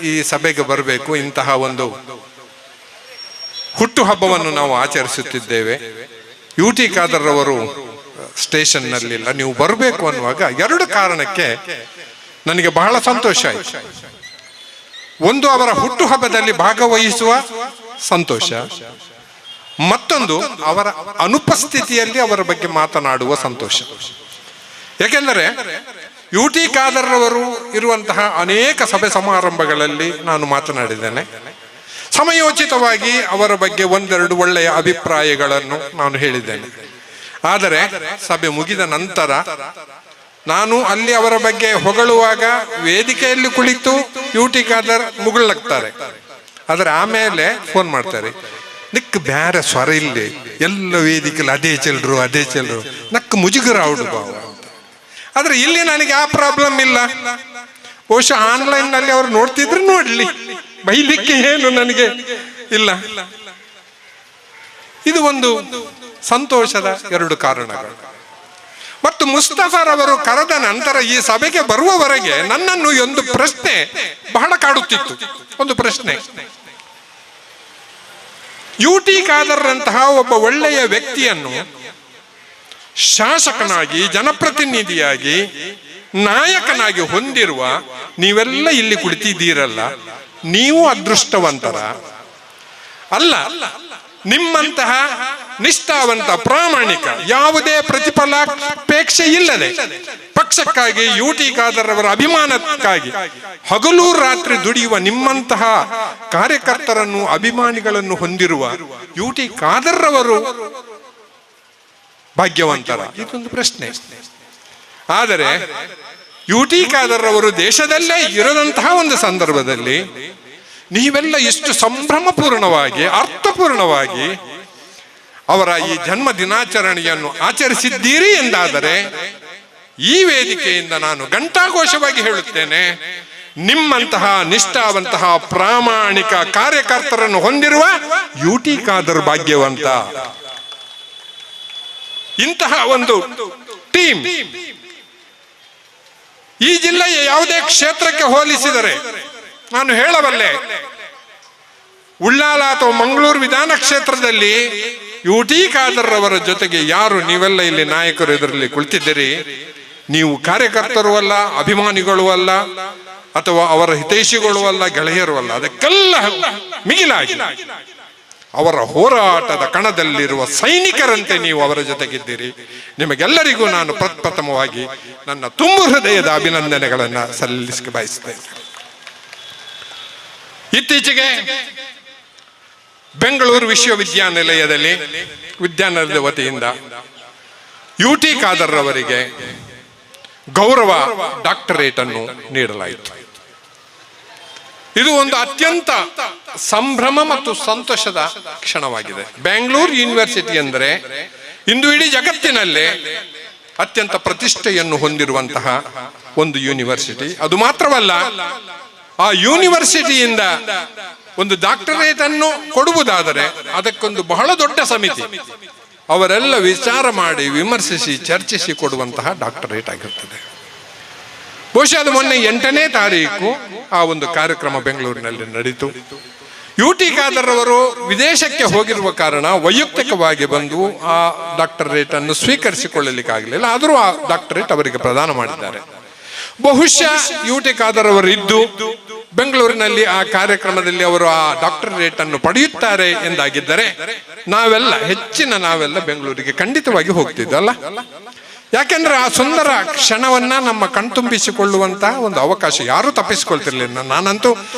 ಈ ಸಭೆಗೆ ಬರಬೇಕು, ಇಂತಹ ಒಂದು ಹುಟ್ಟುಹಬ್ಬವನ್ನು ನಾವು ಆಚರಿಸುತ್ತಿದ್ದೇವೆ, UT ಖಾದರ್ ಅವರು ಸ್ಟೇಷನ್ನಲ್ಲಿಲ್ಲ, ನೀವು ಬರಬೇಕು ಅನ್ನುವಾಗ 2 ಕಾರಣಕ್ಕೆ ನನಗೆ ಬಹಳ ಸಂತೋಷ ಆಯಿತು. ಒಂದು, ಅವರ ಹುಟ್ಟುಹಬ್ಬದಲ್ಲಿ ಭಾಗವಹಿಸುವ ಸಂತೋಷ. ಮತ್ತೊಂದು, ಅವರ ಅನುಪಸ್ಥಿತಿಯಲ್ಲಿ ಅವರ ಬಗ್ಗೆ ಮಾತನಾಡುವ ಸಂತೋಷ. ಯಾಕೆಂದರೆ UT ಖಾದರ್ ಅವರು ಇರುವಂತಹ ಅನೇಕ ಸಭೆ ಸಮಾರಂಭಗಳಲ್ಲಿ ನಾನು ಮಾತನಾಡಿದ್ದೇನೆ. ಸಮಯೋಚಿತವಾಗಿ ಅವರ ಬಗ್ಗೆ 1-2 ಒಳ್ಳೆಯ ಅಭಿಪ್ರಾಯಗಳನ್ನು ನಾನು ಹೇಳಿದ್ದೇನೆ. ಆದರೆ ಸಭೆ ಮುಗಿದ ನಂತರ ನಾನು ಅಲ್ಲಿ ಅವರ ಬಗ್ಗೆ ಹೊಗಳುವಾಗ ವೇದಿಕೆಯಲ್ಲಿ ಕುಳಿತು UT ಖಾದರ್ ಮುಗುಳ್ಲಾಗ್ತಾರೆ. ಆದರೆ ಆಮೇಲೆ ಫೋನ್ ಮಾಡ್ತಾರೆ, ನಿಕ್ ಬ್ಯಾರೆ ಸ್ವರ ಇಲ್ಲಿ, ಎಲ್ಲ ವೇದಿಕೆಯಲ್ಲಿ ಅದೇ ಚೆಲ್ರು ನಕ್ ಮುಜುಗರ ಅವಡು ಬಾವ ಅಂತ. ಆದ್ರೆ ಇಲ್ಲಿ ನನಗೆ ಆ ಪ್ರಾಬ್ಲಮ್ ಇಲ್ಲ. ಬಹುಶಃ ಆನ್ಲೈನ್ ನಲ್ಲಿ ಅವರು ನೋಡ್ತಿದ್ರು ನೋಡ್ಲಿ, ಬೈಲಿಕ್ಕೆ ಏನು ನನಗೆ ಇಲ್ಲ. ಇದು ಒಂದು ಸಂತೋಷದ 2 ಕಾರಣಗಳು. ಮತ್ತು ಮುಸ್ತಫಾರ್ ಅವರು ಕರೆದ ನಂತರ ಈ ಸಭೆಗೆ ಬರುವವರೆಗೆ ನನ್ನನ್ನು ಒಂದು ಪ್ರಶ್ನೆ ಬಹಳ ಕಾಡುತ್ತಿತ್ತು. ಒಂದು ಪ್ರಶ್ನೆ, UT ಖಾದರ್ ಅಂತಹ ಒಬ್ಬ ಒಳ್ಳೆಯ ವ್ಯಕ್ತಿಯನ್ನು ಶಾಸಕನಾಗಿ, ಜನಪ್ರತಿನಿಧಿಯಾಗಿ, ನಾಯಕನಾಗಿ ಹೊಂದಿರುವ ನೀವೆಲ್ಲ ಇಲ್ಲಿ ಕುಳಿತಿದ್ದೀರಲ್ಲ, ನೀವು ಅದೃಷ್ಟವಂತರ ಅಲ್ಲ? ನಿಮ್ಮಂತಹ ನಿಷ್ಠಾವಂತ, ಪ್ರಾಮಾಣಿಕ, ಯಾವುದೇ ಪ್ರತಿಫಲಾಪೇಕ್ಷೆ ಇಲ್ಲದೆ ಪಕ್ಷಕ್ಕಾಗಿ, UT ಖಾದರ್ ಅವರ ಅಭಿಮಾನಕ್ಕಾಗಿ ಹಗಲು ರಾತ್ರಿ ದುಡಿಯುವ ನಿಮ್ಮಂತಹ ಕಾರ್ಯಕರ್ತರನ್ನು, ಅಭಿಮಾನಿಗಳನ್ನು ಹೊಂದಿರುವ UT ಖಾದರ್ ಅವರು ಭಾಗ್ಯವಂತರ? ಇದೊಂದು ಪ್ರಶ್ನೆ. ಆದರೆ UT ಖಾದರ್ ಅವರು ದೇಶದಲ್ಲೇ ಇರದಂತಹ ಒಂದು ಸಂದರ್ಭದಲ್ಲಿ ನೀವೆಲ್ಲ ಇಷ್ಟು ಸಂಭ್ರಮಪೂರ್ಣವಾಗಿ, ಅರ್ಥಪೂರ್ಣವಾಗಿ ಅವರ ಈ ಜನ್ಮ ದಿನಾಚರಣೆಯನ್ನು ಆಚರಿಸಿದ್ದೀರಿ ಎಂದಾದರೆ ಈ ವೇದಿಕೆಯಿಂದ ನಾನು ಘಂಟಾಘೋಷವಾಗಿ ಹೇಳುತ್ತೇನೆ, ನಿಮ್ಮಂತಹ ನಿಷ್ಠಾವಂತಹ ಪ್ರಾಮಾಣಿಕ ಕಾರ್ಯಕರ್ತರನ್ನು ಹೊಂದಿರುವ UT ಖಾದರ್ ಭಾಗ್ಯವಂತ. ಇಂತಹ ಒಂದು ಟೀಮ್ ಈ ಜಿಲ್ಲೆಯ ಯಾವುದೇ ಕ್ಷೇತ್ರಕ್ಕೆ ಹೋಲಿಸಿದರೆ ನಾನು ಹೇಳಬಲ್ಲೆ, ಉಳ್ಳಾಲ ಅಥವಾ ಮಂಗಳೂರು ವಿಧಾನ ಕ್ಷೇತ್ರದಲ್ಲಿ UT ಖಾದರ್ ಅವರ ಜೊತೆಗೆ ಯಾರು ನೀವೆಲ್ಲ ಇಲ್ಲಿ ನಾಯಕರು ಇದರಲ್ಲಿ ಕುಳಿತಿದ್ದೀರಿ, ನೀವು ಕಾರ್ಯಕರ್ತರು ಅಲ್ಲ, ಅಭಿಮಾನಿಗಳು ಅಲ್ಲ, ಅಥವಾ ಅವರ ಹಿತೈಷಿಗಳು ಅಲ್ಲ, ಗೆಳೆಯರು ಅಲ್ಲ, ಅದಕ್ಕೆಲ್ಲ ಮಿಗಿಲಾಗಿ ಅವರ ಹೋರಾಟದ ಕಣದಲ್ಲಿರುವ ಸೈನಿಕರಂತೆ ನೀವು ಅವರ ಜೊತೆಗಿದ್ದೀರಿ. ನಿಮಗೆಲ್ಲರಿಗೂ ನಾನು ಪ್ರಪ್ರಥಮವಾಗಿ ನನ್ನ ತುಂಬು ಹೃದಯದ ಅಭಿನಂದನೆಗಳನ್ನು ಸಲ್ಲಿಸಕ್ಕೆ ಬಯಸ್ತೇನೆ. ಇತ್ತೀಚೆಗೆ ಬೆಂಗಳೂರು ವಿಶ್ವವಿದ್ಯಾನಿಲಯದಲ್ಲಿ ವಿದ್ಯಾನಿಲಯದ ವತಿಯಿಂದ UT ಖಾದರ್ ಅವರಿಗೆ ಗೌರವ ಡಾಕ್ಟರೇಟ್ ಅನ್ನು ನೀಡಲಾಯಿತು. ಇದು ಒಂದು ಅತ್ಯಂತ ಸಂಭ್ರಮ ಮತ್ತು ಸಂತೋಷದ ಕ್ಷಣವಾಗಿದೆ. ಬೆಂಗಳೂರು ಯೂನಿವರ್ಸಿಟಿ ಅಂದರೆ ಇಂದು ಇಡೀ ಜಗತ್ತಿನಲ್ಲೇ ಅತ್ಯಂತ ಪ್ರತಿಷ್ಠೆಯನ್ನು ಹೊಂದಿರುವಂತಹ ಒಂದು ಯೂನಿವರ್ಸಿಟಿ. ಅದು ಮಾತ್ರವಲ್ಲ, ಆ ಯೂನಿವರ್ಸಿಟಿಯಿಂದ ಒಂದು ಡಾಕ್ಟರೇಟ್ ಅನ್ನು ಕೊಡುವುದಾದರೆ ಅದಕ್ಕೊಂದು ಬಹಳ ದೊಡ್ಡ ಸಮಿತಿ, ಅವರೆಲ್ಲ ವಿಚಾರ ಮಾಡಿ ವಿಮರ್ಶಿಸಿ ಚರ್ಚಿಸಿ ಕೊಡುವಂತಹ ಡಾಕ್ಟರೇಟ್ ಆಗಿರ್ತದೆ. ಬಹುಶಃ ಅದು ಮೊನ್ನೆ 8ನೇ ತಾರೀಕು ಆ ಒಂದು ಕಾರ್ಯಕ್ರಮ ಬೆಂಗಳೂರಿನಲ್ಲಿ ನಡೀತು. UT ಖಾದರ್ ಅವರು ವಿದೇಶಕ್ಕೆ ಹೋಗಿರುವ ಕಾರಣ ವೈಯಕ್ತಿಕವಾಗಿ ಬಂದು ಆ ಡಾಕ್ಟರೇಟ್ ಅನ್ನು ಸ್ವೀಕರಿಸಿಕೊಳ್ಳಲಿಕ್ಕಾಗಲಿಲ್ಲ. ಆದರೂ ಆ ಡಾಕ್ಟರೇಟ್ ಅವರಿಗೆ ಪ್ರದಾನ ಮಾಡಿದ್ದಾರೆ. ಬಹುಶಃ UT ಖಾದರ್ ಅವರು ಇದ್ದು ಬೆಂಗಳೂರಿನಲ್ಲಿ ಆ ಕಾರ್ಯಕ್ರಮದಲ್ಲಿ ಅವರು ಆ ಡಾಕ್ಟರೇಟ್ ಅನ್ನು ಪಡೆಯುತ್ತಾರೆ ಎಂದಾಗಿದ್ದರೆ ನಾವೆಲ್ಲ ಬೆಂಗಳೂರಿಗೆ ಖಂಡಿತವಾಗಿ ಹೋಗ್ತಿದ್ದಲ್ಲ. ಯಾಕೆಂದ್ರೆ ಆ ಸುಂದರ ಕ್ಷಣವನ್ನ ನಮ್ಮ ಕಣ್ತುಂಬಿಸಿಕೊಳ್ಳುವಂತಹ ಒಂದು ಅವಕಾಶ ಯಾರೂ ತಪ್ಪಿಸಿಕೊಳ್ತಿರ್ಲಿಲ್ಲ. ನಾನಂತೂ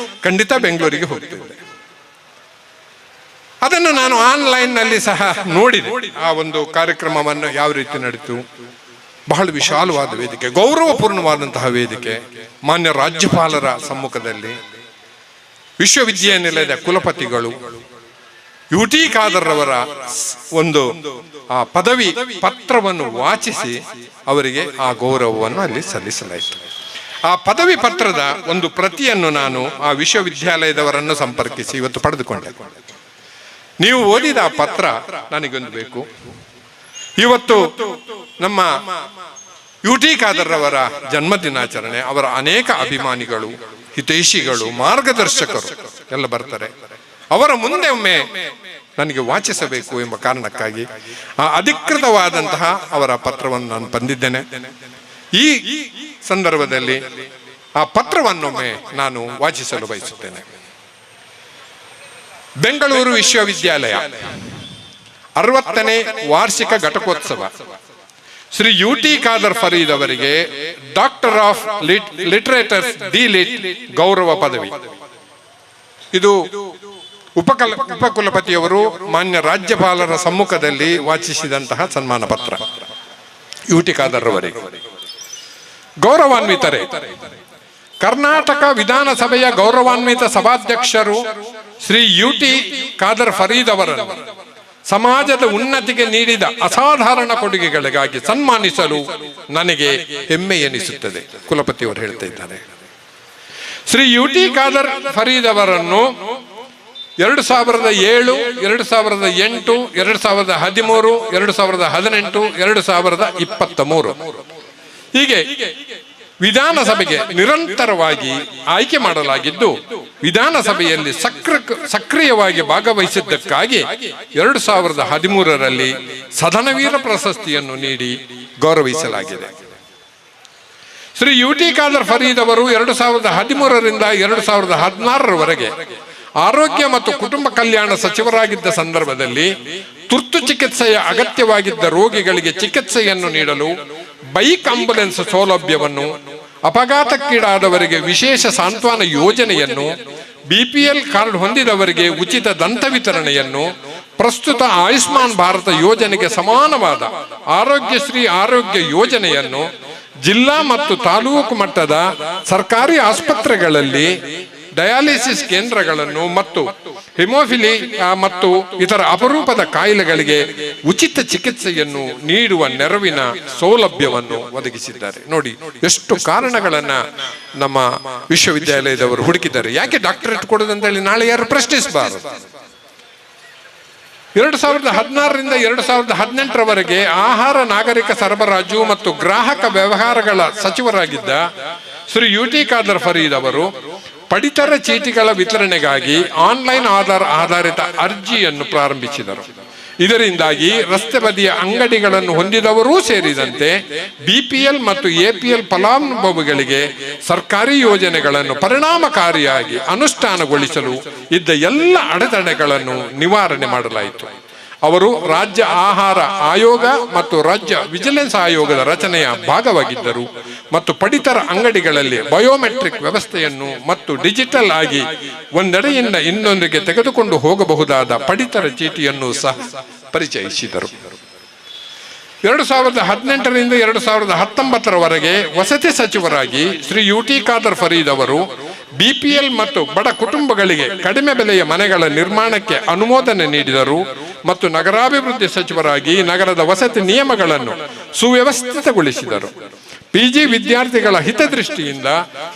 ಖಂಡಿತ ಬೆಂಗಳೂರಿಗೆ ಹೋಗ್ತಿದ್ದೆ. ಅದನ್ನು ನಾನು ಆನ್ಲೈನ್ ನಲ್ಲಿ ಸಹ ನೋಡಿದೆ. ಆ ಒಂದು ಕಾರ್ಯಕ್ರಮವನ್ನು ಯಾವ ರೀತಿ ನಡೀತು. ಬಹಳ ವಿಶಾಲವಾದ ವೇದಿಕೆ, ಗೌರವಪೂರ್ಣವಾದಂತಹ ವೇದಿಕೆ, ಮಾನ್ಯ ರಾಜ್ಯಪಾಲರ ಸಮ್ಮುಖದಲ್ಲಿ ವಿಶ್ವವಿದ್ಯಾನಿಲಯದ ಕುಲಪತಿಗಳು UT ಖಾದರ್ ಅವರ ಒಂದು ಆ ಪದವಿ ಪತ್ರವನ್ನು ವಾಚಿಸಿ ಅವರಿಗೆ ಆ ಗೌರವವನ್ನು ಅಲ್ಲಿ ಸಲ್ಲಿಸಲಾಯಿತು. ಆ ಪದವಿ ಪತ್ರದ ಒಂದು ಪ್ರತಿಯನ್ನು ನಾನು ಆ ವಿಶ್ವವಿದ್ಯಾಲಯದವರನ್ನು ಸಂಪರ್ಕಿಸಿ ಇವತ್ತು ಪಡೆದುಕೊಂಡೆ. ನೀವು ಓದಿದ ಆ ಪತ್ರ ನನಗೊಂದು ಬೇಕು. ಇವತ್ತು ನಮ್ಮ UT ಖಾದರ್ ಅವರ ಜನ್ಮದಿನಾಚರಣೆ, ಅವರ ಅನೇಕ ಅಭಿಮಾನಿಗಳು, ಹಿತೈಷಿಗಳು, ಮಾರ್ಗದರ್ಶಕರು ಎಲ್ಲ ಬರ್ತಾರೆ. ಅವರ ಮುಂದೆ ಒಮ್ಮೆ ನನಗೆ ವಾಚಿಸಬೇಕು ಎಂಬ ಕಾರಣಕ್ಕಾಗಿ ಆ ಅಧಿಕೃತವಾದಂತಹ ಅವರ ಪತ್ರವನ್ನು ನಾನು ಬಂದಿದ್ದೇನೆ. ಈ ಸಂದರ್ಭದಲ್ಲಿ ಆ ಪತ್ರವನ್ನೊಮ್ಮೆ ನಾನು ವಾಚಿಸಲು ಬಯಸುತ್ತೇನೆ. ಬೆಂಗಳೂರು ವಿಶ್ವವಿದ್ಯಾಲಯ 60ನೇ ವಾರ್ಷಿಕ ಘಟಕೋತ್ಸವ. ಶ್ರೀ UT ಖಾದರ್ ಫರೀದ್ ಅವರಿಗೆ ಡಾಕ್ಟರ್ ಆಫ್ ಲಿಟರೇಚರ್ಸ್ ಡಿ.ಲಿಟ್ ಗೌರವ ಪದವಿ. ಇದು ಉಪಕುಲಪತಿಯವರು ಮಾನ್ಯ ರಾಜ್ಯಪಾಲರ ಸಮ್ಮುಖದಲ್ಲಿ ವಾಚಿಸಿದಂತಹ ಸನ್ಮಾನ ಪತ್ರ. UT ಖಾದರ್ ಅವರಿಗೆ ಗೌರವಾನ್ವಿತರೇ, ಕರ್ನಾಟಕ ವಿಧಾನಸಭೆಯ ಗೌರವಾನ್ವಿತ ಸಭಾಧ್ಯಕ್ಷರು ಶ್ರೀ UT ಖಾದರ್ ಫರೀದ್ ಅವರನ್ನು ಸಮಾಜದ ಉನ್ನತಿಗೆ ನೀಡಿದ ಅಸಾಧಾರಣ ಕೊಡುಗೆಗಳಿಗಾಗಿ ಸನ್ಮಾನಿಸಲು ನನಗೆ ಹೆಮ್ಮೆ ಎನಿಸುತ್ತದೆ. ಕುಲಪತಿಯವರು ಹೇಳ್ತಾ ಇದ್ದಾರೆ. ಶ್ರೀ UT ಖಾದರ್ ಫರೀದ್ ಅವರನ್ನು 2007, 2008, 2013, 2018, 2023 ಹೀಗೆ ವಿಧಾನಸಭೆಗೆ ನಿರಂತರವಾಗಿ ಆಯ್ಕೆ ಮಾಡಲಾಗಿದ್ದು, ವಿಧಾನಸಭೆಯಲ್ಲಿ ಸಕ್ರಿಯವಾಗಿ ಭಾಗವಹಿಸಿದ್ದಕ್ಕಾಗಿ 2013ರಲ್ಲಿ ಸದನವೀರ ಪ್ರಶಸ್ತಿಯನ್ನು ನೀಡಿ ಗೌರವಿಸಲಾಗಿದೆ. ಶ್ರೀ UT ಖಾದರ್ ಫರೀದ್ ಅವರು 2013ರಿಂದ 2016ರವರೆಗೆ ಆರೋಗ್ಯ ಮತ್ತು ಕುಟುಂಬ ಕಲ್ಯಾಣ ಸಚಿವರಾಗಿದ್ದ ಸಂದರ್ಭದಲ್ಲಿ ತುರ್ತು ಚಿಕಿತ್ಸೆಯ ಅಗತ್ಯವಾಗಿದ್ದ ರೋಗಿಗಳಿಗೆ ಚಿಕಿತ್ಸೆಯನ್ನು ನೀಡಲು ಬೈಕ್ ಆಂಬ್ಯುಲೆನ್ಸ್ ಸೌಲಭ್ಯವನ್ನು, ಅಪಘಾತಕ್ಕೀಡಾದವರಿಗೆ ವಿಶೇಷ ಸಾಂತ್ವನ ಯೋಜನೆಯನ್ನು, BPL ಕಾರ್ಡ್ ಹೊಂದಿದವರಿಗೆ ಉಚಿತ ದಂತ ವಿತರಣೆಯನ್ನು, ಪ್ರಸ್ತುತ ಆಯುಷ್ಮಾನ್ ಭಾರತ ಯೋಜನೆಗೆ ಸಮಾನವಾದ ಆರೋಗ್ಯಶ್ರೀ ಆರೋಗ್ಯ ಯೋಜನೆಯನ್ನು, ಜಿಲ್ಲಾ ಮತ್ತು ತಾಲೂಕು ಮಟ್ಟದ ಸರ್ಕಾರಿ ಆಸ್ಪತ್ರೆಗಳಲ್ಲಿ ಡಯಾಲಿಸಿಸ್ ಕೇಂದ್ರಗಳನ್ನು ಮತ್ತು ಹಿಮೋಫಿಲಿ ಮತ್ತು ಇತರ ಅಪರೂಪದ ಕಾಯಿಲೆಗಳಿಗೆ ಉಚಿತ ಚಿಕಿತ್ಸೆಯನ್ನು ನೀಡುವ ನೆರವಿನ ಸೌಲಭ್ಯವನ್ನು ಒದಗಿಸಿದ್ದಾರೆ. ನೋಡಿ ಎಷ್ಟು ಕಾರಣಗಳನ್ನ ನಮ್ಮ ವಿಶ್ವವಿದ್ಯಾಲಯದವರು ಹುಡುಕಿದ್ದಾರೆ. ಯಾಕೆ ಡಾಕ್ಟರೇಟ್ ಕೊಡೋದಂತೇಳಿ ನಾಳೆ ಯಾರು ಪ್ರಶ್ನಿಸಬಾರದು. 2016ರಿಂದ 2018ರವರೆಗೆ ಆಹಾರ, ನಾಗರಿಕ ಸರಬರಾಜು ಮತ್ತು ಗ್ರಾಹಕ ವ್ಯವಹಾರಗಳ ಸಚಿವರಾಗಿದ್ದ ಶ್ರೀ UT ಖಾದರ್ ಫರೀದ್ ಅವರು ಪಡಿತರ ಚೀಟಿಗಳ ವಿತರಣೆಗಾಗಿ ಆನ್ಲೈನ್ ಆಧಾರಿತ ಅರ್ಜಿಯನ್ನು ಪ್ರಾರಂಭಿಸಿದರು. ಇದರಿಂದಾಗಿ ರಸ್ತೆ ಬದಿಯ ಅಂಗಡಿಗಳನ್ನು ಹೊಂದಿದವರೂ ಸೇರಿದಂತೆ BPL ಮತ್ತು APL ಫಲಾನುಭವಿಗಳಿಗೆ ಸರ್ಕಾರಿ ಯೋಜನೆಗಳನ್ನು ಪರಿಣಾಮಕಾರಿಯಾಗಿ ಅನುಷ್ಠಾನಗೊಳಿಸಲು ಇದ್ದ ಎಲ್ಲ ಅಡೆತಡೆಗಳನ್ನು ನಿವಾರಣೆ ಮಾಡಲಾಯಿತು. ಅವರು ರಾಜ್ಯ ಆಹಾರ ಆಯೋಗ ಮತ್ತು ರಾಜ್ಯ ವಿಜಿಲೆನ್ಸ್ ಆಯೋಗದ ರಚನೆಯ ಭಾಗವಾಗಿದ್ದರು ಮತ್ತು ಪಡಿತರ ಅಂಗಡಿಗಳಲ್ಲಿ ಬಯೋಮೆಟ್ರಿಕ್ ವ್ಯವಸ್ಥೆಯನ್ನು ಮತ್ತು ಡಿಜಿಟಲ್ ಆಗಿ ಒಂದೆಡೆಯಿಂದ ಇನ್ನೊಂದಿಗೆ ತೆಗೆದುಕೊಂಡು ಹೋಗಬಹುದಾದ ಪಡಿತರ ಚೀಟಿಯನ್ನು ಸಹ ಪರಿಚಯಿಸಿದರು. 2018ರಿಂದ 2019ರವರೆಗೆ ವಸತಿ ಸಚಿವರಾಗಿ ಶ್ರೀ UT ಖಾದರ್ ಫರೀದ್ ಅವರು BPL ಮತ್ತು ಬಡ ಕುಟುಂಬಗಳಿಗೆ ಕಡಿಮೆ ಬೆಲೆಯ ಮನೆಗಳ ನಿರ್ಮಾಣಕ್ಕೆ ಅನುಮೋದನೆ ನೀಡಿದರು ಮತ್ತು ನಗರಾಭಿವೃದ್ಧಿ ಸಚಿವರಾಗಿ ನಗರದ ವಸತಿ ನಿಯಮಗಳನ್ನು ಸುವ್ಯವಸ್ಥಿತಗೊಳಿಸಿದರು. PG ವಿದ್ಯಾರ್ಥಿಗಳ ಹಿತದೃಷ್ಟಿಯಿಂದ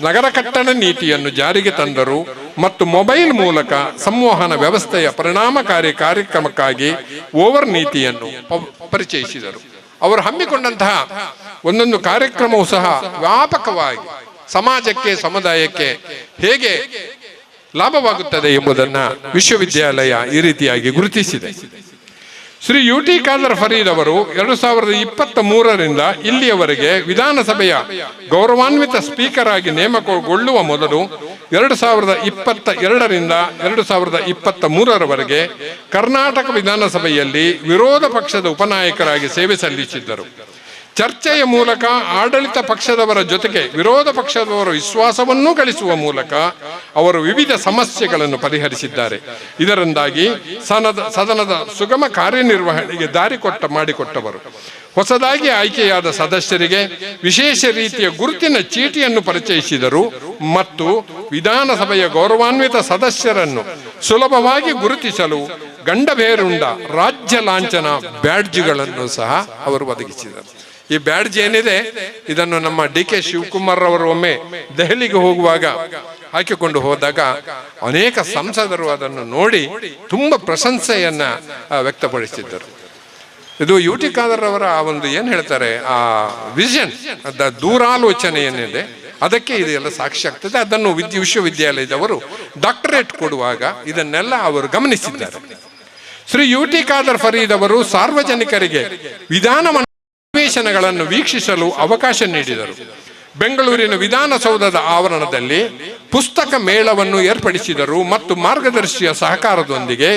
ನಗರ ಕಟ್ಟಡ ನೀತಿಯನ್ನು ಜಾರಿಗೆ ತಂದರು ಮತ್ತು ಮೊಬೈಲ್ ಮೂಲಕ ಸಂವಹನ ವ್ಯವಸ್ಥೆಯ ಪರಿಣಾಮಕಾರಿ ಕಾರ್ಯಕ್ರಮಕ್ಕಾಗಿ ಓವರ್ ನೀತಿಯನ್ನು ಪರಿಚಯಿಸಿದರು. ಅವರು ಹಮ್ಮಿಕೊಂಡಂತಹ ಒಂದೊಂದು ಕಾರ್ಯಕ್ರಮವೂ ಸಹ ವ್ಯಾಪಕವಾಗಿ ಸಮಾಜಕ್ಕೆ, ಸಮುದಾಯಕ್ಕೆ ಹೇಗೆ ಲಾಭವಾಗುತ್ತದೆ ಎಂಬುದನ್ನು ವಿಶ್ವವಿದ್ಯಾಲಯ ಈ ರೀತಿಯಾಗಿ ಗುರುತಿಸಿದೆ. ಶ್ರೀ UT ಖಾದರ್ ಫರೀದ್ ಅವರು 2023ರಿಂದ ಇಲ್ಲಿಯವರೆಗೆ ವಿಧಾನಸಭೆಯ ಗೌರವಾನ್ವಿತ ಸ್ಪೀಕರ್ ಆಗಿ ನೇಮಕಗೊಳ್ಳುವ ಮೊದಲು 2022ರಿಂದ 2023ರವರೆಗೆ ಕರ್ನಾಟಕ ವಿಧಾನಸಭೆಯಲ್ಲಿ ವಿರೋಧ ಪಕ್ಷದ ಉಪನಾಯಕರಾಗಿ ಸೇವೆ ಸಲ್ಲಿಸಿದ್ದರು. ಚರ್ಚೆಯ ಮೂಲಕ ಆಡಳಿತ ಪಕ್ಷದವರ ಜೊತೆಗೆ ವಿರೋಧ ಪಕ್ಷದವರ ವಿಶ್ವಾಸವನ್ನೂ ಗಳಿಸುವ ಮೂಲಕ ಅವರು ವಿವಿಧ ಸಮಸ್ಯೆಗಳನ್ನು ಪರಿಹರಿಸಿದ್ದಾರೆ. ಇದರಿಂದಾಗಿ ಸದನದ ಸುಗಮ ಕಾರ್ಯನಿರ್ವಹಣೆಗೆ ಮಾಡಿಕೊಟ್ಟವರು. ಹೊಸದಾಗಿ ಆಯ್ಕೆಯಾದ ಸದಸ್ಯರಿಗೆ ವಿಶೇಷ ರೀತಿಯ ಗುರುತಿನ ಚೀಟಿಯನ್ನು ಪರಿಚಯಿಸಿದರು ಮತ್ತು ವಿಧಾನಸಭೆಯ ಗೌರವಾನ್ವಿತ ಸದಸ್ಯರನ್ನು ಸುಲಭವಾಗಿ ಗುರುತಿಸಲು ಗಂಡಬೇರುಂಡ ರಾಜ್ಯ ಲಾಂಛನ ಬ್ಯಾಡ್ಜ್ಗಳನ್ನು ಸಹ ಅವರು ಒದಗಿಸಿದರು. ಈ ಬ್ಯಾಡ್ಜ್ ಏನಿದೆ, ಇದನ್ನು ನಮ್ಮ DK ಶಿವಕುಮಾರ್ ಅವರು ಒಮ್ಮೆ ದೆಹಲಿಗೆ ಹೋಗುವಾಗ ಹಾಕಿಕೊಂಡು ಹೋದಾಗ ಅನೇಕ ಸಂಸದರು ಅದನ್ನು ನೋಡಿ ತುಂಬಾ ಪ್ರಶಂಸೆಯನ್ನ ವ್ಯಕ್ತಪಡಿಸಿದ್ದರು. ಇದು UT ಖಾದರ್ ಅವರ ಒಂದು ಏನ್ ಹೇಳ್ತಾರೆ, ಆ ವಿಷನ್, ದೂರಾಲೋಚನೆ ಏನಿದೆ ಅದಕ್ಕೆ ಇದೆಲ್ಲ ಸಾಕ್ಷಿ ಆಗ್ತದೆ. ಅದನ್ನು ವಿಶ್ವವಿದ್ಯಾಲಯದವರು ಡಾಕ್ಟರೇಟ್ ಕೊಡುವಾಗ ಇದನ್ನೆಲ್ಲ ಅವರು ಗಮನಿಸಿದ್ದಾರೆ. ಶ್ರೀ UT ಖಾದರ್ ಫರೀದ್ ಅವರು ಸಾರ್ವಜನಿಕರಿಗೆ ಅಧಿವೇಶನಗಳನ್ನು ವೀಕ್ಷಿಸಲು ಅವಕಾಶ ನೀಡಿದರು. ಬೆಂಗಳೂರಿನ ವಿಧಾನಸೌಧದ ಆವರಣದಲ್ಲಿ ಪುಸ್ತಕ ಮೇಳವನ್ನು ಏರ್ಪಡಿಸಿದರು ಮತ್ತು ಮಾರ್ಗದರ್ಶಿಯ ಸಹಕಾರದೊಂದಿಗೆ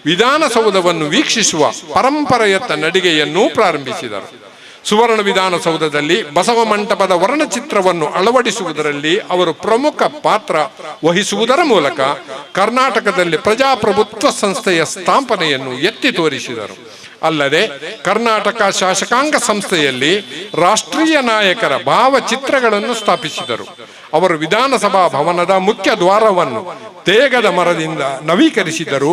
ವಿಧಾನಸೌಧವನ್ನು ವೀಕ್ಷಿಸುವ ಪರಂಪರೆಯತ್ತ ನಡಿಗೆಯನ್ನೂ ಪ್ರಾರಂಭಿಸಿದರು. ಸುವರ್ಣ ವಿಧಾನಸೌಧದಲ್ಲಿ ಬಸವ ಮಂಟಪದ ವರ್ಣಚಿತ್ರವನ್ನು ಅಳವಡಿಸುವುದರಲ್ಲಿ ಅವರು ಪ್ರಮುಖ ಪಾತ್ರ ವಹಿಸುವುದರ ಮೂಲಕ ಕರ್ನಾಟಕದಲ್ಲಿ ಪ್ರಜಾಪ್ರಭುತ್ವ ಸಂಸ್ಥೆಯ ಸ್ಥಾಪನೆಯನ್ನು ಎತ್ತಿ ತೋರಿಸಿದರು. ಅಲ್ಲದೆ ಕರ್ನಾಟಕ ಶಾಸಕಾಂಗ ಸಂಸ್ಥೆಯಲ್ಲಿ ರಾಷ್ಟ್ರೀಯ ನಾಯಕರ ಭಾವಚಿತ್ರಗಳನ್ನು ಸ್ಥಾಪಿಸಿದರು. ಅವರು ವಿಧಾನಸಭಾ ಭವನದ ಮುಖ್ಯ ದ್ವಾರವನ್ನು ತೇಗದ ಮರದಿಂದ ನವೀಕರಿಸಿದರು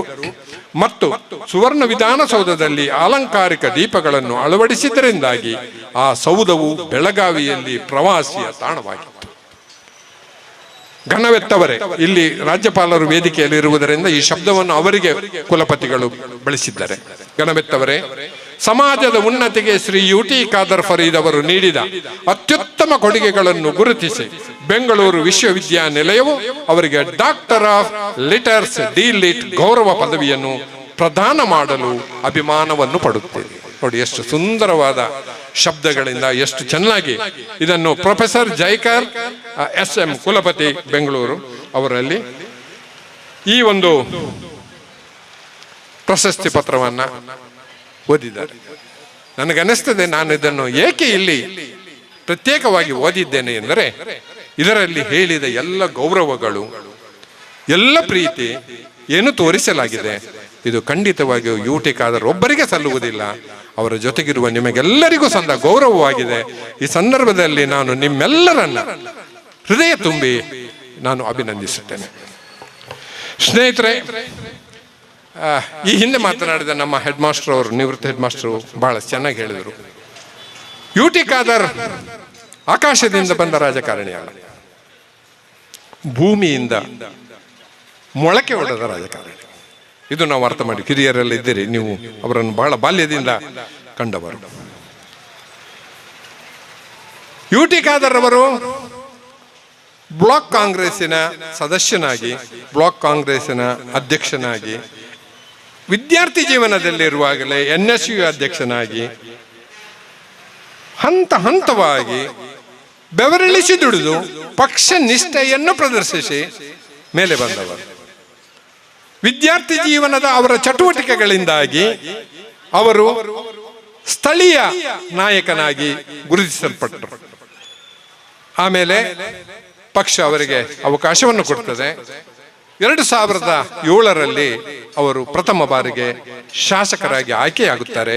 ಮತ್ತು ಸುವರ್ಣ ವಿಧಾನಸೌಧದಲ್ಲಿ ಅಲಂಕಾರಿಕ ದೀಪಗಳನ್ನು ಅಳವಡಿಸಿದ್ದರಿಂದಾಗಿ ಆ ಸೌಧವು ಬೆಳಗಾವಿಯಲ್ಲಿ ಪ್ರವಾಸಿಯ ತಾಣವಾಗಿತ್ತು. ಘನವೆತ್ತವರೇ, ಇಲ್ಲಿ ರಾಜ್ಯಪಾಲರು ವೇದಿಕೆಯಲ್ಲಿ ಇರುವುದರಿಂದ ಈ ಶಬ್ದವನ್ನು ಅವರಿಗೆ ಕುಲಪತಿಗಳು ಬಳಸಿದ್ದಾರೆ. ಘನವೆತ್ತವರೇ, ಸಮಾಜದ ಉನ್ನತಿಗೆ ಶ್ರೀ UT ಖಾದರ್ ಫರೀದ್ ಅವರು ನೀಡಿದ ಅತ್ಯುತ್ತಮ ಕೊಡುಗೆಗಳನ್ನು ಗುರುತಿಸಿ ಬೆಂಗಳೂರು ವಿಶ್ವವಿದ್ಯಾನಿಲಯವು ಅವರಿಗೆ ಡಾಕ್ಟರ್ ಆಫ್ ಲಿಟರ್ಸ್ D.Litt ಗೌರವ ಪದವಿಯನ್ನು ಪ್ರದಾನ ಮಾಡಲು ಅಭಿಮಾನವನ್ನು ಪಡುತ್ತೇವೆ. ನೋಡಿ, ಎಷ್ಟು ಸುಂದರವಾದ ಶಬ್ದಗಳಿಂದ ಎಷ್ಟು ಚೆನ್ನಾಗಿ ಇದನ್ನು ಪ್ರೊಫೆಸರ್ ಜೈಕರ್ SM ಕುಲಪತಿ ಬೆಂಗಳೂರು ಅವರಲ್ಲಿ ಈ ಒಂದು ಪ್ರಶಸ್ತಿ ಪತ್ರವನ್ನ ಓದಿದ್ದಾರೆ. ನನಗನ್ನಿಸ್ತದೆ, ನಾನು ಇದನ್ನು ಏಕೆ ಇಲ್ಲಿ ಪ್ರತ್ಯೇಕವಾಗಿ ಓದಿದ್ದೇನೆ ಎಂದರೆ, ಇದರಲ್ಲಿ ಹೇಳಿದ ಎಲ್ಲ ಗೌರವಗಳು, ಎಲ್ಲ ಪ್ರೀತಿ ಏನು ತೋರಿಸಲಾಗಿದೆ, ಇದು ಖಂಡಿತವಾಗಿಯೂ UT ಖಾದರ್ ಒಬ್ಬರಿಗೆ ಸಲ್ಲುವುದಿಲ್ಲ, ಅವರ ಜೊತೆಗಿರುವ ನಿಮಗೆಲ್ಲರಿಗೂ ಸಂದ ಗೌರವವಾಗಿದೆ. ಈ ಸಂದರ್ಭದಲ್ಲಿ ನಾನು ನಿಮ್ಮೆಲ್ಲರನ್ನ ಹೃದಯ ತುಂಬಿ ನಾನು ಅಭಿನಂದಿಸುತ್ತೇನೆ. ಸ್ನೇಹಿತರೆ, ಈ ಹಿಂದೆ ಮಾತನಾಡಿದ ನಮ್ಮ ಹೆಡ್ ಮಾಸ್ಟರ್ ಅವರು, ನಿವೃತ್ತ ಹೆಡ್ ಮಾಸ್ಟರ್, ಬಹಳ ಚೆನ್ನಾಗಿ ಹೇಳಿದರು. UT ಖಾದರ್ ಆಕಾಶದಿಂದ ಬಂದ ರಾಜಕಾರಣಿ ಅಲ್ಲ, ಭೂಮಿಯಿಂದ ಮೊಳಕೆ ಹೊಡೆದ ರಾಜಕಾರಣಿ. ಇದು ನಾವು ಅರ್ಥ ಮಾಡಿ, ಹಿರಿಯರೆಲ್ಲ ಇದ್ದೀರಿ, ನೀವು ಅವರನ್ನು ಬಹಳ ಬಾಲ್ಯದಿಂದ ಕಂಡವರು. UT ಖಾದರ್ ಅವರು ಬ್ಲಾಕ್ ಕಾಂಗ್ರೆಸ್ಸಿನ ಸದಸ್ಯನಾಗಿ, ಬ್ಲಾಕ್ ಕಾಂಗ್ರೆಸ್ಸಿನ ಅಧ್ಯಕ್ಷನಾಗಿ, ವಿದ್ಯಾರ್ಥಿ ಜೀವನದಲ್ಲಿರುವಾಗಲೇ NSU ಅಧ್ಯಕ್ಷನಾಗಿ ಹಂತ ಹಂತವಾಗಿ ಬೆವರಿಳಿಸಿ ದುಡಿದು ಪಕ್ಷ ನಿಷ್ಠೆಯನ್ನು ಪ್ರದರ್ಶಿಸಿ ಮೇಲೆ ಬಂದವರು. ವಿದ್ಯಾರ್ಥಿ ಜೀವನದ ಅವರ ಚಟುವಟಿಕೆಗಳಿಂದಾಗಿ ಅವರು ಸ್ಥಳೀಯ ನಾಯಕನಾಗಿ ಗುರುತಿಸಲ್ಪಟ್ಟರು. ಆಮೇಲೆ ಪಕ್ಷ ಅವರಿಗೆ ಅವಕಾಶವನ್ನು ಕೊಡ್ತದೆ. 2007ರಲ್ಲಿ ಅವರು ಪ್ರಥಮ ಬಾರಿಗೆ ಶಾಸಕರಾಗಿ ಆಯ್ಕೆಯಾಗುತ್ತಾರೆ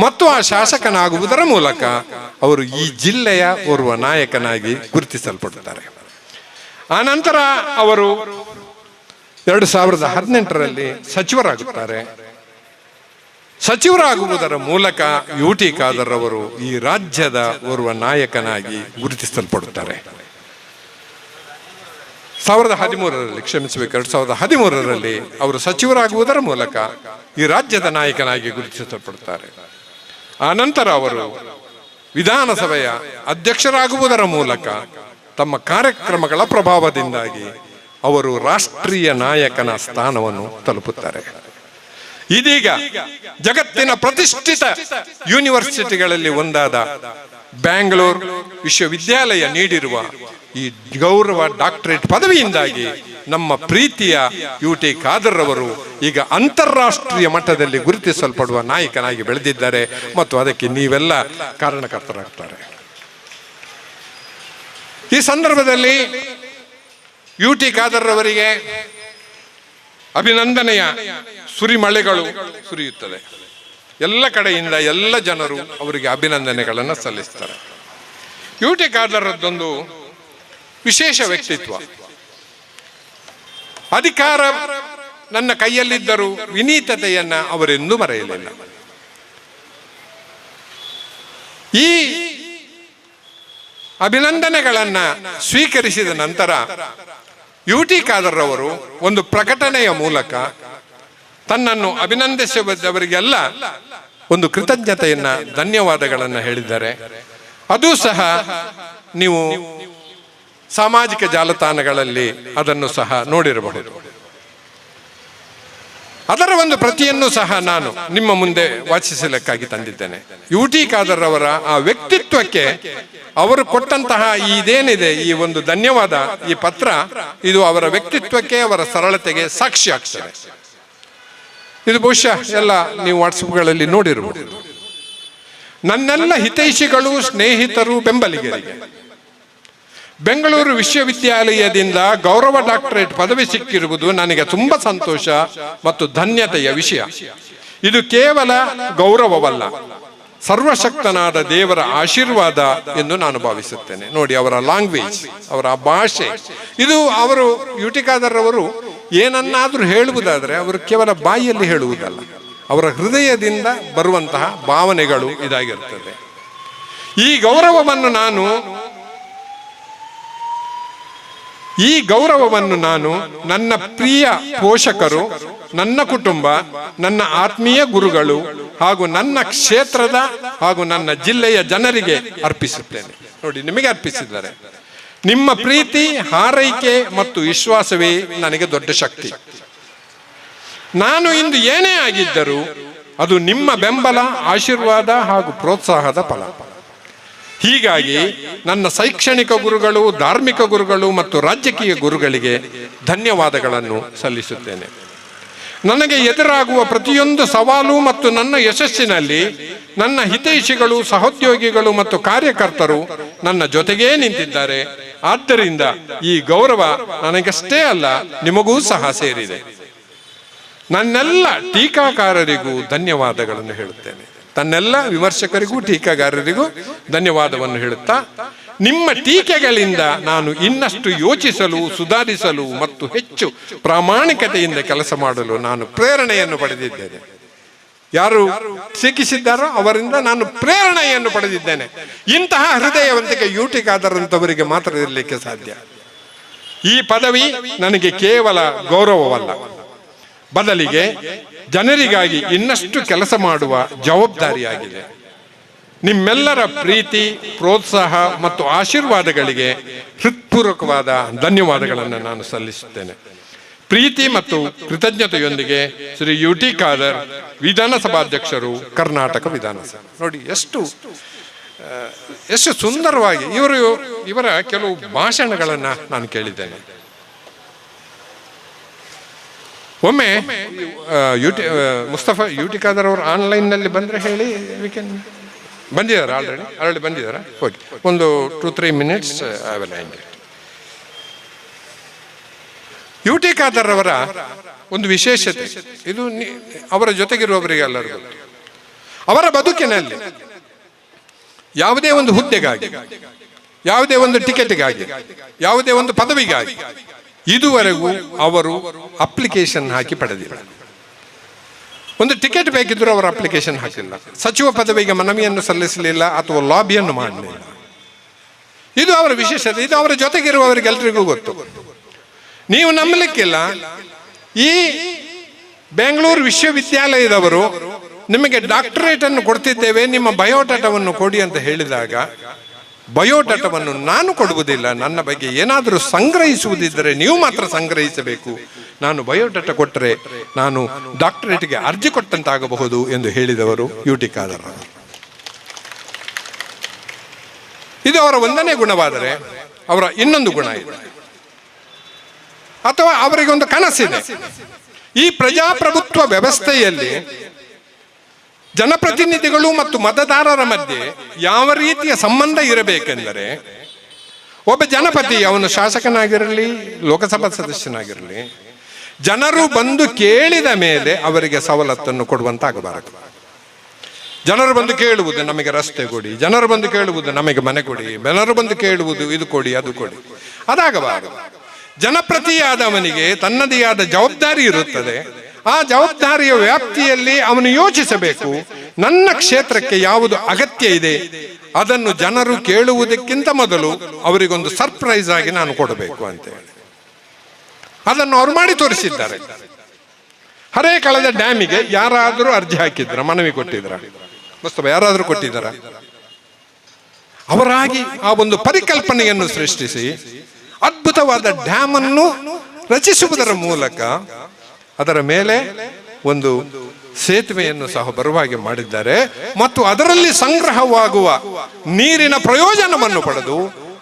ಮತ್ತು ಆ ಶಾಸಕನಾಗುವುದರ ಮೂಲಕ ಅವರು ಈ ಜಿಲ್ಲೆಯ ಓರ್ವ ನಾಯಕನಾಗಿ ಗುರುತಿಸಲ್ಪಡುತ್ತಾರೆ. ಆನಂತರ ಅವರು 2018ರಲ್ಲಿ ಸಚಿವರಾಗುತ್ತಾರೆ. ಸಚಿವರಾಗುವುದರ ಮೂಲಕ UT ಖಾದರ್ ಅವರು ಈ ರಾಜ್ಯದ ಓರ್ವ ನಾಯಕನಾಗಿ ಗುರುತಿಸಲ್ಪಡುತ್ತಾರೆ. 2013ರಲ್ಲಿ ಕ್ಷಮಿಸಬೇಕು, 2013ರಲ್ಲಿ ಅವರು ಸಚಿವರಾಗುವುದರ ಮೂಲಕ ಈ ರಾಜ್ಯದ ನಾಯಕನಾಗಿ ಗುರುತಿಸಲ್ಪಡುತ್ತಾರೆ. ಆ ನಂತರ ಅವರು ವಿಧಾನಸಭೆಯ ಅಧ್ಯಕ್ಷರಾಗುವುದರ ಮೂಲಕ ತಮ್ಮ ಕಾರ್ಯಕ್ರಮಗಳ ಪ್ರಭಾವದಿಂದಾಗಿ ಅವರು ರಾಷ್ಟ್ರೀಯ ನಾಯಕನ ಸ್ಥಾನವನ್ನು ತಲುಪುತ್ತಾರೆ. ಇದೀಗ ಜಗತ್ತಿನ ಪ್ರತಿಷ್ಠಿತ ಯೂನಿವರ್ಸಿಟಿಗಳಲ್ಲಿ ಒಂದಾದ ಬ್ಯಾಂಗ್ಳೂರ್ ವಿಶ್ವವಿದ್ಯಾಲಯ ನೀಡಿರುವ ಈ ಗೌರವ ಡಾಕ್ಟರೇಟ್ ಪದವಿಯಿಂದಾಗಿ ನಮ್ಮ ಪ್ರೀತಿಯ UT ಖಾದರ್ ಅವರು ಈಗ ಅಂತಾರಾಷ್ಟ್ರೀಯ ಮಟ್ಟದಲ್ಲಿ ಗುರುತಿಸಲ್ಪಡುವ ನಾಯಕನಾಗಿ ಬೆಳೆದಿದ್ದಾರೆ ಮತ್ತು ಅದಕ್ಕೆ ನೀವೆಲ್ಲ ಕಾರಣಕರ್ತರಾಗ್ತಾರೆ. ಈ ಸಂದರ್ಭದಲ್ಲಿ UT ಖಾದರ್ ಅವರಿಗೆ ಅಭಿನಂದನೆಯ ಸುರಿಮಳೆಗಳು ಸುರಿಯುತ್ತದೆ. ಎಲ್ಲ ಕಡೆಯಿಂದ ಎಲ್ಲ ಜನರು ಅವರಿಗೆ ಅಭಿನಂದನೆಗಳನ್ನು ಸಲ್ಲಿಸ್ತಾರೆ. UT ಖಾದರ್ದೊಂದು ವಿಶೇಷ ವ್ಯಕ್ತಿತ್ವ. ಅಧಿಕಾರ ನನ್ನ ಕೈಯಲ್ಲಿದ್ದರೂ ವಿನೀತತೆಯನ್ನ ಅವರೆಂದೂ ಮರೆಯಲಿಲ್ಲ. ಈ ಅಭಿನಂದನೆಗಳನ್ನ ಸ್ವೀಕರಿಸಿದ ನಂತರ UT ಖಾದರ್ ಅವರು ಒಂದು ಪ್ರಕಟಣೆಯ ಮೂಲಕ ತನ್ನನ್ನು ಅಭಿನಂದಿಸುವವರಿಗೆಲ್ಲ ಒಂದು ಕೃತಜ್ಞತೆಯನ್ನ, ಧನ್ಯವಾದಗಳನ್ನು ಹೇಳಿದ್ದಾರೆ. ಅದು ಸಹ ನೀವು ಸಾಮಾಜಿಕ ಜಾಲತಾಣಗಳಲ್ಲಿ ಅದನ್ನು ಸಹ ನೋಡಿರಬಹುದು. ಅದರ ಒಂದು ಪ್ರತಿಯನ್ನು ಸಹ ನಾನು ನಿಮ್ಮ ಮುಂದೆ ವಾಚಿಸಲಿಕ್ಕಾಗಿ ತಂದಿದ್ದೇನೆ. UT ಖಾದರ್ ಅವರ ಆ ವ್ಯಕ್ತಿತ್ವಕ್ಕೆ ಅವರು ಕೊಟ್ಟಂತಹ ಇದೇನಿದೆ, ಈ ಒಂದು ಧನ್ಯವಾದ, ಈ ಪತ್ರ, ಇದು ಅವರ ವ್ಯಕ್ತಿತ್ವಕ್ಕೆ, ಅವರ ಸರಳತೆಗೆ ಸಾಕ್ಷಿ ಆಗ್ತದೆ. ಇದು ಬಹುಶಃ ಎಲ್ಲ ನೀವು ವಾಟ್ಸಪ್ಗಳಲ್ಲಿ ನೋಡಿರಬಹುದು. ನನ್ನೆಲ್ಲ ಹಿತೈಷಿಗಳು, ಸ್ನೇಹಿತರು, ಬೆಂಬಲಿಗರಿಗೆ ಬೆಂಗಳೂರು ವಿಶ್ವವಿದ್ಯಾಲಯದಿಂದ ಗೌರವ ಡಾಕ್ಟರೇಟ್ ಪದವಿ ಸಿಕ್ಕಿರುವುದು ನನಗೆ ತುಂಬಾ ಸಂತೋಷ ಮತ್ತು ಧನ್ಯತೆಯ ವಿಷಯ. ಇದು ಕೇವಲ ಗೌರವವಲ್ಲ, ಸರ್ವಶಕ್ತನಾದ ದೇವರ ಆಶೀರ್ವಾದ ಎಂದು ನಾನು ಭಾವಿಸುತ್ತೇನೆ. ನೋಡಿ, ಅವರ ಲ್ಯಾಂಗ್ವೇಜ್, ಅವರ ಭಾಷೆ, ಇದು ಅವರು UT ಖಾದರ್ ಅವರು ಏನನ್ನಾದ್ರೂ ಹೇಳುವುದಾದ್ರೆ ಅವರು ಕೇವಲ ಬಾಯಿಯಲ್ಲಿ ಹೇಳುವುದಲ್ಲ, ಅವರ ಹೃದಯದಿಂದ ಬರುವಂತಹ ಭಾವನೆಗಳು ಇದಾಗಿರುತ್ತದೆ. ಈ ಗೌರವವನ್ನು ನಾನು ನನ್ನ ಪ್ರಿಯ ಪೋಷಕರು, ನನ್ನ ಕುಟುಂಬ, ನನ್ನ ಆತ್ಮೀಯ ಗುರುಗಳು ಹಾಗೂ ನನ್ನ ಕ್ಷೇತ್ರದ ಹಾಗೂ ನನ್ನ ಜಿಲ್ಲೆಯ ಜನರಿಗೆ ಅರ್ಪಿಸುತ್ತೇನೆ. ನೋಡಿ, ನಿಮಗೆ ಅರ್ಪಿಸಿದ್ದಾರೆ. ನಿಮ್ಮ ಪ್ರೀತಿ, ಹಾರೈಕೆ ಮತ್ತು ವಿಶ್ವಾಸವೇ ನನಗೆ ದೊಡ್ಡ ಶಕ್ತಿ. ನಾನು ಇಂದು ಏನೇ ಆಗಿದ್ದರೂ ಅದು ನಿಮ್ಮ ಬೆಂಬಲ, ಆಶೀರ್ವಾದ ಹಾಗೂ ಪ್ರೋತ್ಸಾಹದ ಫಲ. ಹೀಗಾಗಿ ನನ್ನ ಶೈಕ್ಷಣಿಕ ಗುರುಗಳು, ಧಾರ್ಮಿಕ ಗುರುಗಳು ಮತ್ತು ರಾಜಕೀಯ ಗುರುಗಳಿಗೆ ಧನ್ಯವಾದಗಳನ್ನು ಸಲ್ಲಿಸುತ್ತೇನೆ. ನನಗೆ ಎದುರಾಗುವ ಪ್ರತಿಯೊಂದು ಸವಾಲು ಮತ್ತು ನನ್ನ ಯಶಸ್ಸಿನಲ್ಲಿ ನನ್ನ ಹಿತೈಷಿಗಳು, ಸಹೋದ್ಯೋಗಿಗಳು ಮತ್ತು ಕಾರ್ಯಕರ್ತರು ನನ್ನ ಜೊತೆಗೇ ನಿಂತಿದ್ದಾರೆ. ಆದ್ದರಿಂದ ಈ ಗೌರವ ನನಗಷ್ಟೇ ಅಲ್ಲ, ನಿಮಗೂ ಸಹ ಸೇರಿದೆ. ನನ್ನೆಲ್ಲ ಟೀಕಾಕಾರರಿಗೂ ಧನ್ಯವಾದಗಳನ್ನು ಹೇಳುತ್ತೇನೆ. ತನ್ನೆಲ್ಲ ವಿಮರ್ಶಕರಿಗೂ ಟೀಕಾಗಾರರಿಗೂ ಧನ್ಯವಾದವನ್ನು ಹೇಳುತ್ತಾ, ನಿಮ್ಮ ಟೀಕೆಗಳಿಂದ ನಾನು ಇನ್ನಷ್ಟು ಯೋಚಿಸಲು, ಸುಧಾರಿಸಲು ಮತ್ತು ಹೆಚ್ಚು ಪ್ರಾಮಾಣಿಕತೆಯಿಂದ ಕೆಲಸ ಮಾಡಲು ನಾನು ಪ್ರೇರಣೆಯನ್ನು ಪಡೆದಿದ್ದೇನೆ. ಯಾರು ಟೀಕಿಸಿದ್ದಾರೋ ಅವರಿಂದ ನಾನು ಪ್ರೇರಣೆಯನ್ನು ಪಡೆದಿದ್ದೇನೆ. ಇಂತಹ ಹೃದಯವಂತಿಕೆ UT ಖಾದರ್ ಅಂತವರಿಗೆ ಮಾತ್ರ ಇರಲಿಕ್ಕೆ ಸಾಧ್ಯ. ಈ ಪದವಿ ನನಗೆ ಕೇವಲ ಗೌರವವಲ್ಲ, ಬದಲಿಗೆ ಜನರಿಗಾಗಿ ಇನ್ನಷ್ಟು ಕೆಲಸ ಮಾಡುವ ಜವಾಬ್ದಾರಿಯಾಗಿದೆ. ನಿಮ್ಮೆಲ್ಲರ ಪ್ರೀತಿ, ಪ್ರೋತ್ಸಾಹ ಮತ್ತು ಆಶೀರ್ವಾದಗಳಿಗೆ ಹೃತ್ಪೂರ್ವಕವಾದ ಧನ್ಯವಾದಗಳನ್ನು ನಾನು ಸಲ್ಲಿಸುತ್ತೇನೆ. ಪ್ರೀತಿ ಮತ್ತು ಕೃತಜ್ಞತೆಯೊಂದಿಗೆ ಶ್ರೀ UT ಖಾದರ್, ವಿಧಾನಸಭಾಧ್ಯಕ್ಷರು, ಕರ್ನಾಟಕ ವಿಧಾನಸಭೆ. ನೋಡಿ, ಎಷ್ಟು ಸುಂದರವಾಗಿ ಇವರ ಕೆಲವು ಭಾಷಣಗಳನ್ನು ನಾನು ಕೇಳಿದ್ದೇನೆ. ಒಮ್ಮೆ ಮುಸ್ತಫಾ UT ಖಾದರ್ ಅವರು ಆನ್ಲೈನ್ನಲ್ಲಿ ಬಂದರೆ ಹೇಳಿ, ಬಂದಿದ್ದಾರೆ, ಆಲ್ರೆಡಿ ಬಂದಿದ್ದಾರೆ. ಓಕೆ, ಒಂದು 2-3 minutes I will hand it. UT Khader ಅವರ ಒಂದು ವಿಶೇಷತೆ ಇದು, ಅವರ ಜೊತೆಗಿರುವವರಿಗೆ ಎಲ್ಲರಿಗೂ ಅವರ ಬದುಕಿನಲ್ಲಿ ಯಾವುದೇ ಒಂದು ಹುದ್ದೆಗಾಗಿ, ಯಾವುದೇ ಒಂದು ಟಿಕೆಟ್ಗಾಗಿ, ಯಾವುದೇ ಒಂದು ಪದವಿಗಾಗಿ ಇದುವರೆಗೂ ಅವರು ಅಪ್ಲಿಕೇಶನ್ ಹಾಕಿ ಪಡೆದಿಲ್ಲ. ಒಂದು ಟಿಕೆಟ್ ಬೇಕಿದ್ರು ಅವರು ಅಪ್ಲಿಕೇಶನ್ ಹಾಕಿಲ್ಲ, ಸಚಿವ ಪದವಿಗೆ ಮನವಿಯನ್ನು ಸಲ್ಲಿಸಲಿಲ್ಲ ಅಥವಾ ಲಾಬಿಯನ್ನು ಮಾಡಲಿಲ್ಲ. ಇದು ಅವರ ವಿಶೇಷತೆ. ಇದು ಅವರ ಜೊತೆಗಿರುವವರಿಗೆಲ್ಲರಿಗೂ ಗೊತ್ತು. ನೀವು ನಂಬಲಿಕ್ಕಿಲ್ಲ, ಈ ಬೆಂಗಳೂರು ವಿಶ್ವವಿದ್ಯಾಲಯದವರು ನಿಮಗೆ ಡಾಕ್ಟರೇಟ್ ಅನ್ನು ಕೊಡ್ತಿದ್ದೇವೆ, ನಿಮ್ಮ ಬಯೋಡಾಟಾವನ್ನು ಕೊಡಿ ಅಂತ ಹೇಳಿದಾಗ, ಬಯೋಡಾಟಾವನ್ನು ನಾನು ಕೊಡುವುದಿಲ್ಲ, ನನ್ನ ಬಗ್ಗೆ ಏನಾದರೂ ಸಂಗ್ರಹಿಸುವುದಿದ್ದರೆ ನೀವು ಮಾತ್ರ ಸಂಗ್ರಹಿಸಬೇಕು, ನಾನು ಬಯೋಡಾಟಾ ಕೊಟ್ಟರೆ ನಾನು ಡಾಕ್ಟರೇಟ್ಗೆ ಅರ್ಜಿ ಕೊಟ್ಟಂತಾಗಬಹುದು ಎಂದು ಹೇಳಿದವರು UT ಖಾದರ್. ಇದು ಅವರ ಒಂದನೇ ಗುಣವಾದರೆ, ಅವರ ಇನ್ನೊಂದು ಗುಣ ಇದೆ, ಅಥವಾ ಅವರಿಗೆ ಒಂದು ಕನಸಿದೆ. ಈ ಪ್ರಜಾಪ್ರಭುತ್ವ ವ್ಯವಸ್ಥೆಯಲ್ಲಿ ಜನಪ್ರತಿನಿಧಿಗಳು ಮತ್ತು ಮತದಾರರ ಮಧ್ಯೆ ಯಾವ ರೀತಿಯ ಸಂಬಂಧ ಇರಬೇಕೆಂದರೆ, ಒಬ್ಬ ಜನಪತಿ, ಅವನು ಶಾಸಕನಾಗಿರಲಿ ಲೋಕಸಭಾ ಸದಸ್ಯನಾಗಿರಲಿ, ಜನರು ಬಂದು ಕೇಳಿದ ಮೇಲೆ ಅವರಿಗೆ ಸವಲತ್ತನ್ನು ಕೊಡುವಂತಾಗಬಾರದು. ಜನರು ಬಂದು ಕೇಳುವುದು ನಮಗೆ ರಸ್ತೆ ಕೊಡಿ, ಜನರು ಬಂದು ಕೇಳುವುದು ನಮಗೆ ಮನೆ ಕೊಡಿ, ಜನರು ಬಂದು ಕೇಳುವುದು ಇದು ಕೊಡಿ ಅದು ಕೊಡಿ, ಅದಾಗಬಾರದು. ಜನಪ್ರತಿಯಾದವನಿಗೆ ತನ್ನದೇ ಆದ ಜವಾಬ್ದಾರಿ ಇರುತ್ತದೆ. ಆ ಜವಾಬ್ದಾರಿಯ ವ್ಯಾಪ್ತಿಯಲ್ಲಿ ಅವನು ಯೋಚಿಸಬೇಕು, ನನ್ನ ಕ್ಷೇತ್ರಕ್ಕೆ ಯಾವುದು ಅಗತ್ಯ ಇದೆ ಅದನ್ನು ಜನರು ಕೇಳುವುದಕ್ಕಿಂತ ಮೊದಲು ಅವರಿಗೊಂದು ಸರ್ಪ್ರೈಸ್ ಆಗಿ ನಾನು ಕೊಡಬೇಕು ಅಂತೇಳಿ. ಅದನ್ನು ಅವರು ಮಾಡಿ ತೋರಿಸಿದ್ದಾರೆ. ಹರೇಕಳದ ಡ್ಯಾಮಿಗೆ ಯಾರಾದರೂ ಅರ್ಜಿ ಹಾಕಿದ್ರ, ಮನವಿ ಕೊಟ್ಟಿದ್ರ? ಮಸ್ತವ ಯಾರಾದರೂ ಕೊಟ್ಟಿದ್ದಾರ? ಅವರಾಗಿ ಆ ಒಂದು ಪರಿಕಲ್ಪನೆಯನ್ನು ಸೃಷ್ಟಿಸಿ ಅದ್ಭುತವಾದ ಡ್ಯಾಮ್ ಅನ್ನು ರಚಿಸುವುದರ ಮೂಲಕ ಅದರ ಮೇಲೆ ಒಂದು ಸೇತುವೆಯನ್ನು ಸಹ ಬರುವಾಗೆ ಮಾಡಿದ್ದಾರೆ. ಮತ್ತು ಅದರಲ್ಲಿ ಸಂಗ್ರಹವಾಗುವ ನೀರಿನ ಪ್ರಯೋಜನವನ್ನು ಪಡೆದು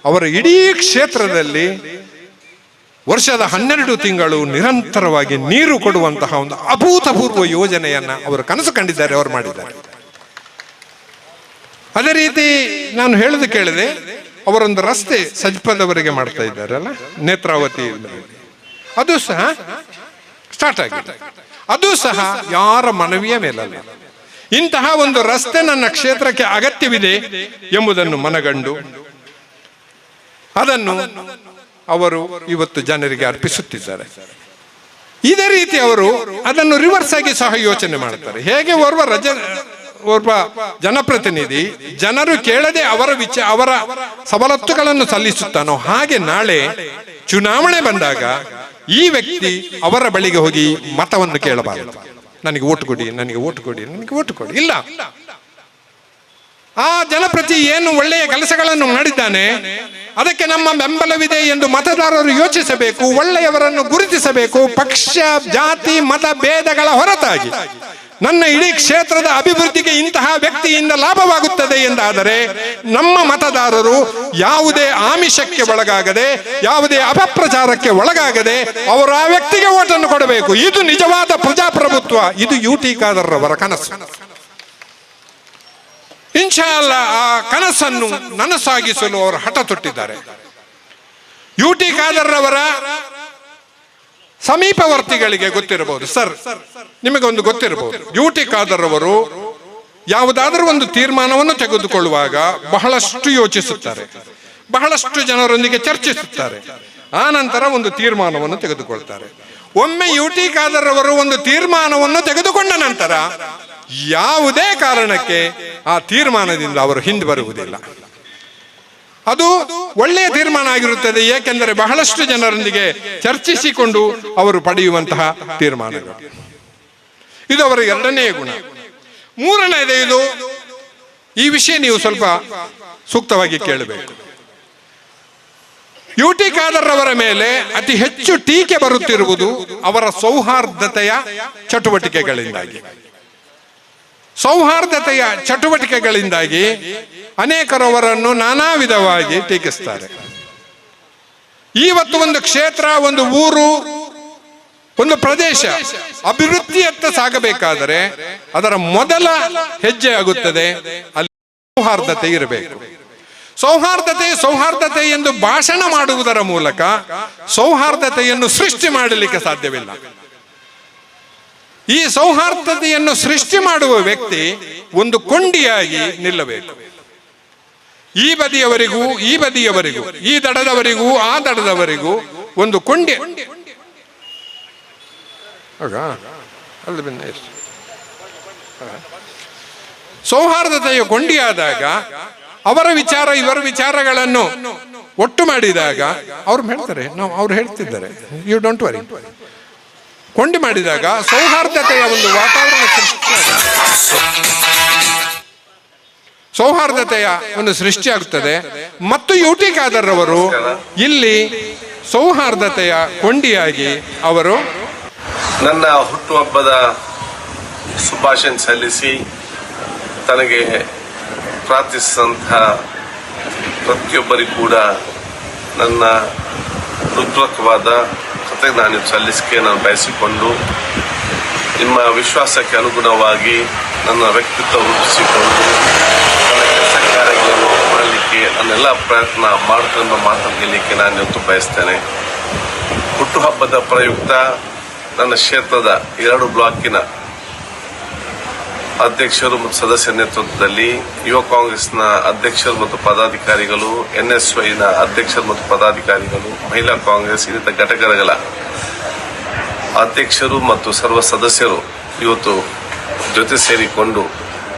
ಅವರ ಇಡೀ ಕ್ಷೇತ್ರದಲ್ಲಿ ವರ್ಷದ 12 ತಿಂಗಳು ನಿರಂತರವಾಗಿ ನೀರು ಕೊಡುವಂತಹ ಒಂದು ಅಭೂತಪೂರ್ವ ಯೋಜನೆಯನ್ನ ಅವರು ಕನಸು ಕಂಡಿದ್ದಾರೆ, ಅವರು ಮಾಡಿದ್ದಾರೆ. ಅದೇ ರೀತಿ ನಾನು ಹೇಳುದು ಕೇಳಿದೆ, ಅವರೊಂದು ರಸ್ತೆ ಸಜ್ಪದವರೆಗೆ ಮಾಡ್ತಾ ಇದ್ದಾರಲ್ಲ, ನೇತ್ರಾವತಿ, ಅದು ಸಹ ಸ್ಟಾರ್ಟ್ ಆಗಿದೆ. ಅದು ಸಹ ಯಾರ ಮನವಿಯ ಮೇಲಲ್ಲ. ಇಂತಹ ಒಂದು ರಸ್ತೆ ನನ್ನ ಕ್ಷೇತ್ರಕ್ಕೆ ಅಗತ್ಯವಿದೆ ಎಂಬುದನ್ನು ಮನಗಂಡು ಅದನ್ನು ಅವರು ಇವತ್ತು ಜನರಿಗೆ ಅರ್ಪಿಸುತ್ತಿದ್ದಾರೆ. ಇದೇ ರೀತಿ ಅವರು ಅದನ್ನು ರಿವರ್ಸ್ ಆಗಿ ಸಹ ಯೋಚನೆ ಮಾಡುತ್ತಾರೆ. ಹೇಗೆ ಓರ್ವ ಜನಪ್ರತಿನಿಧಿ ಜನರು ಕೇಳದೆ ಅವರ ಸವಲತ್ತುಗಳನ್ನು ಸಲ್ಲಿಸುತ್ತಾನೋ, ಹಾಗೆ ನಾಳೆ ಚುನಾವಣೆ ಬಂದಾಗ ಈ ವ್ಯಕ್ತಿ ಅವರ ಬಳಿಗೆ ಹೋಗಿ ಮತವನ್ನು ಕೇಳಬಾರದು. ನನಗೆ ಓಟು ಕೊಡಿ, ನನಗೆ ಓಟು ಕೊಡಿ, ನನಗೆ ಓಟು ಕೊಡಿ. ಇಲ್ಲ, ಆ ಜನಪ್ರತಿ ಏನು ಒಳ್ಳೆಯ ಕೆಲಸಗಳನ್ನು ಮಾಡಿದ್ದಾನೆ ಅದಕ್ಕೆ ನಮ್ಮ ಬೆಂಬಲವಿದೆ ಎಂದು ಮತದಾರರು ಯೋಚಿಸಬೇಕು, ಒಳ್ಳೆಯವರನ್ನು ಗುರುತಿಸಬೇಕು. ಪಕ್ಷ, ಜಾತಿ, ಮತ ಭೇದಗಳ ಹೊರತಾಗಿ ನನ್ನ ಇಡೀ ಕ್ಷೇತ್ರದ ಅಭಿವೃದ್ಧಿಗೆ ಇಂತಹ ವ್ಯಕ್ತಿಯಿಂದ ಲಾಭವಾಗುತ್ತದೆ ಎಂದಾದರೆ ನಮ್ಮ ಮತದಾರರು ಯಾವುದೇ ಆಮಿಷಕ್ಕೆ ಒಳಗಾಗದೆ, ಯಾವುದೇ ಅಪಪ್ರಚಾರಕ್ಕೆ ಒಳಗಾಗದೆ ಅವರ ಆ ವ್ಯಕ್ತಿಗೆ ಓಟನ್ನು ಕೊಡಬೇಕು. ಇದು ನಿಜವಾದ ಪ್ರಜಾಪ್ರಭುತ್ವ. ಇದು UT ಖಾದರ್ ಅವರ ಕನಸು. ಇನ್ಶಾ ಅಲ್ಲಾ ಆ ಕನಸನ್ನು ನನಸಾಗಿಸಲು ಅವರು ಹಠ ತೊಟ್ಟಿದ್ದಾರೆ. UT ಖಾದರ್ ಅವರ ಸಮೀಪವರ್ತಿಗಳಿಗೆ ಗೊತ್ತಿರಬಹುದು, ಸರ್ ನಿಮಗೊಂದು ಗೊತ್ತಿರಬಹುದು, UT ಖಾದರ್ ಅವರು ಯಾವುದಾದ್ರೂ ಒಂದು ತೀರ್ಮಾನವನ್ನು ತೆಗೆದುಕೊಳ್ಳುವಾಗ ಬಹಳಷ್ಟು ಯೋಚಿಸುತ್ತಾರೆ, ಬಹಳಷ್ಟು ಜನರೊಂದಿಗೆ ಚರ್ಚಿಸುತ್ತಾರೆ, ಆ ನಂತರ ಒಂದು ತೀರ್ಮಾನವನ್ನು ತೆಗೆದುಕೊಳ್ತಾರೆ. ಒಮ್ಮೆ UT ಖಾದರ್ ಅವರು ಒಂದು ತೀರ್ಮಾನವನ್ನು ತೆಗೆದುಕೊಂಡ ನಂತರ ಯಾವುದೇ ಕಾರಣಕ್ಕೆ ಆ ತೀರ್ಮಾನದಿಂದ ಅವರು ಹಿಂದೆ ಬರುವುದಿಲ್ಲ. ಅದು ಒಳ್ಳೆಯ ತೀರ್ಮಾನ ಆಗಿರುತ್ತದೆ, ಏಕೆಂದರೆ ಬಹಳಷ್ಟು ಜನರೊಂದಿಗೆ ಚರ್ಚಿಸಿಕೊಂಡು ಅವರು ಪಡೆಯುವಂತಹ ತೀರ್ಮಾನಗಳು. ಇದು ಅವರ ಎರಡನೇ ಗುಣ. ಮೂರನೇದು, ಇದು ಈ ವಿಷಯ ನೀವು ಸ್ವಲ್ಪ ಸೂಕ್ತವಾಗಿ ಕೇಳಬೇಕು. UT ಖಾದರ್ ಅವರ ಮೇಲೆ ಅತಿ ಹೆಚ್ಚು ಟೀಕೆ ಬರುತ್ತಿರುವುದು ಅವರ ಸೌಹಾರ್ದತೆಯ ಚಟುವಟಿಕೆಗಳಿಂದಾಗಿ. ಸೌಹಾರ್ದತೆಯ ಚಟುವಟಿಕೆಗಳಿಂದಾಗಿ ಅನೇಕರವರನ್ನು ನಾನಾ ವಿಧವಾಗಿ ಟೀಕಿಸ್ತಾರೆ. ಇವತ್ತು ಒಂದು ಕ್ಷೇತ್ರ, ಒಂದು ಊರು, ಒಂದು ಪ್ರದೇಶ ಅಭಿವೃದ್ಧಿಯತ್ತ ಸಾಗಬೇಕಾದರೆ ಅದರ ಮೊದಲ ಹೆಜ್ಜೆ ಆಗುತ್ತದೆ ಅಲ್ಲಿ ಸೌಹಾರ್ದತೆ ಇರಬೇಕು. ಸೌಹಾರ್ದತೆ ಎಂದು ಭಾಷಣ ಮಾಡುವುದರ ಮೂಲಕ ಸೌಹಾರ್ದತೆಯನ್ನು ಸೃಷ್ಟಿ ಮಾಡಲಿಕ್ಕೆ ಸಾಧ್ಯವಿಲ್ಲ. ಈ ಸೌಹಾರ್ದತೆಯನ್ನು ಸೃಷ್ಟಿ ಮಾಡುವ ವ್ಯಕ್ತಿ ಒಂದು ಕೊಂಡಿಯಾಗಿ ನಿಲ್ಲಬೇಕು. ಈ ಬದಿಯವರಿಗೂ ಈ ಬದಿಯವರಿಗೂ, ಈ ದಡದವರಿಗೂ ಆ ದಡದವರಿಗೂ ಒಂದು ಕೊಂಡಿ. ಅಲ್ಲಿ ಸೌಹಾರ್ದತೆಯ ಕೊಂಡಿಯಾದಾಗ ಅವರ ವಿಚಾರ ಇವರ ವಿಚಾರಗಳನ್ನು ಒಟ್ಟು ಮಾಡಿದಾಗ ಅವ್ರು ಹೇಳ್ತಾರೆ, ಅವ್ರು ಹೇಳ್ತಿದ್ದಾರೆ, ಯು ಡೋಂಟ್ ವರಿ, ಕೊಂಡಿ ಮಾಡಿದಾಗ ಸೌಹಾರ್ದತೆಯ ಒಂದು ವಾತಾವರಣ ಸೌಹಾರ್ದತೆಯ ಒಂದು ಸೃಷ್ಟಿಯಾಗುತ್ತದೆ. ಮತ್ತು ಯುಟಿ ಖಾದರ್ ಅವರು ಇಲ್ಲಿ ಸೌಹಾರ್ದತೆಯ ಕೊಂಡಿಯಾಗಿ ಅವರು ನನ್ನ ಹುಟ್ಟುಹಬ್ಬದ ಶುಭಾಶಯ ಸಲ್ಲಿಸಿ ತನಗೆ ಪ್ರಾರ್ಥಿಸಿದಂತಹ ಪ್ರತಿಯೊಬ್ಬರಿಗೂ ಕೂಡ ನನ್ನ ಹೃತ್ಪೂರ್ವಕವಾದ ಕೃತಜ್ಞತೆ ಸಲ್ಲಿಸಿಕೆ ನಾನು ಬಯಸಿಕೊಂಡು ನಿಮ್ಮ ವಿಶ್ವಾಸಕ್ಕೆ ಅನುಗುಣವಾಗಿ ನನ್ನ ವ್ಯಕ್ತಿತ್ವ ರೂಪಿಸಿಕೊಂಡು ನನ್ನ ಕೆಲಸ ಕಾರ್ಯಗಳನ್ನು ಮಾಡಲಿಕ್ಕೆ ನನ್ನೆಲ್ಲ ಪ್ರಯತ್ನ ಮಾಡುತ್ತಿರುವ ಮಾತನ್ನು ಹೇಳಲಿಕ್ಕೆ ನಾನು ಇವತ್ತು ಬಯಸ್ತೇನೆ. ಹುಟ್ಟುಹಬ್ಬದ ಪ್ರಯುಕ್ತ ನನ್ನ ಕ್ಷೇತ್ರದ 2 ಬ್ಲಾಕಿನ ಅಧ್ಯಕ್ಷರು ಮತ್ತು ಸದಸ್ಯರ ನೇತೃತ್ವದಲ್ಲಿ ಯುವ ಕಾಂಗ್ರೆಸ್ನ ಅಧ್ಯಕ್ಷರು ಮತ್ತು ಪದಾಧಿಕಾರಿಗಳು, NSYನ ಅಧ್ಯಕ್ಷರು ಮತ್ತು ಪದಾಧಿಕಾರಿಗಳು, ಮಹಿಳಾ ಕಾಂಗ್ರೆಸ್ ಇನ್ನಿತರ ಘಟಕಗಳ ಅಧ್ಯಕ್ಷರು ಮತ್ತು ಸರ್ವ ಸದಸ್ಯರು ಇವತ್ತು ಜೊತೆ ಸೇರಿಕೊಂಡು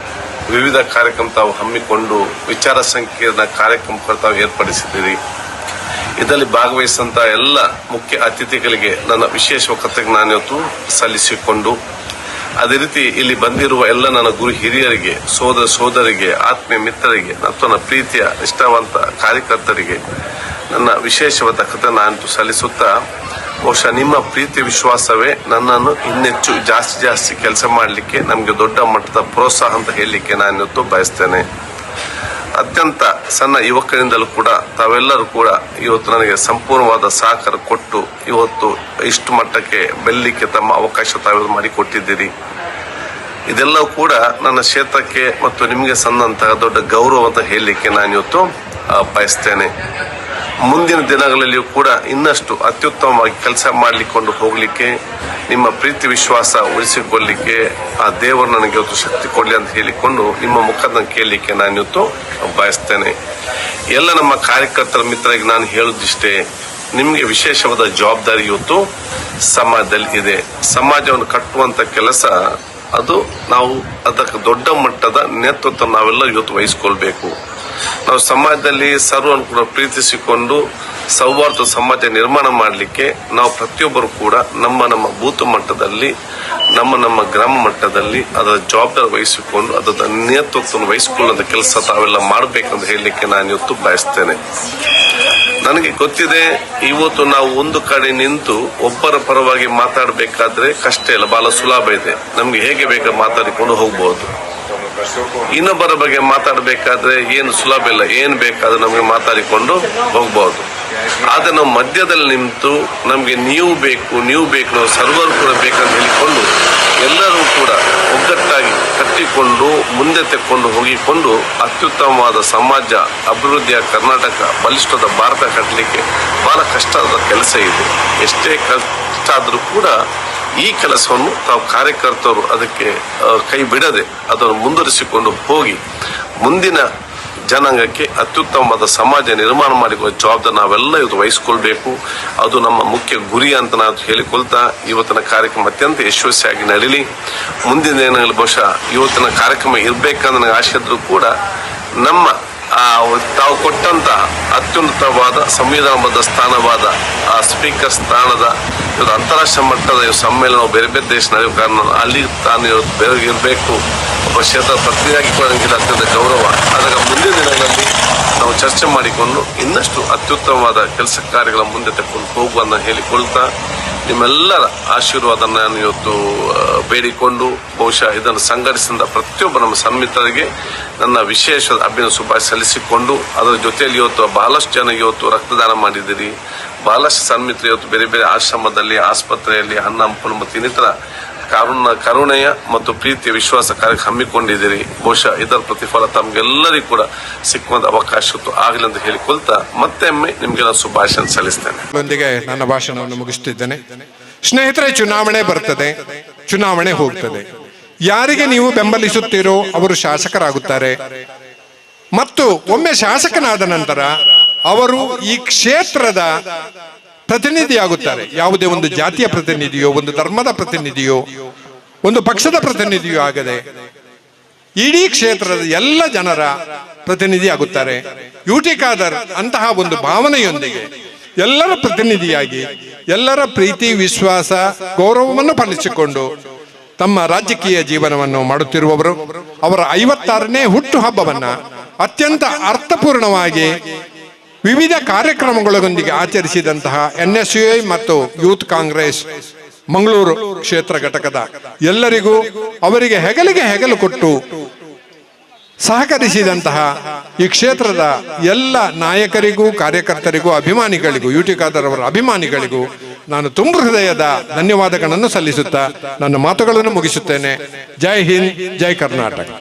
ವಿವಿಧ ಕಾರ್ಯಕ್ರಮ ತಾವು ಹಮ್ಮಿಕೊಂಡು ವಿಚಾರ ಸಂಕಿರಣ ಕಾರ್ಯಕ್ರಮ ತಾವು ಏರ್ಪಡಿಸಿದ್ದೀರಿ. ಇದರಲ್ಲಿ ಭಾಗವಹಿಸಿದಂತಹ ಎಲ್ಲ ಮುಖ್ಯ ಅತಿಥಿಗಳಿಗೆ ನನ್ನ ವಿಶೇಷ ಕೃತಜ್ಞತೆ ಸಲ್ಲಿಸಿಕೊಂಡು, ಅದೇ ರೀತಿ ಇಲ್ಲಿ ಬಂದಿರುವ ಎಲ್ಲ ನನ್ನ ಗುರು ಹಿರಿಯರಿಗೆ, ಸೋದರ ಸೋದರಿಗೆ, ಆತ್ಮೀಯ ಮಿತ್ರರಿಗೆ ಮತ್ತು ನನ್ನ ಪ್ರೀತಿಯ ನಿಷ್ಠಾವಂತ ಕಾರ್ಯಕರ್ತರಿಗೆ ನನ್ನ ವಿಶೇಷವಾದ ಕೃತಜ್ಞತೆ ಸಲ್ಲಿಸುತ್ತಾ, ಬಹುಶಃ ನಿಮ್ಮ ಪ್ರೀತಿ ವಿಶ್ವಾಸವೇ ನನ್ನನ್ನು ಇನ್ನೆಚ್ಚು ಜಾಸ್ತಿ ಕೆಲಸ ಮಾಡಲಿಕ್ಕೆ ನಮಗೆ ದೊಡ್ಡ ಮಟ್ಟದ ಪ್ರೋತ್ಸಾಹ ಅಂತ ಹೇಳಲಿಕ್ಕೆ ನಾನು ಇವತ್ತು ಬಯಸ್ತೇನೆ. ಅತ್ಯಂತ ಸಣ್ಣ ಯುವಕರಿಂದಲೂ ಕೂಡ ತಾವೆಲ್ಲರೂ ಕೂಡ ಇವತ್ತು ನನಗೆ ಸಂಪೂರ್ಣವಾದ ಸಹಕಾರ ಕೊಟ್ಟು ಇವತ್ತು ಇಷ್ಟು ಮಟ್ಟಕ್ಕೆ ಬೆಲ್ಲಲಿಕ್ಕೆ ತಮ್ಮ ಅವಕಾಶ ತಾವೆಲ್ಲ ಮಾಡಿಕೊಟ್ಟಿದ್ದೀರಿ. ಇದೆಲ್ಲವೂ ಕೂಡ ನನ್ನ ಕ್ಷೇತ್ರಕ್ಕೆ ಮತ್ತು ನಿಮಗೆ ಸಂದಂತಹ ದೊಡ್ಡ ಗೌರವ ಅಂತ ಹೇಳಲಿಕ್ಕೆ ನಾನು ಇವತ್ತು ಬಯಸ್ತೇನೆ. ಮುಂದಿನ ದಿನಗಳಲ್ಲಿಯೂ ಕೂಡ ಇನ್ನಷ್ಟು ಅತ್ಯುತ್ತಮವಾಗಿ ಕೆಲಸ ಮಾಡಲಿಕ್ಕೊಂಡು ಹೋಗಲಿಕ್ಕೆ, ನಿಮ್ಮ ಪ್ರೀತಿ ವಿಶ್ವಾಸ ಉಳಿಸಿಕೊಳ್ಳಲಿಕ್ಕೆ ಆ ದೇವರು ನನಗೆ ಇವತ್ತು ಶಕ್ತಿ ಕೊಡಲಿ ಅಂತ ಹೇಳಿಕೊಂಡು ನಿಮ್ಮ ಮುಖದ ಕೇಳಲಿಕ್ಕೆ ನಾನು ಇವತ್ತು ಬಯಸ್ತೇನೆ. ಎಲ್ಲ ನಮ್ಮ ಕಾರ್ಯಕರ್ತರ ಮಿತ್ರರಿಗೆ ನಾನು ಹೇಳುವುದಿಷ್ಟೇ, ನಿಮಗೆ ವಿಶೇಷವಾದ ಜವಾಬ್ದಾರಿ ಇವತ್ತು ಸಮಾಜದಲ್ಲಿ ಇದೆ. ಸಮಾಜವನ್ನು ಕಟ್ಟುವಂತ ಕೆಲಸ ಅದು ನಾವು ಅದಕ್ಕೆ ದೊಡ್ಡ ಮಟ್ಟದ ನೇತೃತ್ವ ನಾವೆಲ್ಲ ಇವತ್ತು ವಹಿಸಿಕೊಳ್ಬೇಕು. ನಾವು ಸಮಾಜದಲ್ಲಿ ಸರ್ವವನ್ನು ಕೂಡ ಪ್ರೀತಿಸಿಕೊಂಡು ಸೌಹಾರ್ದ ಸಮಾಜ ನಿರ್ಮಾಣ ಮಾಡಲಿಕ್ಕೆ ನಾವು ಪ್ರತಿಯೊಬ್ಬರು ಕೂಡ ನಮ್ಮ ಬೂತ್ ಮಟ್ಟದಲ್ಲಿ, ನಮ್ಮ ಗ್ರಾಮ ಮಟ್ಟದಲ್ಲಿ ಅದರ ಜವಾಬ್ದಾರಿ ವಹಿಸಿಕೊಂಡು ಅದರ ನೇತೃತ್ವವನ್ನು ವಹಿಸಿಕೊಳ್ಳುವಂತ ಕೆಲಸ ತಾವೆಲ್ಲ ಮಾಡಬೇಕಂತ ಹೇಳಲಿಕ್ಕೆ ನಾನು ಇವತ್ತು ಬಯಸ್ತೇನೆ. ನನಗೆ ಗೊತ್ತಿದೆ, ಇವತ್ತು ನಾವು ಒಂದು ಕಡೆ ನಿಂತು ಒಬ್ಬರ ಪರವಾಗಿ ಮಾತಾಡಬೇಕಾದ್ರೆ ಕಷ್ಟ ಇಲ್ಲ, ಬಹಳ ಸುಲಭ ಇದೆ. ನಮ್ಗೆ ಹೇಗೆ ಬೇಕಾದ್ರೆ ಮಾತಾಡಿಕೊಂಡು ಹೋಗ್ಬಹುದು. ಇನ್ನೊಬ್ಬರ ಬಗ್ಗೆ ಮಾತಾಡಬೇಕಾದ್ರೆ ಏನು ಸುಲಭ ಇಲ್ಲ, ಏನ್ ಬೇಕಾದ್ರೂ ನಮಗೆ ಮಾತಾಡಿಕೊಂಡು ಹೋಗ್ಬಹುದು. ಆದ್ರೆ ನಾವು ಮಧ್ಯದಲ್ಲಿ ನಿಂತು ನಮ್ಗೆ ನೀವು ಬೇಕು ನಾವು ಸರ್ವರು ಕೂಡ ಬೇಕಂತ ಹೇಳಿಕೊಂಡು ಎಲ್ಲರೂ ಕೂಡ ಒಗ್ಗಟ್ಟಾಗಿ ಕಟ್ಟಿಕೊಂಡು ಮುಂದೆ ತೆಕ್ಕೊಂಡು ಹೋಗಿಕೊಂಡು ಅತ್ಯುತ್ತಮವಾದ ಸಮಾಜ, ಅಭಿವೃದ್ಧಿಯ ಕರ್ನಾಟಕ, ಬಲಿಷ್ಠದ ಭಾರತ ಕಟ್ಟಲಿಕ್ಕೆ ಬಹಳ ಕಷ್ಟದ ಕೆಲಸ ಇದೆ. ಎಷ್ಟೇ ಕಷ್ಟ ಆದ್ರೂ ಕೂಡ ಈ ಕೆಲಸವನ್ನು ತಾವು ಕಾರ್ಯಕರ್ತರು ಅದಕ್ಕೆ ಕೈ ಬಿಡದೆ ಅದನ್ನು ಮುಂದುವರಿಸಿಕೊಂಡು ಹೋಗಿ ಮುಂದಿನ ಜನಾಂಗಕ್ಕೆ ಅತ್ಯುತ್ತಮವಾದ ಸಮಾಜ ನಿರ್ಮಾಣ ಮಾಡಿಕೊಳ್ಳುವ ಜವಾಬ್ದಾರಿ ನಾವೆಲ್ಲ ಇವತ್ತು ವಹಿಸಿಕೊಳ್ಬೇಕು. ಅದು ನಮ್ಮ ಮುಖ್ಯ ಗುರಿ ಅಂತ ನಾವು ಹೇಳಿಕೊಳ್ತಾ ಇವತ್ತಿನ ಕಾರ್ಯಕ್ರಮ ಅತ್ಯಂತ ಯಶಸ್ವಿಯಾಗಿ ನಡೀಲಿ. ಮುಂದಿನ ದಿನಗಳಲ್ಲಿ ಬಹುಶಃ ಇವತ್ತಿನ ಕಾರ್ಯಕ್ರಮ ಇರಬೇಕಂತ ನನಗೆ ಆಸೆ ಇದ್ರೂ ಕೂಡ ನಮ್ಮ ತಾವು ಕೊಟ್ಟಂತ ಅತ್ಯುನ್ನತವಾದ ಸಂವಿಧಾನಬದ್ಧ ಸ್ಥಾನವಾದ ಆ ಸ್ಪೀಕರ್ ಸ್ಥಾನದ ಇವತ್ತು ಅಂತಾರಾಷ್ಟ್ರೀಯ ಮಟ್ಟದ ಸಮ್ಮೇಳನ ಬೇರೆ ಬೇರೆ ದೇಶ ನಡೆಯುವ ಕಾರಣ ಅಲ್ಲಿ ತಾನು ಇರಬೇಕು. ಒಬ್ಬ ಕ್ಷೇತ್ರ ಪ್ರತಿನಿಧಿಯಾಗಿ ಕೂಡ ನನಗೆ ಅತ್ಯಂತ ಗೌರವ. ಅದಕ್ಕೆ ಮುಂದಿನ ದಿನಗಳಲ್ಲಿ ನಾವು ಚರ್ಚೆ ಮಾಡಿಕೊಂಡು ಇನ್ನಷ್ಟು ಅತ್ಯುತ್ತಮವಾದ ಕೆಲಸ ಕಾರ್ಯಗಳ ಮುಂದೆ ತೆಗೆದುಕೊಂಡು ಹೋಗುವಂತ ಹೇಳಿಕೊಳ್ತಾ ನಿಮ್ಮೆಲ್ಲರ ಆಶೀರ್ವಾದ ನಾನು ಇವತ್ತು ಬೇಡಿಕೊಂಡು ಬಹುಶಃ ಇದನ್ನು ಸಂಘಟಿಸಿದ ಪ್ರತಿಯೊಬ್ಬ ನಮ್ಮ ಸನ್ಮಿತರಿಗೆ ನನ್ನ ವಿಶೇಷ ಅಭಿನಂದನೆ ಶುಭಾಶಯ ಸಲ್ಲಿಸಿಕೊಂಡು ಅದರ ಜೊತೆಯಲ್ಲಿ ಇವತ್ತು ಬಹಳಷ್ಟು ಜನ ಇವತ್ತು ರಕ್ತದಾನ ಮಾಡಿದ್ದೀರಿ. ಬಹಳಷ್ಟು ಸನ್ಮಿತರು ಇವತ್ತು ಬೇರೆ ಬೇರೆ ಆಶ್ರಮದಲ್ಲಿ, ಆಸ್ಪತ್ರೆಯಲ್ಲಿ, ಹನ್ನಂಪಲು ಮತ್ತು ಇನ್ನಿತರ ಕರುಣೆಯ ಮತ್ತು ಪ್ರೀತಿಯ ವಿಶ್ವಾಸ ಕಾರ್ಯ ಹಮ್ಮಿಕೊಂಡಿದ್ದೀರಿ. ಬಹುಶಃ ಇದರ ಪ್ರತಿಫಲ ತಮಗೆಲ್ಲರಿಗೂ ಕೂಡ ಸಿಕ್ಕುವಂತ ಅವಕಾಶ ಆಗಲಿ ಅಂತ ಹೇಳಿಕೊಳ್ತಾ ಮತ್ತೊಮ್ಮೆ ನಿಮ್ಗೆಲ್ಲ ಶುಭಾಶಯ ಸಲ್ಲಿಸ್ತೇನೆ. ನನ್ನ ಭಾಷಣವನ್ನು ಮುಗಿಸುತ್ತಿದ್ದೇನೆ. ಸ್ನೇಹಿತರೆ, ಚುನಾವಣೆ ಬರ್ತದೆ, ಚುನಾವಣೆ ಹೋಗ್ತದೆ. ಯಾರಿಗೆ ನೀವು ಬೆಂಬಲಿಸುತ್ತೀರೋ ಅವರು ಶಾಸಕರಾಗುತ್ತಾರೆ ಮತ್ತು ಒಮ್ಮೆ ಶಾಸಕನಾದ ನಂತರ ಅವರು ಈ ಕ್ಷೇತ್ರದ ಪ್ರತಿನಿಧಿಯಾಗುತ್ತಾರೆ. ಯಾವುದೇ ಒಂದು ಜಾತಿಯ ಪ್ರತಿನಿಧಿಯೋ, ಒಂದು ಧರ್ಮದ ಪ್ರತಿನಿಧಿಯೋ, ಒಂದು ಪಕ್ಷದ ಪ್ರತಿನಿಧಿಯೂ ಆಗದೆ ಇಡೀ ಕ್ಷೇತ್ರದ ಎಲ್ಲ ಜನರ ಪ್ರತಿನಿಧಿ ಆಗುತ್ತಾರೆ. ಯುಟಿ ಖಾದರ್ ಅಂತಹ ಒಂದು ಭಾವನೆಯೊಂದಿಗೆ ಎಲ್ಲರ ಪ್ರತಿನಿಧಿಯಾಗಿ ಎಲ್ಲರ ಪ್ರೀತಿ ವಿಶ್ವಾಸ ಗೌರವವನ್ನು ಪಾಲಿಸಿಕೊಂಡು ತಮ್ಮ ರಾಜಕೀಯ ಜೀವನವನ್ನು ಮಾಡುತ್ತಿರುವವರು. ಅವರ 56ನೇ ಹುಟ್ಟುಹಬ್ಬವನ್ನ ಅತ್ಯಂತ ಅರ್ಥಪೂರ್ಣವಾಗಿ ವಿವಿಧ ಕಾರ್ಯಕ್ರಮಗಳೊಂದಿಗೆ ಆಚರಿಸಿದಂತಹ NSUI ಮತ್ತು ಯೂತ್ ಕಾಂಗ್ರೆಸ್ ಮಂಗಳೂರು ಕ್ಷೇತ್ರ ಘಟಕದ ಎಲ್ಲರಿಗೂ ಅವರಿಗೆ ಹೆಗಲಿಗೆ ಹೆಗಲು ಕೊಟ್ಟು ಸಹಕರಿಸಿದಂತಹ ಈ ಕ್ಷೇತ್ರದ ಎಲ್ಲ ನಾಯಕರಿಗೂ ಕಾರ್ಯಕರ್ತರಿಗೂ ಅಭಿಮಾನಿಗಳಿಗೂ ಯುಟಿ ಖಾದರ್ ಅವರ ಅಭಿಮಾನಿಗಳಿಗೂ ನಾನು ತುಂಬ ಹೃದಯದ ಧನ್ಯವಾದಗಳನ್ನು ಸಲ್ಲಿಸುತ್ತಾ ನನ್ನ ಮಾತುಗಳನ್ನು ಮುಗಿಸುತ್ತೇನೆ. ಜೈ ಹಿಂದ್, ಜೈ ಕರ್ನಾಟಕ.